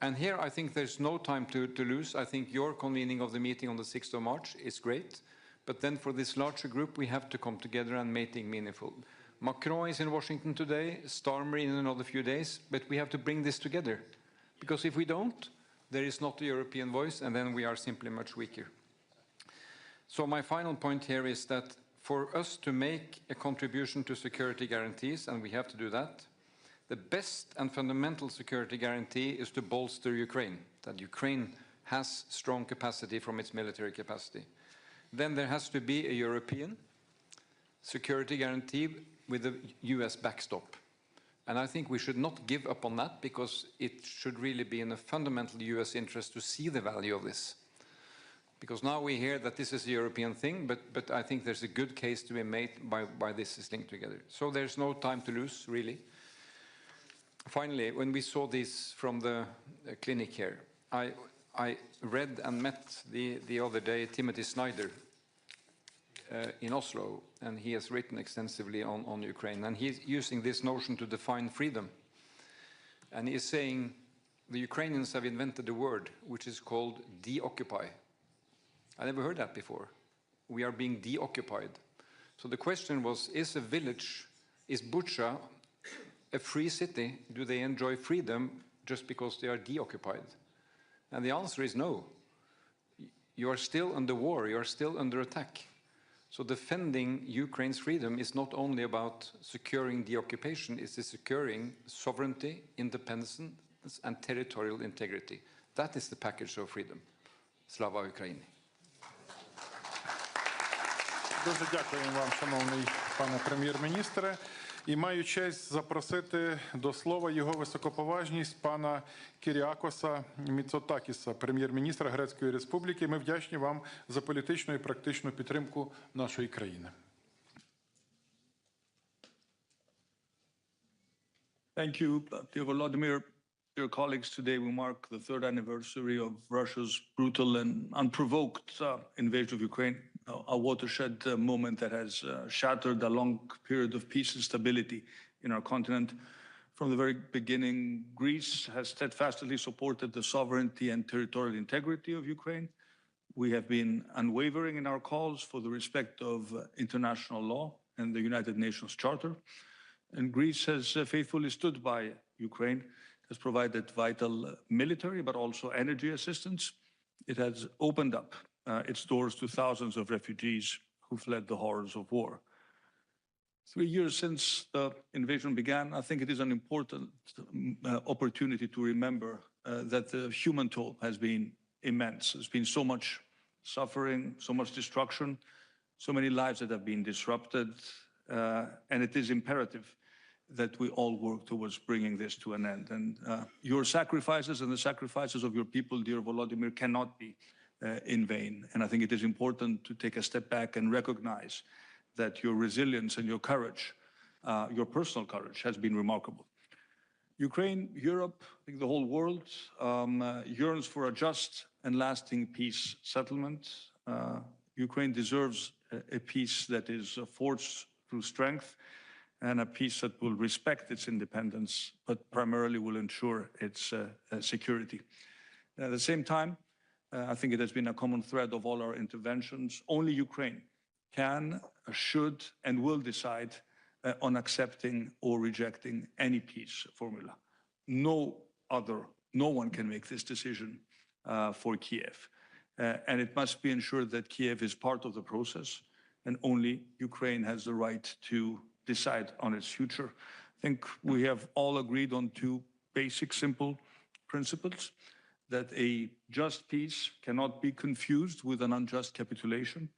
And here I think there's no time to lose. I think your convening of the meeting on the 6th of March is great. But then for this larger group, we have to come together and make it meaningful. Macron is in Washington today, Starmer in another few days, but we have to bring this together. Because if we don't, there is not a European voice, and then we are simply much weaker. So my final point here is that for us to make a contribution to security guarantees, and we have to do that, the best and fundamental security guarantee is to bolster Ukraine, that Ukraine has strong capacity from its military capacity. Then there has to be a European security guarantee with a US backstop. And I think we should not give up on that, because it should really be in a fundamental US interest to see the value of this. Because now we hear that this is a European thing, but I think there's a good case to be made by this is linked together. So there's no time to lose, really. Finally, when we saw this from the clinic here, I read and met the other day Timothy Snyder in Oslo, and he has written extensively on Ukraine, and he's using this notion to define freedom. And he's saying the Ukrainians have invented a word which is called deoccupy. I never heard that before. We are being deoccupied. So the question was, is a village, is Bucha a free city? Do they enjoy freedom just because they are deoccupied? And the answer is no. You are still under war, you are still under attack. So defending Ukraine's freedom is not only about securing the occupation, it's securing sovereignty, independence, and territorial integrity. That is the package of freedom. Slava Ukraini. Дуже дякуємо вам, шановний пане прем'єр-міністре. І маю честь запросити до слова його високоповажність пана Кіріакоса Міцотакіса, прем'єр-міністра Грецької Республіки. Ми вдячні вам за політичну і практичну підтримку нашої країни. Thank you, dear Volodímir. Dear colleagues, today we mark the third anniversary of Russia's brutal and unprovoked invasion of Ukraine, a watershed moment that has shattered a long period of peace and stability in our continent. From the very beginning, Greece has steadfastly supported the sovereignty and territorial integrity of Ukraine. We have been unwavering in our calls for the respect of international law and the United Nations Charter. And Greece has faithfully stood by Ukraine, has provided vital military, but also energy assistance. It has opened up its doors to thousands of refugees who fled the horrors of war. 3 years since the invasion began, I think it is an important opportunity to remember that the human toll has been immense. There's been so much suffering, so much destruction, so many lives that have been disrupted, and it is imperative that we all work towards bringing this to an end. And your sacrifices and the sacrifices of your people, dear Volodymyr, cannot be in vain. And I think it is important to take a step back and recognize that your resilience and your courage, your personal courage, has been remarkable. Ukraine, Europe, I think the whole world yearns for a just and lasting peace settlement. Ukraine deserves a peace that is forged through strength, and a peace that will respect its independence, but primarily will ensure its security. At the same time, I think it has been a common thread of all our interventions. Only Ukraine can, should, and will decide on accepting or rejecting any peace formula. No one can make this decision for Kyiv. And it must be ensured that Kyiv is part of the process, and only Ukraine has the right to decide on its future. I think we have all agreed on two basic, simple principles: that a just peace cannot be confused with an unjust capitulation,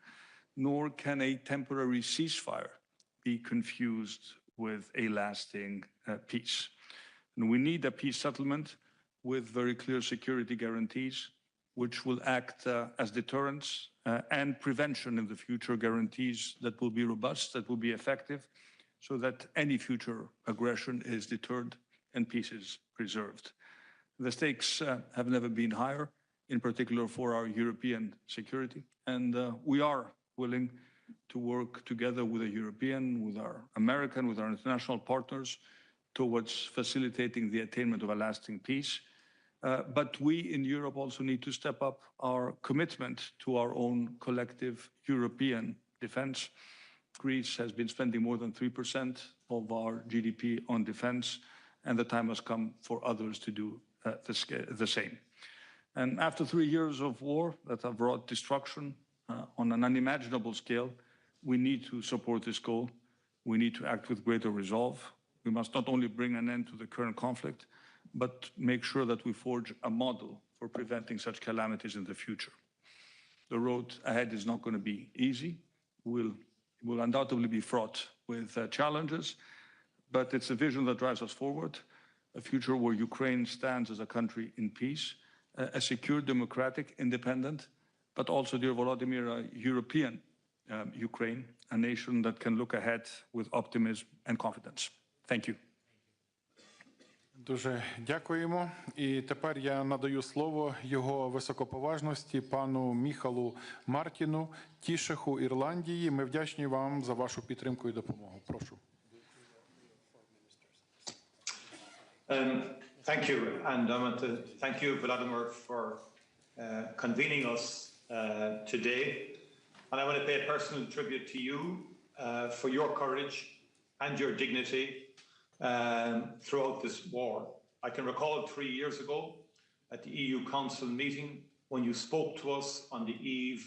nor can a temporary ceasefire be confused with a lasting peace. And we need a peace settlement with very clear security guarantees, which will act as deterrence and prevention in the future, guarantees that will be robust, that will be effective, so that any future aggression is deterred and peace is preserved. The stakes have never been higher, in particular for our European security, and we are willing to work together with the European, with our American, with our international partners towards facilitating the attainment of a lasting peace. But we in Europe also need to step up our commitment to our own collective European defense. Greece has been spending more than 3% of our GDP on defense, and the time has come for others to do the same. And after 3 years of war that have brought destruction on an unimaginable scale, we need to support this goal. We need to act with greater resolve. We must not only bring an end to the current conflict, but make sure that we forge a model for preventing such calamities in the future. The road ahead is not going to be easy. It will undoubtedly be fraught with challenges, but it's a vision that drives us forward, a future where Ukraine stands as a country in peace, a secure, democratic, independent, but also, dear Volodymyr, a European Ukraine, a nation that can look ahead with optimism and confidence. Thank you. Дуже дякуємо. І тепер я надаю слово його високоповажності пану Міхалу Мартіну, Тішеху Ірландії. Ми вдячні вам за вашу підтримку і допомогу. Прошу. Thank you, and I want to thank you, Volodímir, for convening us today. And I want to pay a personal tribute to you for your courage and your dignity throughout this war. I can recall 3 years ago at the EU Council meeting when you spoke to us on the eve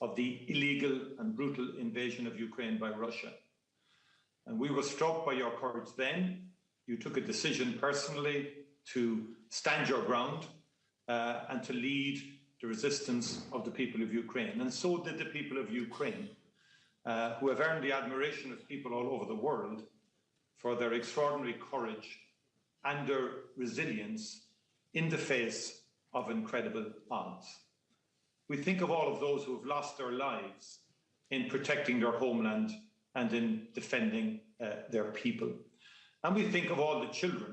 of the illegal and brutal invasion of Ukraine by Russia. And we were struck by your courage then. You took a decision personally to stand your ground and to lead the resistance of the people of Ukraine. And so did the people of Ukraine, who have earned the admiration of people all over the world for their extraordinary courage and their resilience in the face of incredible odds. We think of all of those who have lost their lives in protecting their homeland and in defending their people. And we think of all the children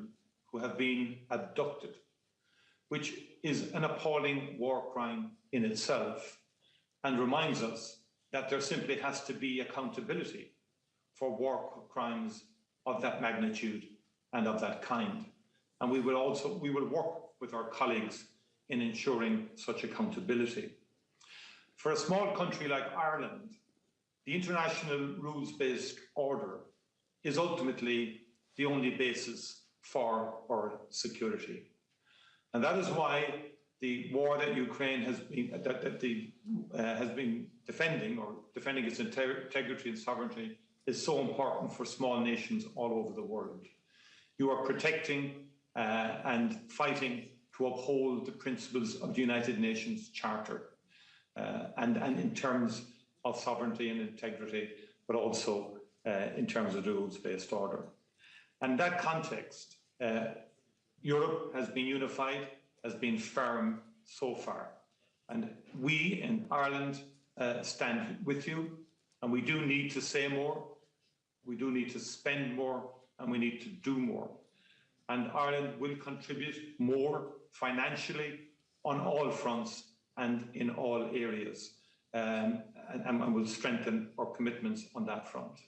who have been abducted, which is an appalling war crime in itself and reminds us that there simply has to be accountability for war crimes of that magnitude and of that kind. And we will work with our colleagues in ensuring such accountability. For a small country like Ireland, the international rules-based order is ultimately the only basis for our security. And that is why the war that Ukraine has been defending its integrity and sovereignty is so important for small nations all over the world. You are protecting and fighting to uphold the principles of the United Nations Charter and in terms of sovereignty and integrity, but also in terms of the rules-based order. And in that context, Europe has been unified, has been firm so far. And we in Ireland stand with you, and we do need to say more, we do need to spend more, and we need to do more. And Ireland will contribute more financially on all fronts and in all areas, and will strengthen our commitments on that front.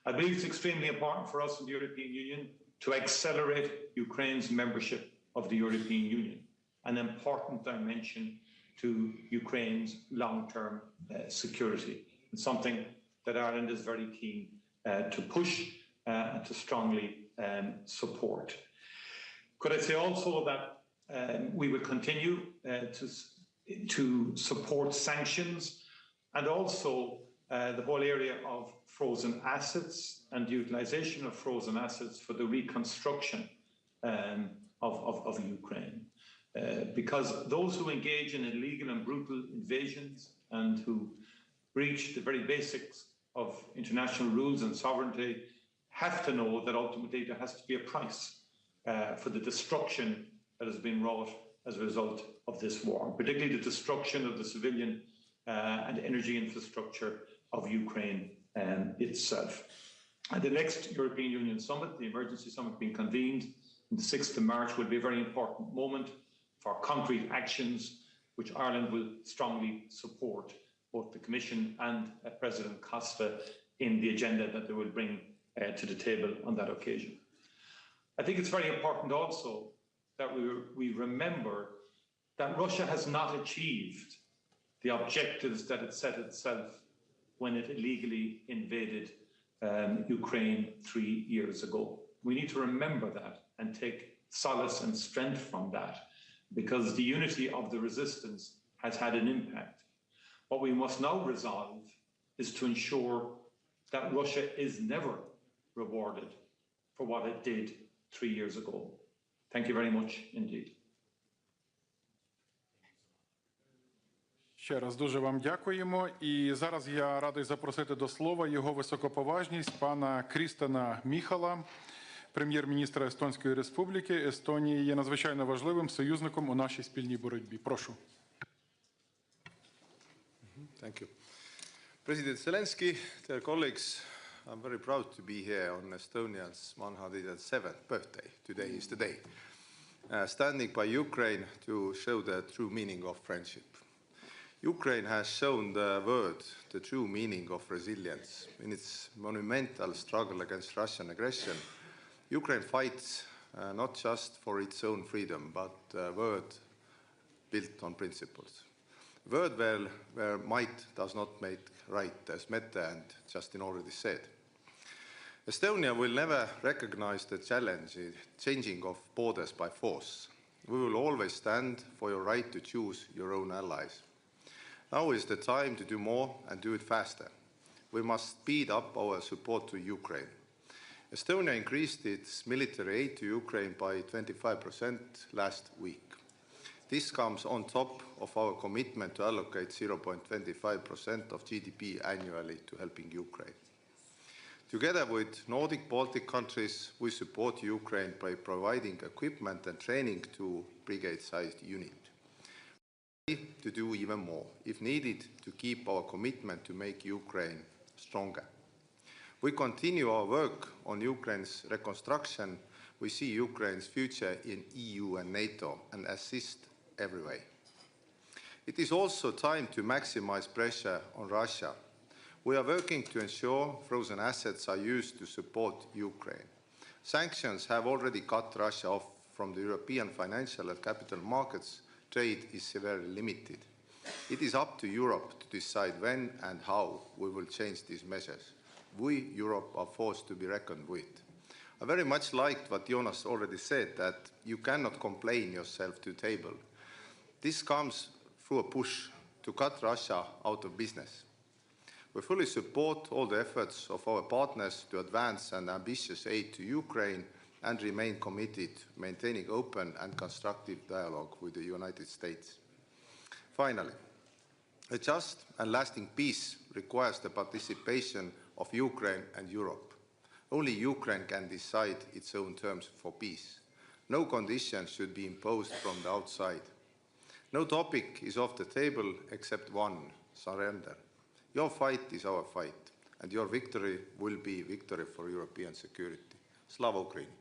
I believe it's extremely important for us in the European Union to accelerate Ukraine's membership of the European Union, an important dimension to Ukraine's long-term security, and something that Ireland is very keen to push and to strongly support. Could I say also that we will continue to support sanctions and also the whole area of frozen assets and the utilization of frozen assets for the reconstruction of Ukraine. Because those who engage in illegal and brutal invasions and who breach the very basics of international rules and sovereignty have to know that ultimately there has to be a price for the destruction that has been wrought as a result of this war, particularly the destruction of the civilian and energy infrastructure of Ukraine itself. And the next European Union summit, the emergency summit being convened on the 6th of March, will be a very important moment for concrete actions which Ireland will strongly support, both the Commission and President Costa in the agenda that they will bring to the table on that occasion. I think it's very important also that we remember that Russia has not achieved the objectives that it set itself when it illegally invaded Ukraine 3 years ago. We need to remember that and take solace and strength from that, because the unity of the resistance has had an impact. What we must now resolve is to ensure that Russia is never rewarded for what it did 3 years ago. Thank you very much indeed. Ще раз дуже вам дякуємо. І зараз я радий запросити до слова його високоповажність пана Крістена Міхала, прем'єр-міністра Естонської Республіки. Естонія є надзвичайно важливим союзником у нашій спільній боротьбі. Прошу. Thank you. President Zelensky, dear colleagues, I'm very proud to be here on Estonia's 107th birthday. Today is the day. Standing by Ukraine to show the true meaning of friendship. Ukraine has shown the world the true meaning of resilience. In its monumental struggle against Russian aggression, Ukraine fights not just for its own freedom, but a world built on principles. A world where might does not make right, as Mette and Justin already said. Estonia will never recognize the changing of borders by force. We will always stand for your right to choose your own allies. Now is the time to do more and do it faster. We must speed up our support to Ukraine. Estonia increased its military aid to Ukraine by 25% last week. This comes on top of our commitment to allocate 0.25% of GDP annually to helping Ukraine. Together with Nordic Baltic countries, we support Ukraine by providing equipment and training to brigade-sized units. We are ready to do even more, if needed, to keep our commitment to make Ukraine stronger. We continue our work on Ukraine's reconstruction. We see Ukraine's future in EU and NATO and assist every way. It is also time to maximize pressure on Russia. We are working to ensure frozen assets are used to support Ukraine. Sanctions have already cut Russia off from the European financial and capital markets. Trade is severely limited. It is up to Europe to decide when and how we will change these measures. We, Europe, are forced to be reckoned with. I very much liked what Jonas already said, that you cannot complain yourself to the table. This comes through a push to cut Russia out of business. We fully support all the efforts of our partners to advance an ambitious aid to Ukraine and remain committed to maintaining open and constructive dialogue with the United States. Finally, a just and lasting peace requires the participation of Ukraine and Europe. Only Ukraine can decide its own terms for peace. No conditions should be imposed from the outside. No topic is off the table except one: surrender. Your fight is our fight, and your victory will be victory for European security. Slava Ukraini!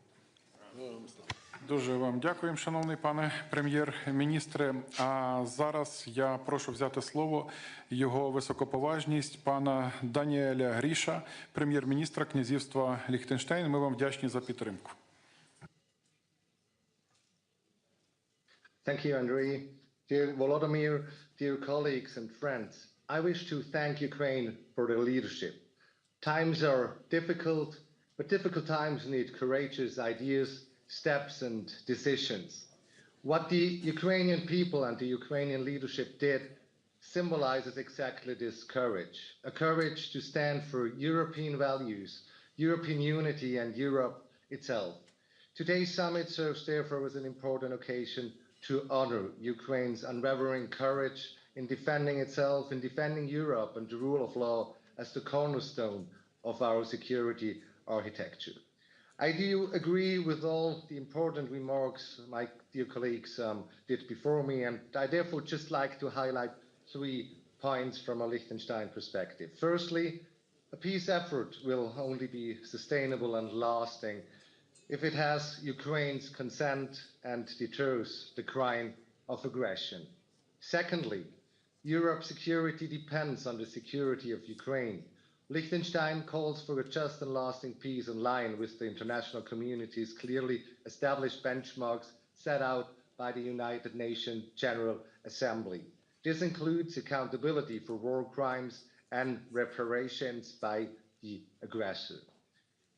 Дуже вам дякуємо, шановний пане прем'єр-міністре. А зараз я прошу взяти слово його високоповажність пана Даніеля Гріша, прем'єр-міністра князівства Ліхтенштейн. Ми вам вдячні за підтримку. Thank you, Andrei. Dear Volodímir, dear colleagues and friends, I wish to thank Ukraine for their leadership. Times are difficult, but difficult times need courageous ideas, steps and decisions. What the Ukrainian people and the Ukrainian leadership did symbolizes exactly this courage, a courage to stand for European values, European unity and Europe itself. Today's summit serves therefore as an important occasion to honor Ukraine's unwavering courage in defending itself, in defending Europe and the rule of law as the cornerstone of our security architecture. I do agree with all the important remarks my dear colleagues did before me, and I therefore just like to highlight 3 points from a Liechtenstein perspective. Firstly, a peace effort will only be sustainable and lasting if it has Ukraine's consent and deters the crime of aggression. Secondly, Europe's security depends on the security of Ukraine. Liechtenstein calls for a just and lasting peace in line with the international community's clearly established benchmarks set out by the United Nations General Assembly. This includes accountability for war crimes and reparations by the aggressor.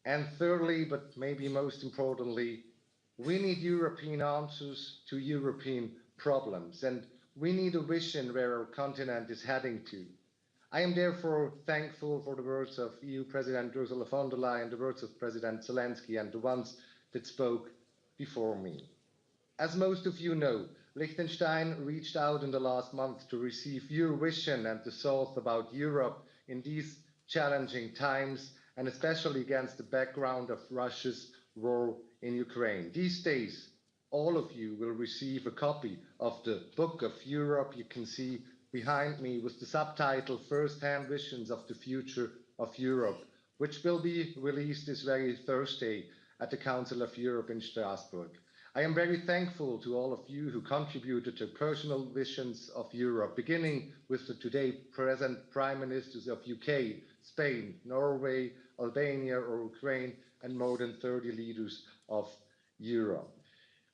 And thirdly, but maybe most importantly, we need European answers to European problems, and we need a vision where our continent is heading to. I am therefore thankful for the words of EU President Ursula von der Leyen, the words of President Zelensky, and the ones that spoke before me. As most of you know, Liechtenstein reached out in the last month to receive your vision and the thoughts about Europe in these challenging times, and especially against the background of Russia's war in Ukraine. These days, all of you will receive a copy of the Book of Europe you can see behind me with the subtitle First-Hand Visions of the Future of Europe, which will be released this very Thursday at the Council of Europe in Strasbourg. I am very thankful to all of you who contributed to personal visions of Europe, beginning with the today present Prime Ministers of UK, Spain, Norway, Albania or Ukraine, and more than 30 leaders of Europe.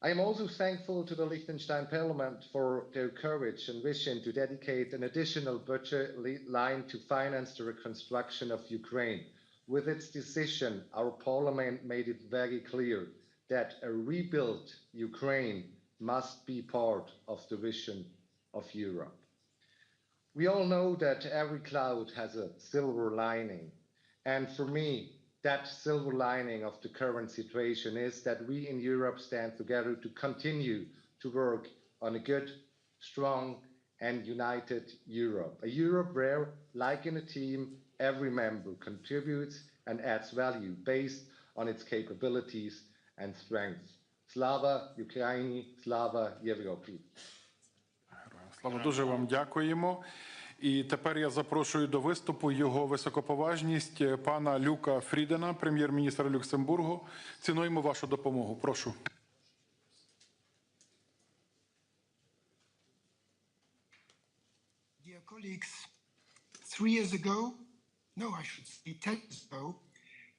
I am also thankful to the Liechtenstein Parliament for their courage and vision to dedicate an additional budget line to finance the reconstruction of Ukraine. With its decision, our Parliament made it very clear that a rebuilt Ukraine must be part of the vision of Europe. We all know that every cloud has a silver lining, and for me, that silver lining of the current situation is that we in Europe stand together to continue to work on a good, strong, and united Europe. A Europe where, like in a team, every member contributes and adds value based on its capabilities and strengths. Slava Ukraini, Slava Європі. Слава, дуже вам дякуємо. І тепер я запрошую до виступу його високоповажність пана Люка Фрідена, прем'єр-міністра Люксембургу. Цінуємо вашу допомогу. Прошу. Dear colleagues, 3 years ago, no, I should say 10 years ago,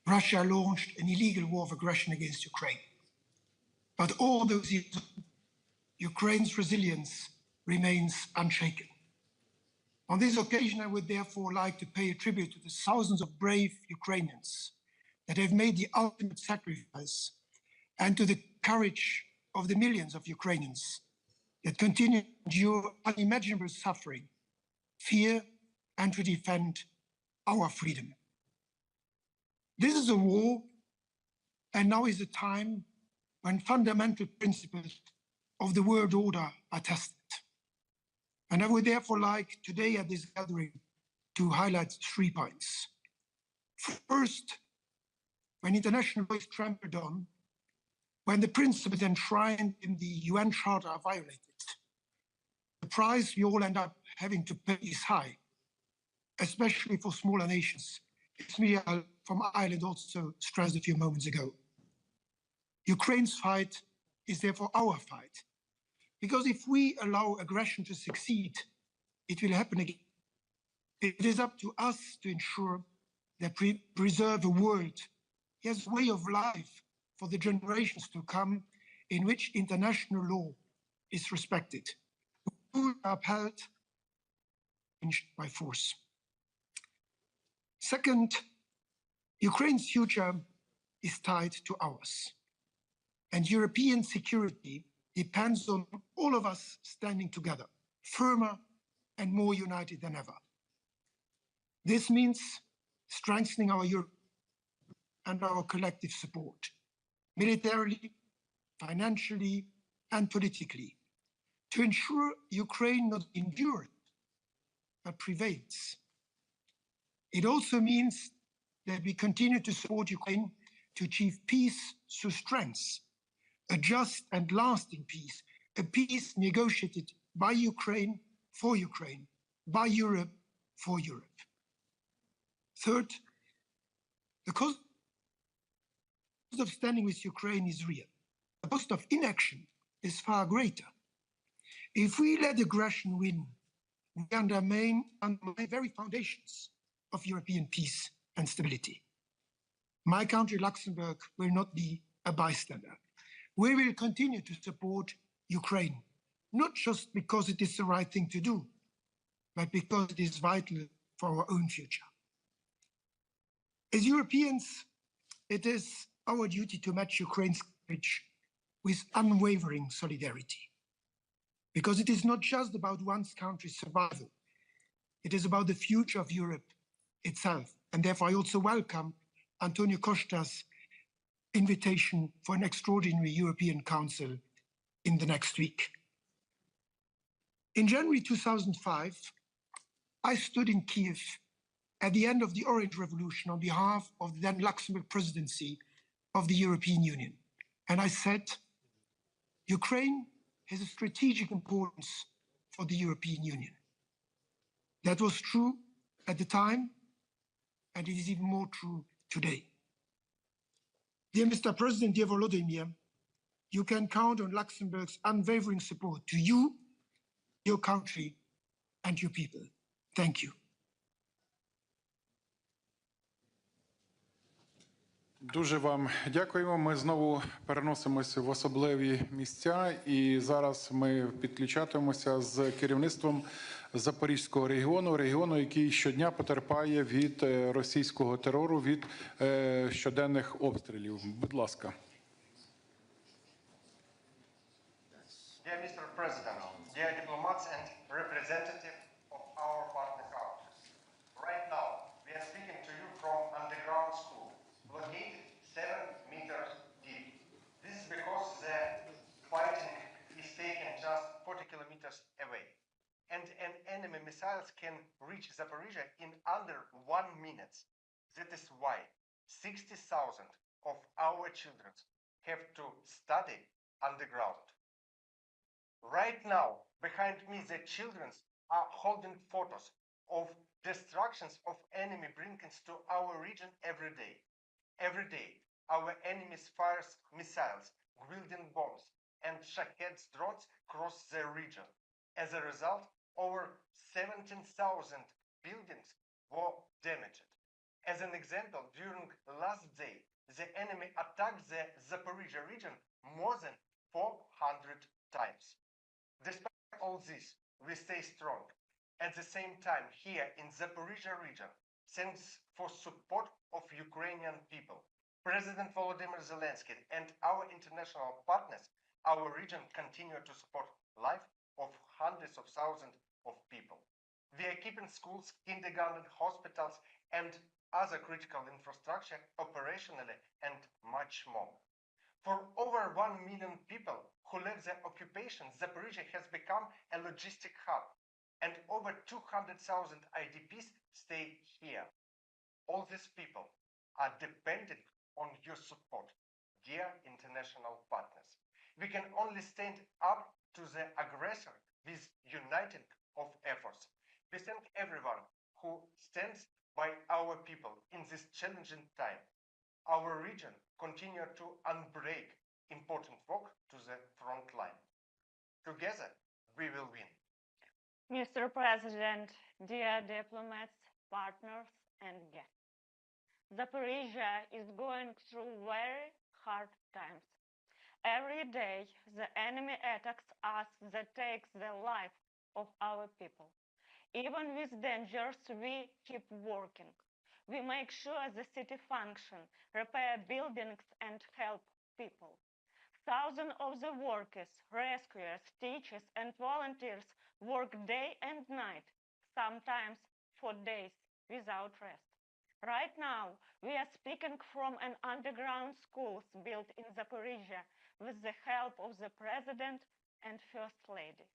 Russia launched an illegal war of aggression against Ukraine. But all those years, Ukraine's resilience remains unshaken. On this occasion, I would therefore like to pay a tribute to the thousands of brave Ukrainians that have made the ultimate sacrifice, and to the courage of the millions of Ukrainians that continue to endure unimaginable suffering, fear, and to defend our freedom. This is a war, and now is a time when fundamental principles of the world order are tested. And I would therefore like today at this gathering to highlight 3 points. First, when international law is trampled on, when the principles enshrined in the UN Charter are violated, the price we all end up having to pay is high, especially for smaller nations. As Miriam from Ireland also stressed a few moments ago. Ukraine's fight is therefore our fight. Because if we allow aggression to succeed, it will happen again. It is up to us to ensure that we preserve a world, yes, way of life for the generations to come, in which international law is respected, upheld by force. Second, Ukraine's future is tied to ours, and European security depends on all of us standing together, firmer and more united than ever. This means strengthening our Europe and our collective support, militarily, financially, and politically, to ensure Ukraine not endures, but prevails. It also means that we continue to support Ukraine to achieve peace through strength, a just and lasting peace, a peace negotiated by Ukraine, by Europe, for Europe. Third, the cost of standing with Ukraine is real. The cost of inaction is far greater. If we let aggression win, we undermine the very foundations of European peace and stability. My country, Luxembourg, will not be a bystander. We will continue to support Ukraine, not just because it is the right thing to do, but because it is vital for our own future. As Europeans, it is our duty to match Ukraine's courage with unwavering solidarity, because it is not just about one country's survival. It is about the future of Europe itself. And therefore, I also welcome António Costa's invitation for an extraordinary European Council in the next week. In January 2005, I stood in Kyiv at the end of the Orange Revolution on behalf of the then Luxembourg presidency of the European Union. And I said, Ukraine has a strategic importance for the European Union. That was true at the time, and it is even more true today. Dear Mr. President, dear Volodymyr, you can count on Luxembourg's unwavering support to you, your country, and your people. Thank you. Дуже вам дякуємо. Ми знову переносимося в особливі місця, і зараз ми підключатимемося з керівництвом Запорізького регіону, який щодня потерпає від російського терору, від щоденних обстрілів. Будь ласка. Dear Mr. President, dear diplomats and representatives of our partner countries, right now we are speaking to you from underground school, located 7 meters deep. This is because the fighting is taken just 40 kilometers away, and enemy missiles can reach Zaporizhia in under 1 minute. That is why 60,000 of our children have to study underground. Right now, behind me, the children are holding photos of destructions of enemy bringings to our region every day. Every day, our enemies fires missiles, building bombs, and Shahed drones cross the region. As a result, over 17,000 buildings were damaged. As an example, during the last day, the enemy attacked the Zaporizhia region more than 400 times. Despite all this, we stay strong. At the same time, here in Zaporizhia region, thanks for support of Ukrainian people, President Volodímir Zelenski and our international partners, our region continue to support life of hundreds of thousands of people. We are keeping schools, kindergarten, hospitals, and other critical infrastructure operationally and much more. For over 1 million people who left the occupation, Zaporizhia has become a logistic hub, and over 200,000 IDPs stay here. All these people are dependent on your support, dear international partners. We can only stand up to the aggressor with uniting of efforts. We thank everyone who stands by our people in this challenging time. Our region continue to unbreak important work to the front line. Together, we will win. Mr. President, dear diplomats, partners, and guests, Zaporizhia is going through very hard times. Every day, the enemy attacks us that takes the life of our people. Even with dangers, we keep working. We make sure the city function, repair buildings, and help people. Thousands of the workers, rescuers, teachers, and volunteers work day and night, sometimes for days without rest. Right now, we are speaking from an underground school built in Zaporizhia with the help of the President and First Lady.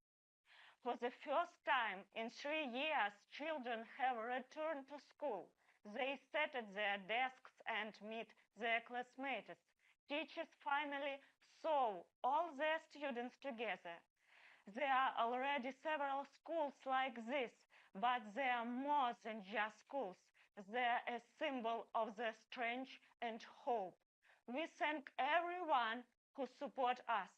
For the first time in 3 years, children have returned to school. They sit at their desks and meet their classmates. Teachers finally saw all their students together. There are already several schools like this, but they are more than just schools. They are a symbol of their strength and hope. We thank everyone who support us.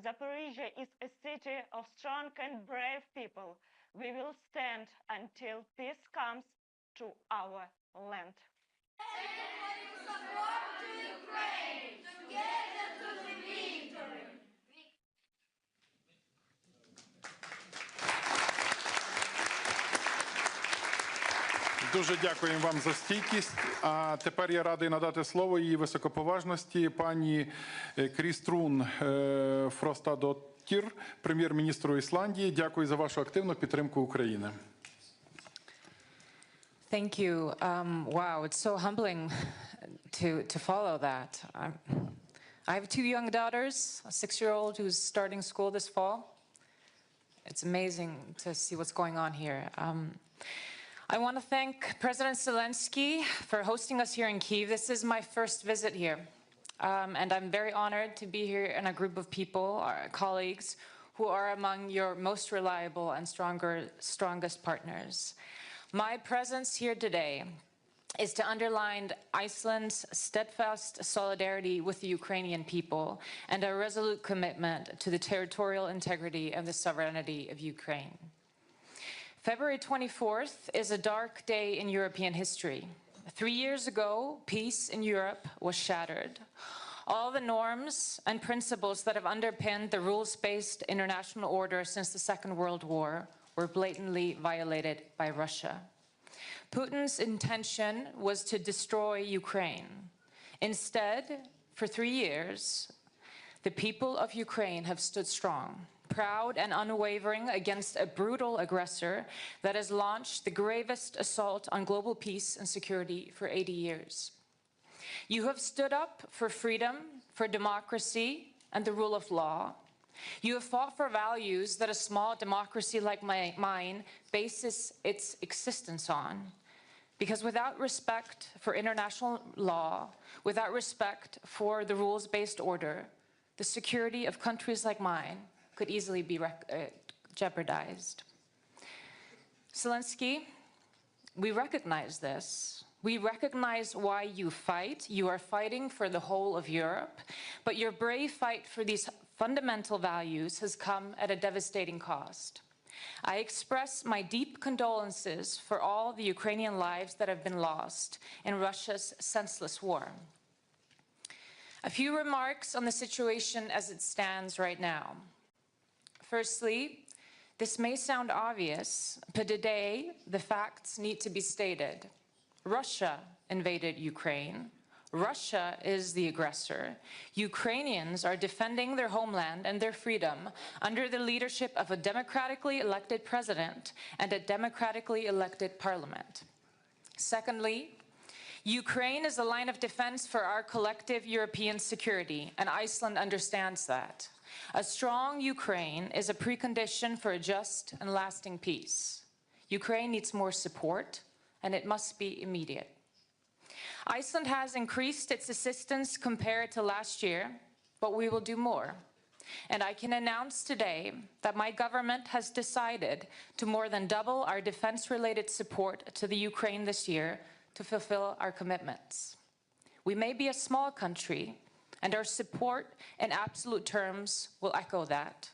Zaporizhia is a city of strong and brave people. We will stand until peace comes to our land. Everybody support to Ukraine, together to the victory. Дуже дякуємо вам за стійкість. А тепер я радий надати слово її високоповажності пані Кріструн Фростадоттір, прем'єр-міністру Ісландії. Дякую за вашу активну підтримку України. Thank you. Wow, it's so humbling to follow that. I have 2 young daughters, a 6-year-old who's starting school this fall. It's amazing to see what's going on here. I want to thank President Zelensky for hosting us here in Kyiv. This is my first visit here, and I'm very honored to be here in a group of people, our colleagues, who are among your most reliable and strongest partners. My presence here today is to underline Iceland's steadfast solidarity with the Ukrainian people and our resolute commitment to the territorial integrity and the sovereignty of Ukraine. February 24th is a dark day in European history. 3 years ago, peace in Europe was shattered. All the norms and principles that have underpinned the rules-based international order since the Second World War were blatantly violated by Russia. Putin's intention was to destroy Ukraine. Instead, for 3 years, the people of Ukraine have stood strong, proud and unwavering against a brutal aggressor that has launched the gravest assault on global peace and security for 80 years. You have stood up for freedom, for democracy, and the rule of law. You have fought for values that a small democracy like mine bases its existence on. Because without respect for international law, without respect for the rules-based order, the security of countries like mine could easily be jeopardized. Zelensky, we recognize this. We recognize why you fight. You are fighting for the whole of Europe, but your brave fight for these fundamental values has come at a devastating cost. I express my deep condolences for all the Ukrainian lives that have been lost in Russia's senseless war. A few remarks on the situation as it stands right now. Firstly, this may sound obvious, but today the facts need to be stated. Russia invaded Ukraine. Russia is the aggressor. Ukrainians are defending their homeland and their freedom under the leadership of a democratically elected president and a democratically elected parliament. Secondly, Ukraine is a line of defense for our collective European security, and Iceland understands that. A strong Ukraine is a precondition for a just and lasting peace. Ukraine needs more support, and it must be immediate. Iceland has increased its assistance compared to last year, but we will do more. And I can announce today that my government has decided to more than double our defense-related support to the Ukraine this year to fulfill our commitments. We may be a small country, and our support in absolute terms will echo that.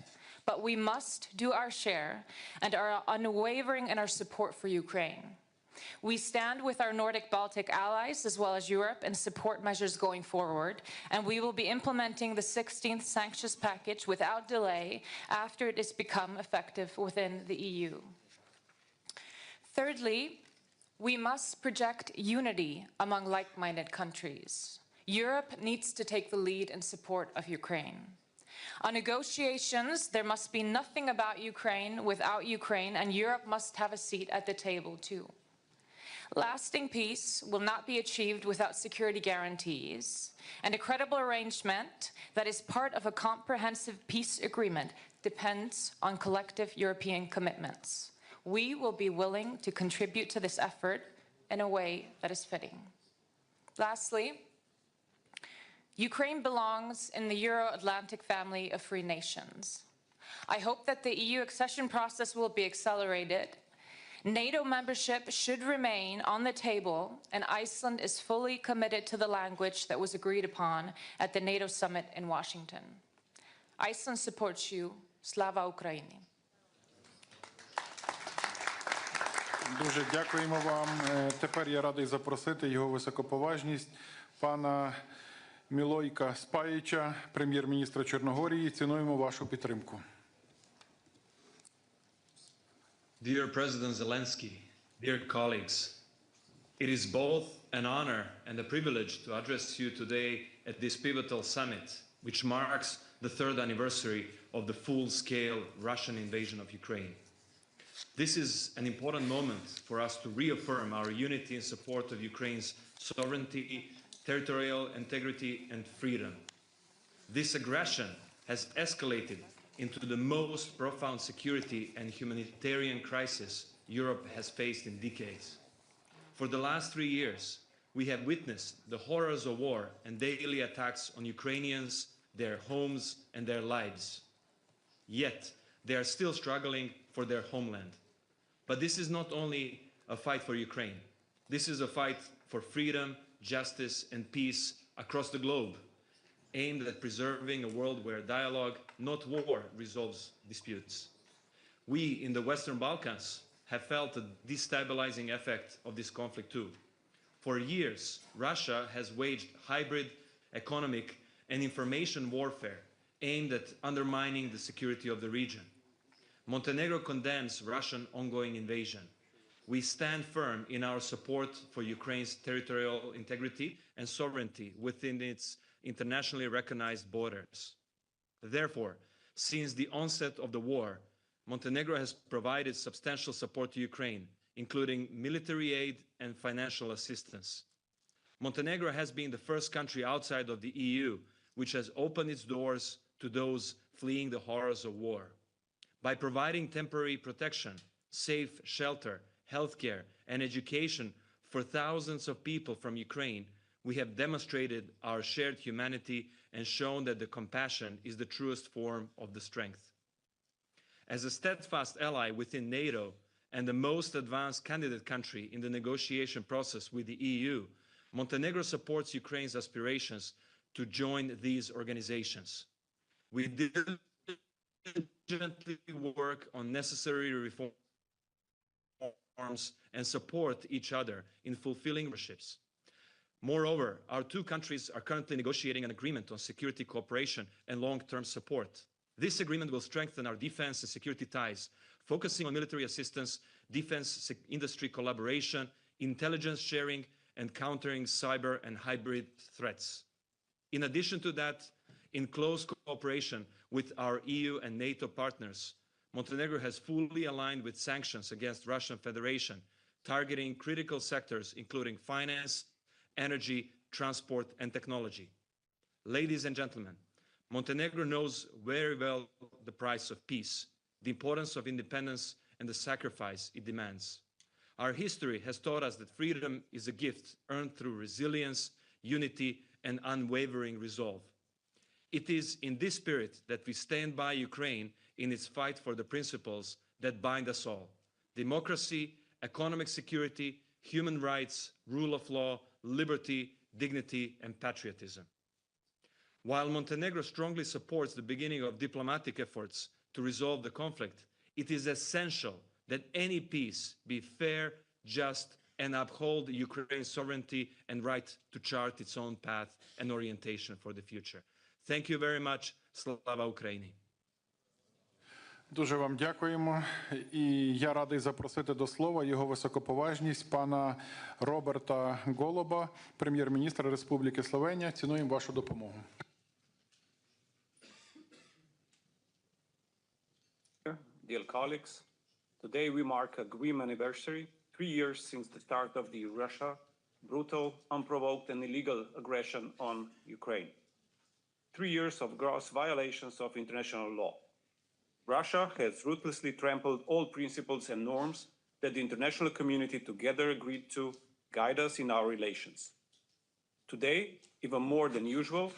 But we must do our share and are unwavering in our support for Ukraine. We stand with our Nordic-Baltic allies as well as Europe and support measures going forward, and we will be implementing the 16th sanctions package without delay after it has become effective within the EU. Thirdly, we must project unity among like-minded countries. Europe needs to take the lead in support of Ukraine. On negotiations, there must be nothing about Ukraine without Ukraine, and Europe must have a seat at the table too. Lasting peace will not be achieved without security guarantees, and a credible arrangement that is part of a comprehensive peace agreement depends on collective European commitments. We will be willing to contribute to this effort in a way that is fitting. Lastly, Ukraine belongs in the Euro-Atlantic family of free nations. I hope that the EU accession process will be accelerated. NATO membership should remain on the table, and Iceland is fully committed to the language that was agreed upon at the NATO summit in Washington. Iceland supports you. Slava Ukraini. Дуже дякуємо вам. Тепер я радий запросити його високоповажність пана Мілойка Спаїча, прем'єр-міністра Чорногорії. Цінуємо вашу підтримку. Dear President Zelensky, dear colleagues, it is both an honor and a privilege to address you today at this pivotal summit, which marks the 3rd anniversary of the full-scale Russian invasion of Ukraine. This is an important moment for us to reaffirm our unity in support of Ukraine's sovereignty, territorial integrity, and freedom. This aggression has escalated into the most profound security and humanitarian crisis Europe has faced in decades. For the last 3 years, we have witnessed the horrors of war and daily attacks on Ukrainians, their homes, and their lives. Yet, they are still struggling for their homeland. But this is not only a fight for Ukraine. This is a fight for freedom, justice, and peace across the globe, aimed at preserving a world where dialogue, not war, resolves disputes. We in the Western Balkans have felt the destabilizing effect of this conflict too. For years, Russia has waged hybrid economic and information warfare aimed at undermining the security of the region. Montenegro condemns Russian ongoing invasion. We stand firm in our support for Ukraine's territorial integrity and sovereignty within its internationally recognized borders. Therefore, since the onset of the war, Montenegro has provided substantial support to Ukraine, including military aid and financial assistance. Montenegro has been the first country outside of the EU which has opened its doors to those fleeing the horrors of war. By providing temporary protection, safe shelter, healthcare, and education for thousands of people from Ukraine, we have demonstrated our shared humanity and shown that the compassion is the truest form of the strength. As a steadfast ally within NATO and the most advanced candidate country in the negotiation process with the EU, Montenegro supports Ukraine's aspirations to join these organizations. We diligently work on necessary reforms and support each other in fulfilling memberships. Moreover, our two countries are currently negotiating an agreement on security cooperation and long-term support. This agreement will strengthen our defense and security ties, focusing on military assistance, defense industry collaboration, intelligence sharing, and countering cyber and hybrid threats. In addition to that, in close cooperation with our EU and NATO partners, Montenegro has fully aligned with sanctions against Russian Federation, targeting critical sectors including finance, energy, transport, and technology. Ladies and gentlemen, Montenegro knows very well the price of peace, the importance of independence, and the sacrifice it demands. Our history has taught us that freedom is a gift earned through resilience, unity, and unwavering resolve. It is in this spirit that we stand by Ukraine in its fight for the principles that bind us all: democracy, economic security, human rights, rule of law, liberty, dignity, and patriotism. While Montenegro strongly supports the beginning of diplomatic efforts to resolve the conflict, it is essential that any peace be fair, just, and uphold Ukraine's sovereignty and right to chart its own path and orientation for the future. Thank you very much. Slava Ukraini. Дуже вам дякуємо. І я радий запросити до слова його високоповажність пана Роберта Голоба, прем'єр-міністра Республіки Словенія. Цінуємо вашу допомогу. Dear colleagues, today we mark a grim anniversary, 3 years since the start of the Russian brutal, unprovoked and illegal aggression on Ukraine. 3 years of gross violations of international law. Russia has ruthlessly trampled all principles and norms that the international community together agreed to guide us in our relations. Today, even more than usual,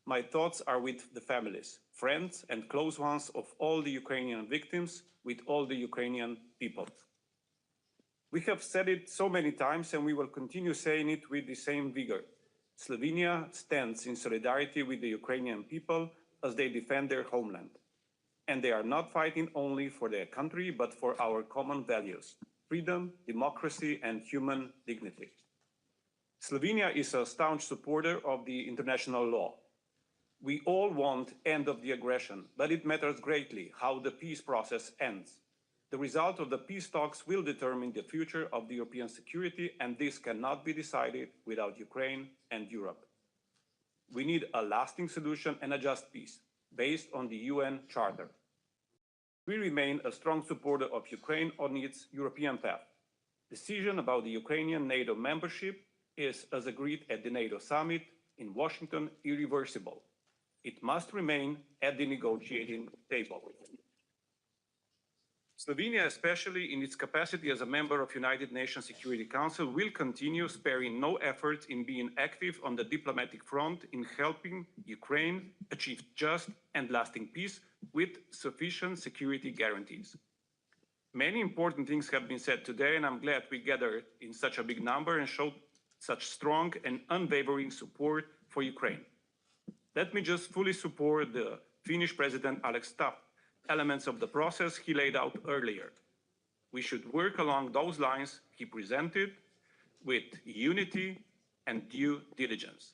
my thoughts are with the families, friends, and close ones of all the Ukrainian victims, with all the Ukrainian people. We have said it so many times, and we will continue saying it with the same vigor. Slovenia stands in solidarity with the Ukrainian people as they defend their homeland. And they are not fighting only for their country, but for our common values: freedom, democracy, and human dignity. Slovenia is a staunch supporter of the international law. We all want end of the aggression, but it matters greatly how the peace process ends. The result of the peace talks will determine the future of the European security, and this cannot be decided without Ukraine and Europe. We need a lasting solution and a just peace, based on the UN Charter. We remain a strong supporter of Ukraine on its European path. Decision about the Ukrainian NATO membership is, as agreed at the NATO summit in Washington, irreversible. It must remain at the negotiating table. Slovenia, especially in its capacity as a member of United Nations Security Council, will continue sparing no effort in being active on the diplomatic front in helping Ukraine achieve just and lasting peace with sufficient security guarantees. Many important things have been said today, and I'm glad we gathered in such a big number and showed such strong and unwavering support for Ukraine. Let me just fully support the Finnish President Alex Tapp elements of the process he laid out earlier. We should work along those lines he presented with unity and due diligence.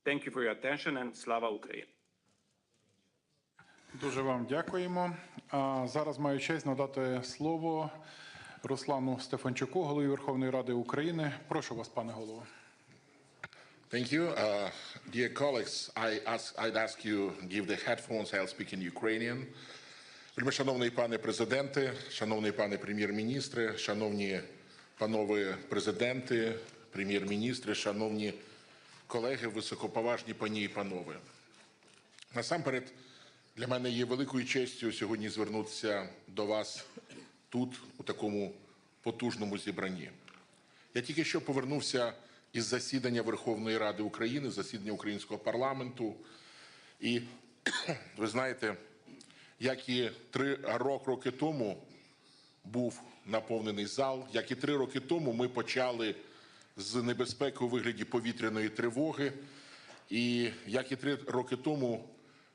Thank you for your attention, and Slava Ukraini. Дуже вам дякуємо. Зараз маю честь надати слово Руслану Стефанчуку, голові Верховної Ради України. Прошу вас, пане голово. Thank you. Dear colleagues, I'd ask you to give the headphones, I'll speak in Ukrainian. Вельмишановний пане президенте, шановний пане прем'єр-міністре, шановні панове президенти, прем'єр-міністри, шановні колеги, високоповажні пані і панове. Насамперед, для мене є великою честю сьогодні звернутися до вас тут, у такому потужному зібранні. Я тільки що повернувся із засідання Верховної Ради України, засідання українського парламенту. І ви знаєте, як і 3 роки тому був наповнений зал, як і 3 роки тому ми почали з небезпеки у вигляді повітряної тривоги, і як і 3 роки тому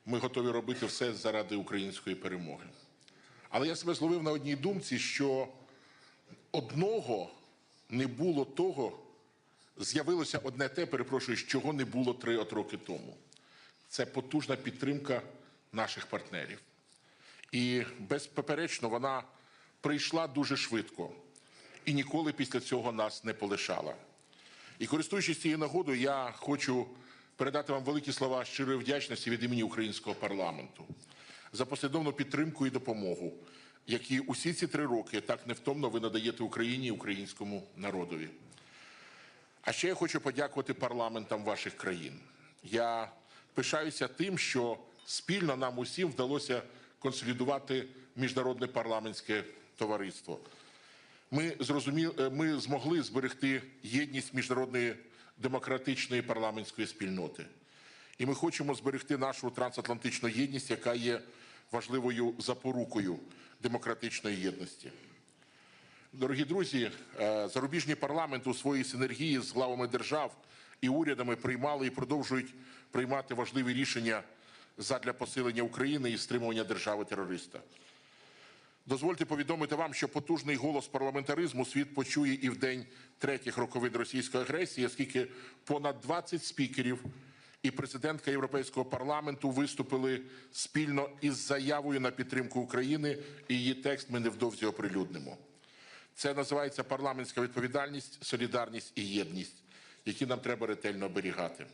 ми готові робити все заради української перемоги. Але я себе зловив на одній думці, що одного не було того, з'явилося одне те, перепрошую, чого не було 3 роки тому. Це потужна підтримка наших партнерів. І безпеперечно вона прийшла дуже швидко і ніколи після цього нас не полишала. І користуючись цією нагодою, я хочу передати вам великі слова щирої вдячності від імені українського парламенту за послідовну підтримку і допомогу, які усі ці 3 роки так невтомно ви надаєте Україні і українському народові. А ще я хочу подякувати парламентам ваших країн. Я пишаюся тим, що спільно нам усім вдалося консолідувати міжнародне парламентське товариство. Ми змогли зберегти єдність міжнародної демократичної парламентської спільноти. І ми хочемо зберегти нашу трансатлантичну єдність, яка є важливою запорукою демократичної єдності. Дорогі друзі, зарубіжні парламенти у своїй синергії з главами держав і урядами приймали і продовжують приймати важливі рішення задля посилення України і стримування держави-терориста. Дозвольте повідомити вам, що потужний голос парламентаризму світ почує і в день 3-х роковин російської агресії, оскільки понад 20 спікерів і президентка Європейського парламенту виступили спільно із заявою на підтримку України, і її текст ми невдовзі оприлюднимо. Це називається парламентська відповідальність, солідарність і єдність, які нам треба ретельно оберігати.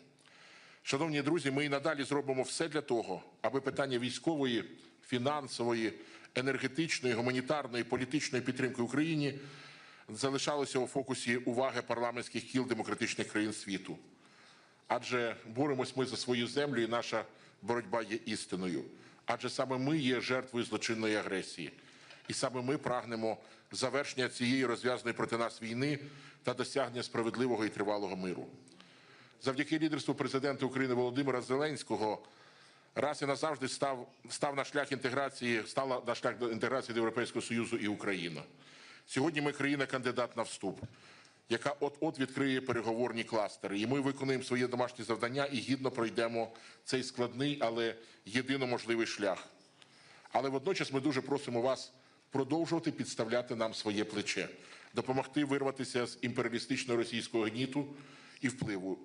Шановні друзі, ми і надалі зробимо все для того, аби питання військової, фінансової, енергетичної, гуманітарної, політичної підтримки Україні залишалося у фокусі уваги парламентських кіл демократичних країн світу. Адже боремось ми за свою землю, і наша боротьба є істиною. Адже саме ми є жертвою злочинної агресії. І саме ми прагнемо завершення цієї розв'язаної проти нас війни та досягнення справедливого і тривалого миру. Завдяки лідерству президента України Володимира Зеленського раз і назавжди стала на шлях до інтеграції до Європейського Союзу і Україна. Сьогодні ми країна-кандидат на вступ, яка от-от відкриє переговорні кластери. І ми виконуємо своє домашнє завдання і гідно пройдемо цей складний, але єдино можливий шлях. Але водночас ми дуже просимо вас продовжувати підставляти нам своє плече, допомогти вирватися з імперіалістичного російського гніту і впливу.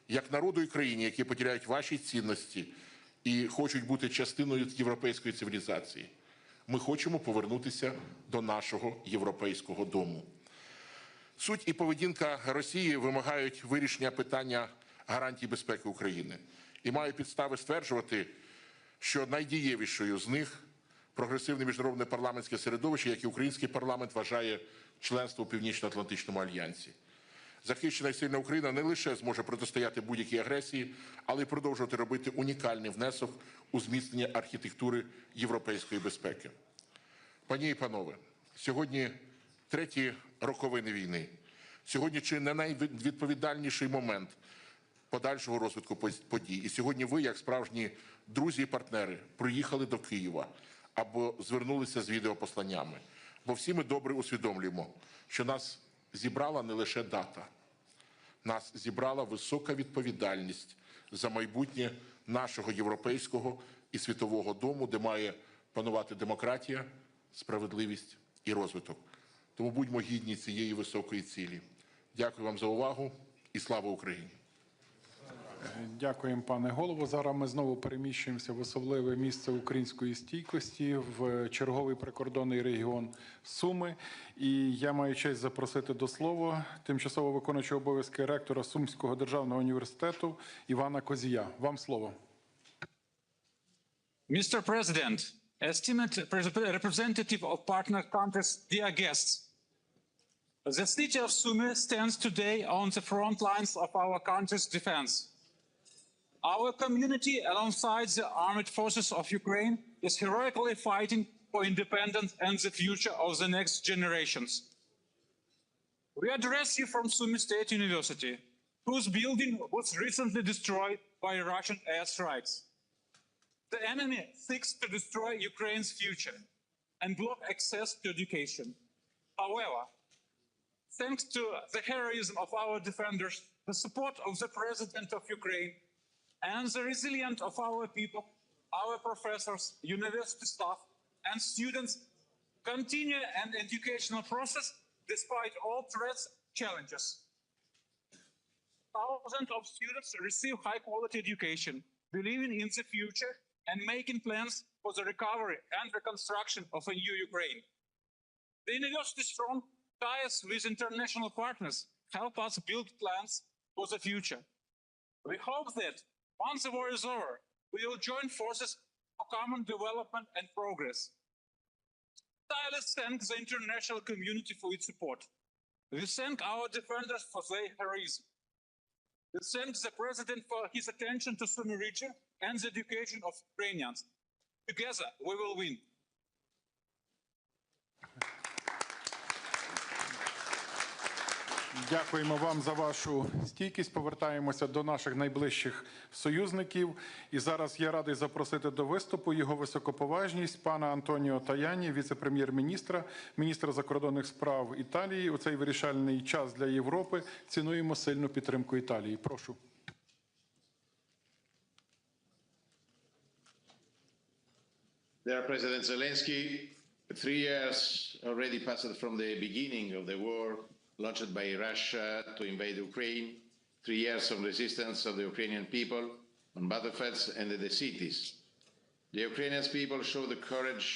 Як народу і країні, які поділяють ваші цінності і хочуть бути частиною європейської цивілізації, ми хочемо повернутися до нашого європейського дому. Суть і поведінка Росії вимагають вирішення питання гарантій безпеки України. І маю підстави стверджувати, що найдієвішою з них прогресивне міжнародне парламентське середовище, як і український парламент, вважає членство у Північно-Атлантичному альянсі. Захищена і сильна Україна не лише зможе протистояти будь-якій агресії, але й продовжувати робити унікальний внесок у зміцнення архітектури європейської безпеки. Пані і панове, сьогодні 3-ті роковини війни. Сьогодні чи не найвідповідальніший момент подальшого розвитку подій. І сьогодні ви, як справжні друзі і партнери, приїхали до Києва або звернулися з відеопосланнями. Бо всі ми добре усвідомлюємо, що нас зібрала не лише дата. Нас зібрала висока відповідальність за майбутнє нашого європейського і світового дому, де має панувати демократія, справедливість і розвиток. Тому будьмо гідні цієї високої цілі. Дякую вам за увагу і слава Україні! Дякуємо, пане голово. Зараз ми знову переміщуємося в особливе місце української стійкості, в черговий прикордонний регіон Суми. І я маю честь запросити до слова тимчасово виконуючого обов'язки ректора Сумського державного університету Івана Козія. Вам слово. Mr. President, esteemed representative of partner countries, dear guests, the city of Sumy stands today on the front lines of our country's defense. Our community, alongside the armed forces of Ukraine, is heroically fighting for independence and the future of the next generations. We address you from Sumy State University, whose building was recently destroyed by Russian airstrikes. The enemy seeks to destroy Ukraine's future and block access to education. However, thanks to the heroism of our defenders, the support of the President of Ukraine, and the resilience of our people, our professors, university staff, and students continue an educational process despite all threats and challenges. Thousands of students receive high-quality education, believing in the future and making plans for the recovery and reconstruction of a new Ukraine. The university's strong ties with international partners help us build plans for the future. We hope that once the war is over, we will join forces for common development and progress. I thank the international community for its support. We thank our defenders for their heroism. We thank the President for his attention to Sumy region and the education of Ukrainians. Together, we will win. Дякуємо вам за вашу стійкість. Повертаємося до наших найближчих союзників. І зараз я радий запросити до виступу його високоповажність пана Антоніо Таяні, віце-прем'єр-міністра, міністра закордонних справ Італії. У цей вирішальний час для Європи цінуємо сильну підтримку Італії. Прошу. Dear President Zelensky, 3 years already passed from the beginning of the war launched by Russia to invade Ukraine, 3 years of resistance of the Ukrainian people on battlefields and in the cities. The Ukrainian people show the courage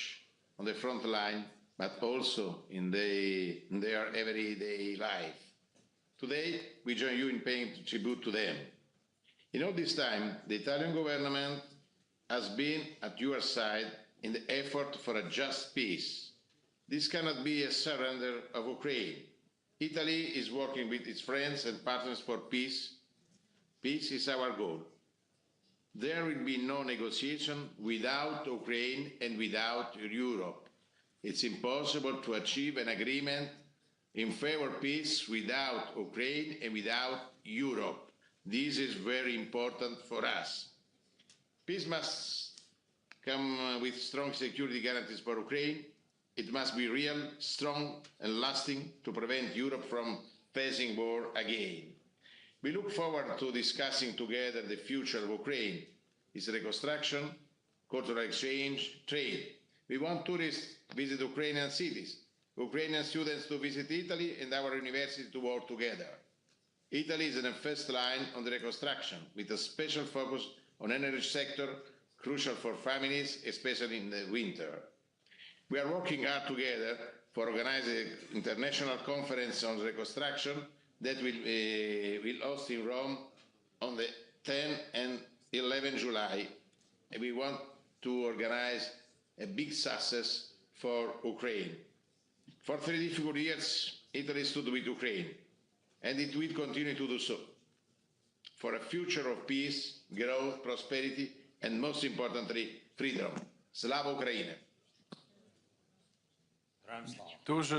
on the front line, but also in their everyday life. Today, we join you in paying tribute to them. In all this time, the Italian government has been at your side in the effort for a just peace. This cannot be a surrender of Ukraine. Italy is working with its friends and partners for peace. Peace is our goal. There will be no negotiation without Ukraine and without Europe. It's impossible to achieve an agreement in favor of peace without Ukraine and without Europe. This is very important for us. Peace must come with strong security guarantees for Ukraine. It must be real, strong and lasting to prevent Europe from facing war again. We look forward to discussing together the future of Ukraine, its reconstruction, cultural exchange, trade. We want tourists to visit Ukrainian cities, Ukrainian students to visit Italy and our universities to work together. Italy is in the first line on the reconstruction, with a special focus on energy sector, crucial for families, especially in the winter. We are working hard together for organizing an international conference on reconstruction that will host in Rome on the 10 and 11 July. And we want to organize a big success for Ukraine. For 3 difficult years, Italy stood with Ukraine, and it will continue to do so. For a future of peace, growth, prosperity, and most importantly, freedom. Slava Ukraini!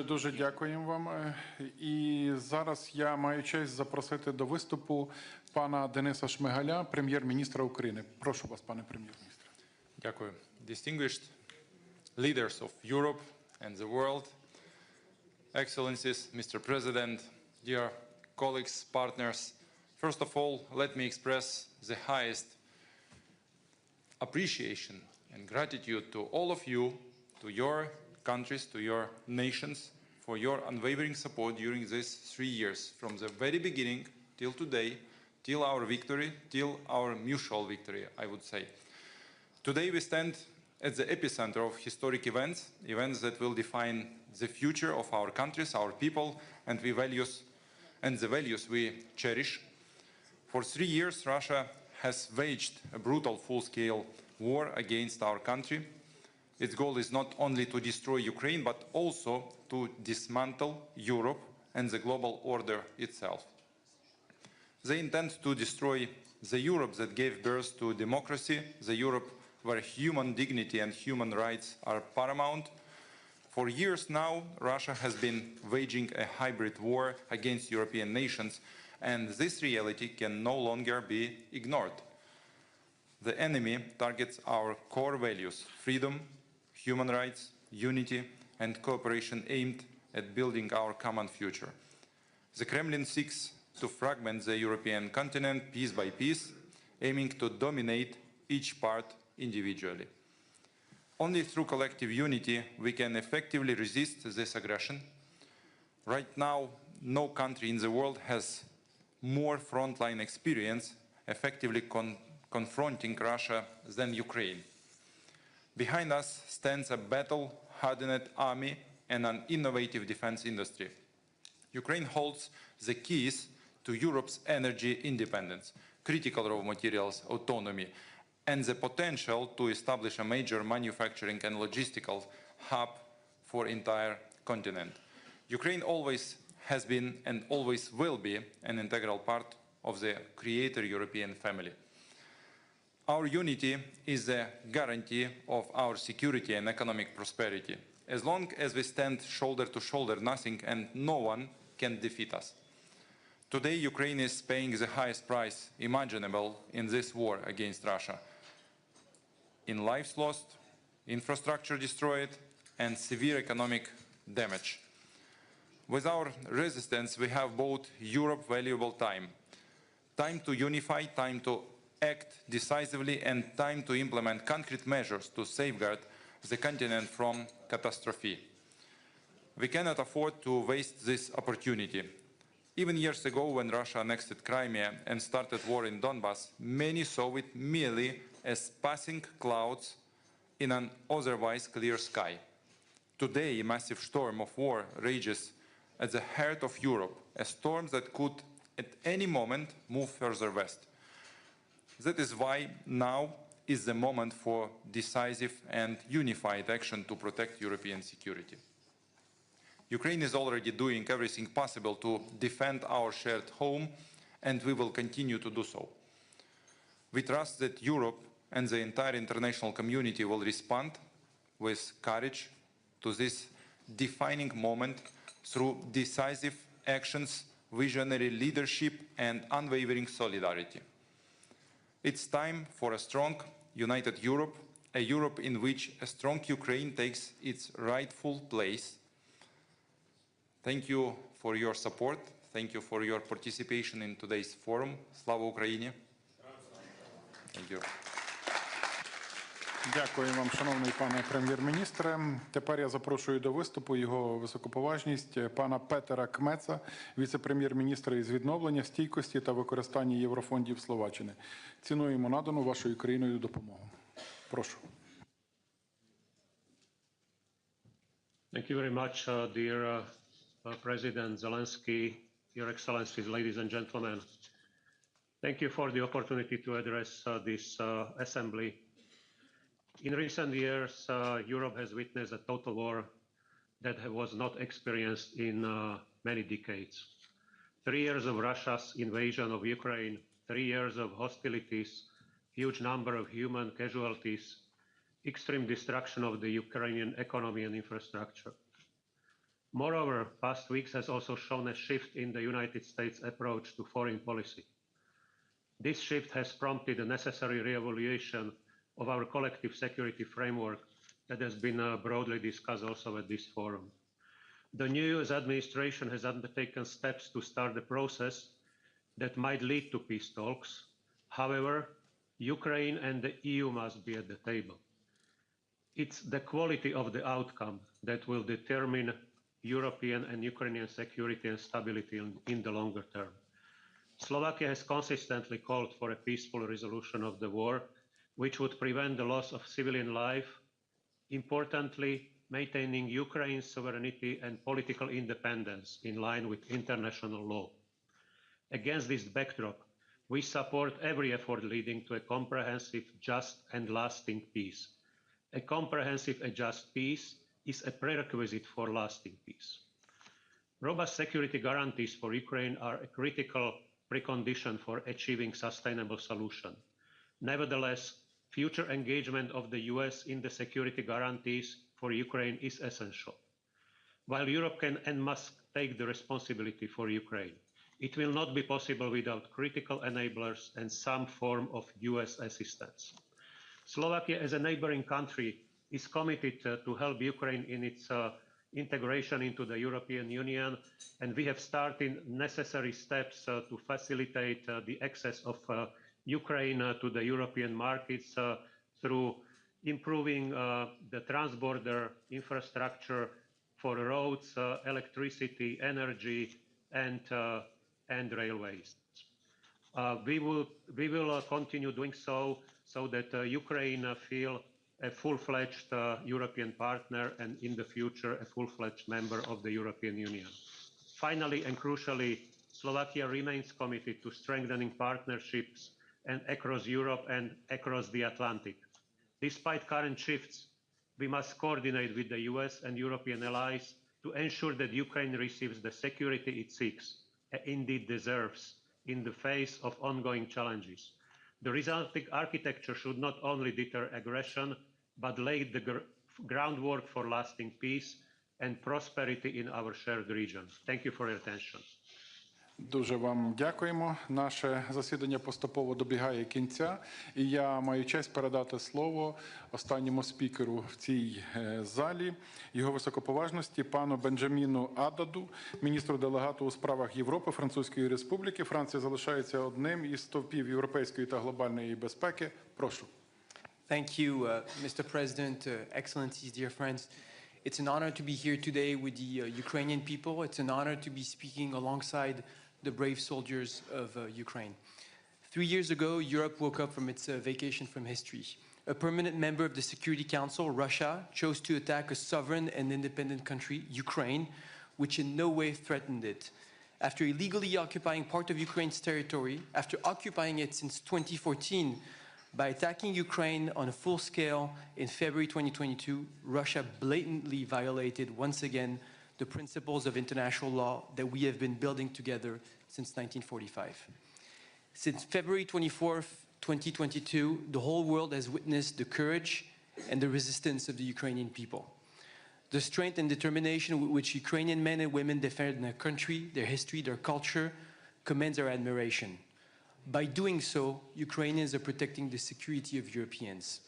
Дуже дякуємо вам. І зараз я маю честь запросити до виступу пана Дениса Шмигаля, прем'єр-міністра України. Прошу вас, пане прем'єр-міністре. Дякую. Distinguished leaders of Europe and the world, Excellencies, Mr. President, dear colleagues, partners, first of all, let me express the highest appreciation and gratitude to all of you, to your countries, to your nations, for your unwavering support during these 3 years, from the very beginning till today, till our victory, till our mutual victory, I would say. Today we stand at the epicenter of historic events, events that will define the future of our countries, our people, and the values we cherish. For 3 years, Russia has waged a brutal full-scale war against our country. Its goal is not only to destroy Ukraine, but also to dismantle Europe and the global order itself. They intend to destroy the Europe that gave birth to democracy, the Europe where human dignity and human rights are paramount. For years now, Russia has been waging a hybrid war against European nations, and this reality can no longer be ignored. The enemy targets our core values: freedom, human rights, unity, and cooperation aimed at building our common future. The Kremlin seeks to fragment the European continent piece by piece, aiming to dominate each part individually. Only through collective unity we can effectively resist this aggression. Right now, no country in the world has more frontline experience effectively confronting Russia than Ukraine. Behind us stands a battle-hardened army and an innovative defense industry. Ukraine holds the keys to Europe's energy independence, critical raw materials autonomy, and the potential to establish a major manufacturing and logistical hub for the entire continent. Ukraine always has been and always will be an integral part of the Creator European family. Our unity is a guarantee of our security and economic prosperity. As long as we stand shoulder to shoulder, nothing and no one can defeat us. Today, Ukraine is paying the highest price imaginable in this war against Russia. In lives lost, infrastructure destroyed, and severe economic damage. With our resistance, we have bought Europe valuable time. Time to unify, time to act decisively, and time to implement concrete measures to safeguard the continent from catastrophe. We cannot afford to waste this opportunity. Even years ago, when Russia annexed Crimea and started war in Donbass, many saw it merely as passing clouds in an otherwise clear sky. Today, a massive storm of war rages at the heart of Europe, a storm that could at any moment move further west. That is why now is the moment for decisive and unified action to protect European security. Ukraine is already doing everything possible to defend our shared home, and we will continue to do so. We trust that Europe and the entire international community will respond with courage to this defining moment through decisive actions, visionary leadership, and unwavering solidarity. It's time for a strong, united Europe, a Europe in which a strong Ukraine takes its rightful place. Thank you for your support. Thank you for your participation in today's forum. Slava Ukraini! Thank you. Дякую вам, шановний пане прем'єр-міністре. Тепер я запрошую до виступу його високоповажність пана Петера Кмеца, віце-прем'єр-міністра із відновлення, стійкості та використання єврофондів Словаччини. Цінуємо надану вашою країною допомогу. Прошу. Thank you very much, dear President Zelensky, Your Excellencies, ladies and gentlemen. Thank you for the opportunity to address this assembly. In recent years, Europe has witnessed a total war that was not experienced in many decades. 3 years of Russia's invasion of Ukraine, 3 years of hostilities, huge number of human casualties, extreme destruction of the Ukrainian economy and infrastructure. Moreover, past weeks has also shown a shift in the United States' approach to foreign policy. This shift has prompted a necessary re-evaluation of our collective security framework that has been broadly discussed also at this forum. The new US administration has undertaken steps to start the process that might lead to peace talks. However, Ukraine and the EU must be at the table. It's the quality of the outcome that will determine European and Ukrainian security and stability in the longer term. Slovakia has consistently called for a peaceful resolution of the war, which would prevent the loss of civilian life, importantly, maintaining Ukraine's sovereignty and political independence in line with international law. Against this backdrop, we support every effort leading to a comprehensive, just and lasting peace. A comprehensive and just peace is a prerequisite for lasting peace. Robust security guarantees for Ukraine are a critical precondition for achieving sustainable solution. Nevertheless, future engagement of the US in the security guarantees for Ukraine is essential. While Europe can and must take the responsibility for Ukraine, it will not be possible without critical enablers and some form of US assistance. Slovakia, as a neighboring country, is committed to help Ukraine in its integration into the European Union, and we have started necessary steps to facilitate the access of Ukraine to the European markets through improving the transborder infrastructure for roads, electricity, energy, and railways. We will continue doing so that Ukraine feel a full-fledged European partner and in the future a full-fledged member of the European Union. Finally and crucially, Slovakia remains committed to strengthening partnerships and across Europe and across the Atlantic. Despite current shifts, we must coordinate with the US and European allies to ensure that Ukraine receives the security it seeks and indeed deserves in the face of ongoing challenges. The resulting architecture should not only deter aggression, but lay the groundwork for lasting peace and prosperity in our shared region. Thank you for your attention. Дуже вам дякуємо. Наше засідання поступово добігає кінця. І я маю честь передати слово останньому спікеру в цій залі, його високоповажності, пану Бенджаміну Ададу, міністру делегату у справах Європи Французької Республіки. Франція залишається одним із стовпів європейської та глобальної безпеки. Прошу. Thank you, Mr. President, Excellencies, dear friends. It's an honor to be here today with the Ukrainian people. It's an honor to be speaking alongside the brave soldiers of Ukraine. 3 years ago, Europe woke up from its vacation from history. A permanent member of the Security Council, Russia, chose to attack a sovereign and independent country, Ukraine, which in no way threatened it. After illegally occupying part of Ukraine's territory, after occupying it since 2014, by attacking Ukraine on a full scale in February 2022, Russia blatantly violated once again the principles of international law that we have been building together since 1945. Since February 24th, 2022, the whole world has witnessed the courage and the resistance of the Ukrainian people. The strength and determination with which Ukrainian men and women defend their country, their history, their culture, commands our admiration. By doing so, Ukrainians are protecting the security of Europeans.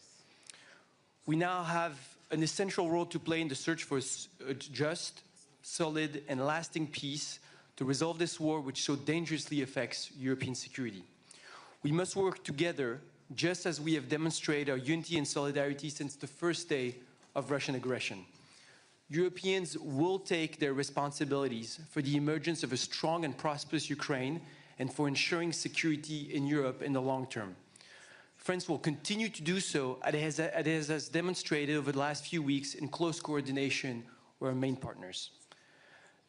We now have an essential role to play in the search for a just, solid, and lasting peace to resolve this war which so dangerously affects European security. We must work together, just as we have demonstrated our unity and solidarity since the first day of Russian aggression. Europeans will take their responsibilities for the emergence of a strong and prosperous Ukraine and for ensuring security in Europe in the long term. France will continue to do so as it has demonstrated over the last few weeks in close coordination with our main partners.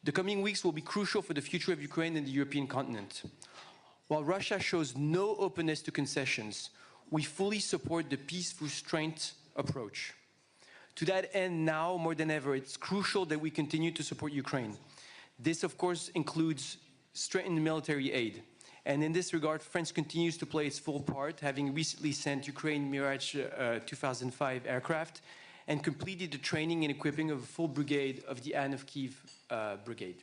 The coming weeks will be crucial for the future of Ukraine and the European continent. While Russia shows no openness to concessions, we fully support the peaceful strength approach. To that end, now more than ever, it's crucial that we continue to support Ukraine. This, of course, includes strengthened military aid. And in this regard, France continues to play its full part, having recently sent Ukraine Mirage 2005 aircraft and completed the training and equipping of a full brigade of the Anne of Kyiv brigade.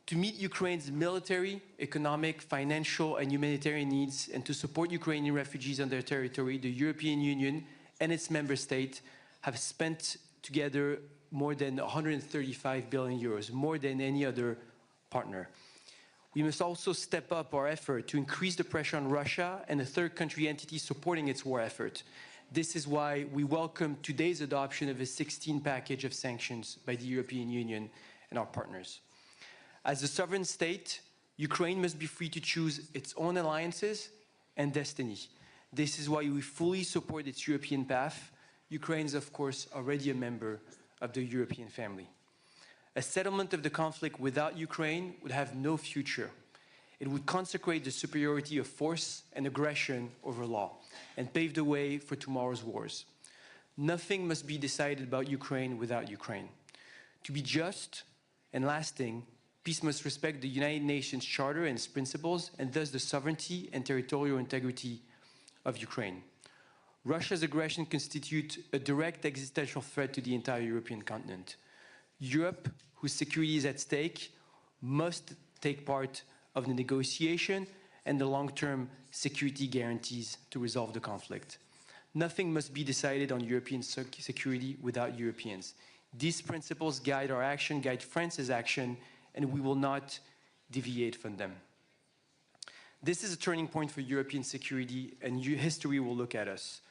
To meet Ukraine's military, economic, financial, and humanitarian needs, and to support Ukrainian refugees on their territory, the European Union and its member states have spent together more than 135 billion euros, more than any other partner. We must also step up our effort to increase the pressure on Russia and the third country entities supporting its war effort. This is why we welcome today's adoption of a 16 package of sanctions by the European Union and our partners. As a sovereign state, Ukraine must be free to choose its own alliances and destiny. This is why we fully support its European path. Ukraine is, of course, already a member of the European family. A settlement of the conflict without Ukraine would have no future. It would consecrate the superiority of force and aggression over law and pave the way for tomorrow's wars. Nothing must be decided about Ukraine without Ukraine. To be just and lasting, peace must respect the United Nations Charter and its principles, and thus the sovereignty and territorial integrity of Ukraine. Russia's aggression constitutes a direct existential threat to the entire European continent. Europe, whose security is at stake, must take part of the negotiation and the long-term security guarantees to resolve the conflict. Nothing must be decided on European security without Europeans. These principles guide our action, guide France's action, and we will not deviate from them. This is a turning point for European security, and history will look at us.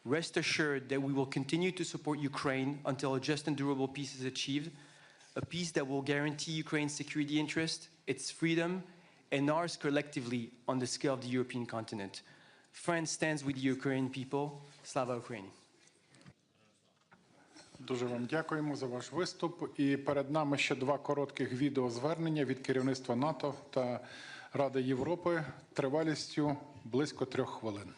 Rest assured that we will continue to support Ukraine until a just and durable peace is achieved, a peace that will guarantee Ukraine's security interest, its freedom, and ours collectively on the scale of the European continent. France stands with the Ukrainian people. Slava Ukraini. Дуже вам дякуємо за ваш виступ. І перед нами ще два коротких відеозвернення від керівництва НАТО та Ради Європи тривалістю близько 3 хвилин.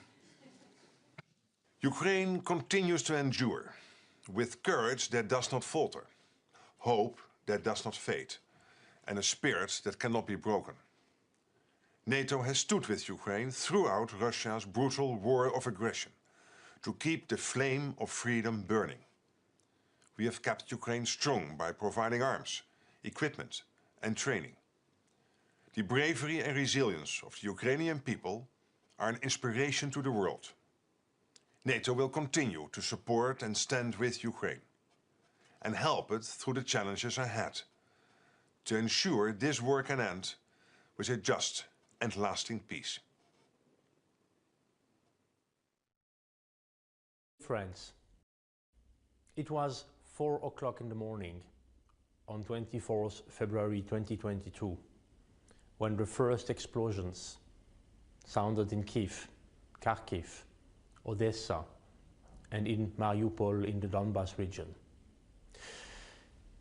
Ukraine continues to endure with courage that does not falter, hope that does not fade, and a spirit that cannot be broken. NATO has stood with Ukraine throughout Russia's brutal war of aggression to keep the flame of freedom burning. We have kept Ukraine strong by providing arms, equipment, and training. The bravery and resilience of the Ukrainian people are an inspiration to the world. NATO will continue to support and stand with Ukraine and help it through the challenges ahead to ensure this war can end with a just and lasting peace. Friends, it was 4 o'clock in the morning on 24th February 2022 when the first explosions sounded in Kyiv, Kharkiv, Odessa, and in Mariupol in the Donbas region.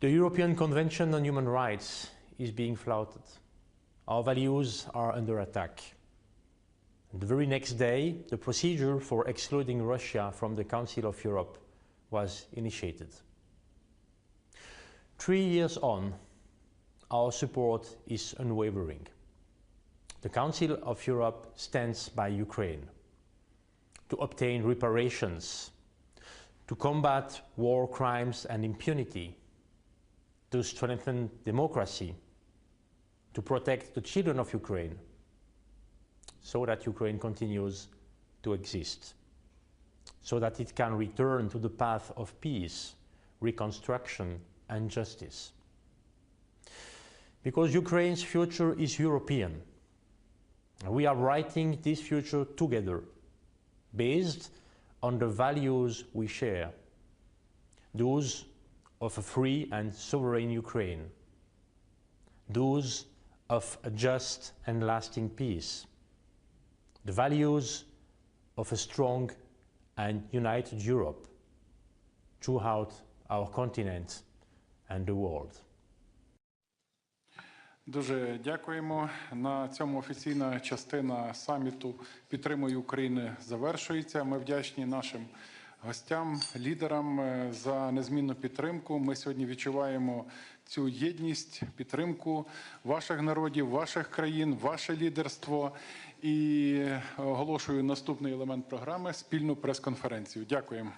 The European Convention on Human Rights is being flouted. Our values are under attack. The very next day, the procedure for excluding Russia from the Council of Europe was initiated. 3 years on, our support is unwavering. The Council of Europe stands by Ukraine to obtain reparations, to combat war crimes and impunity, to strengthen democracy, to protect the children of Ukraine, so that Ukraine continues to exist, so that it can return to the path of peace, reconstruction, and justice. Because Ukraine's future is European, we are writing this future together, based on the values we share, those of a free and sovereign Ukraine, those of a just and lasting peace, the values of a strong and united Europe throughout our continent and the world. Дуже дякуємо. На цьому офіційна частина саміту «Підтримуй Україну» завершується. Ми вдячні нашим гостям, лідерам за незмінну підтримку. Ми сьогодні відчуваємо цю єдність, підтримку ваших народів, ваших країн, ваше лідерство. І оголошую наступний елемент програми – спільну прес-конференцію. Дякуємо.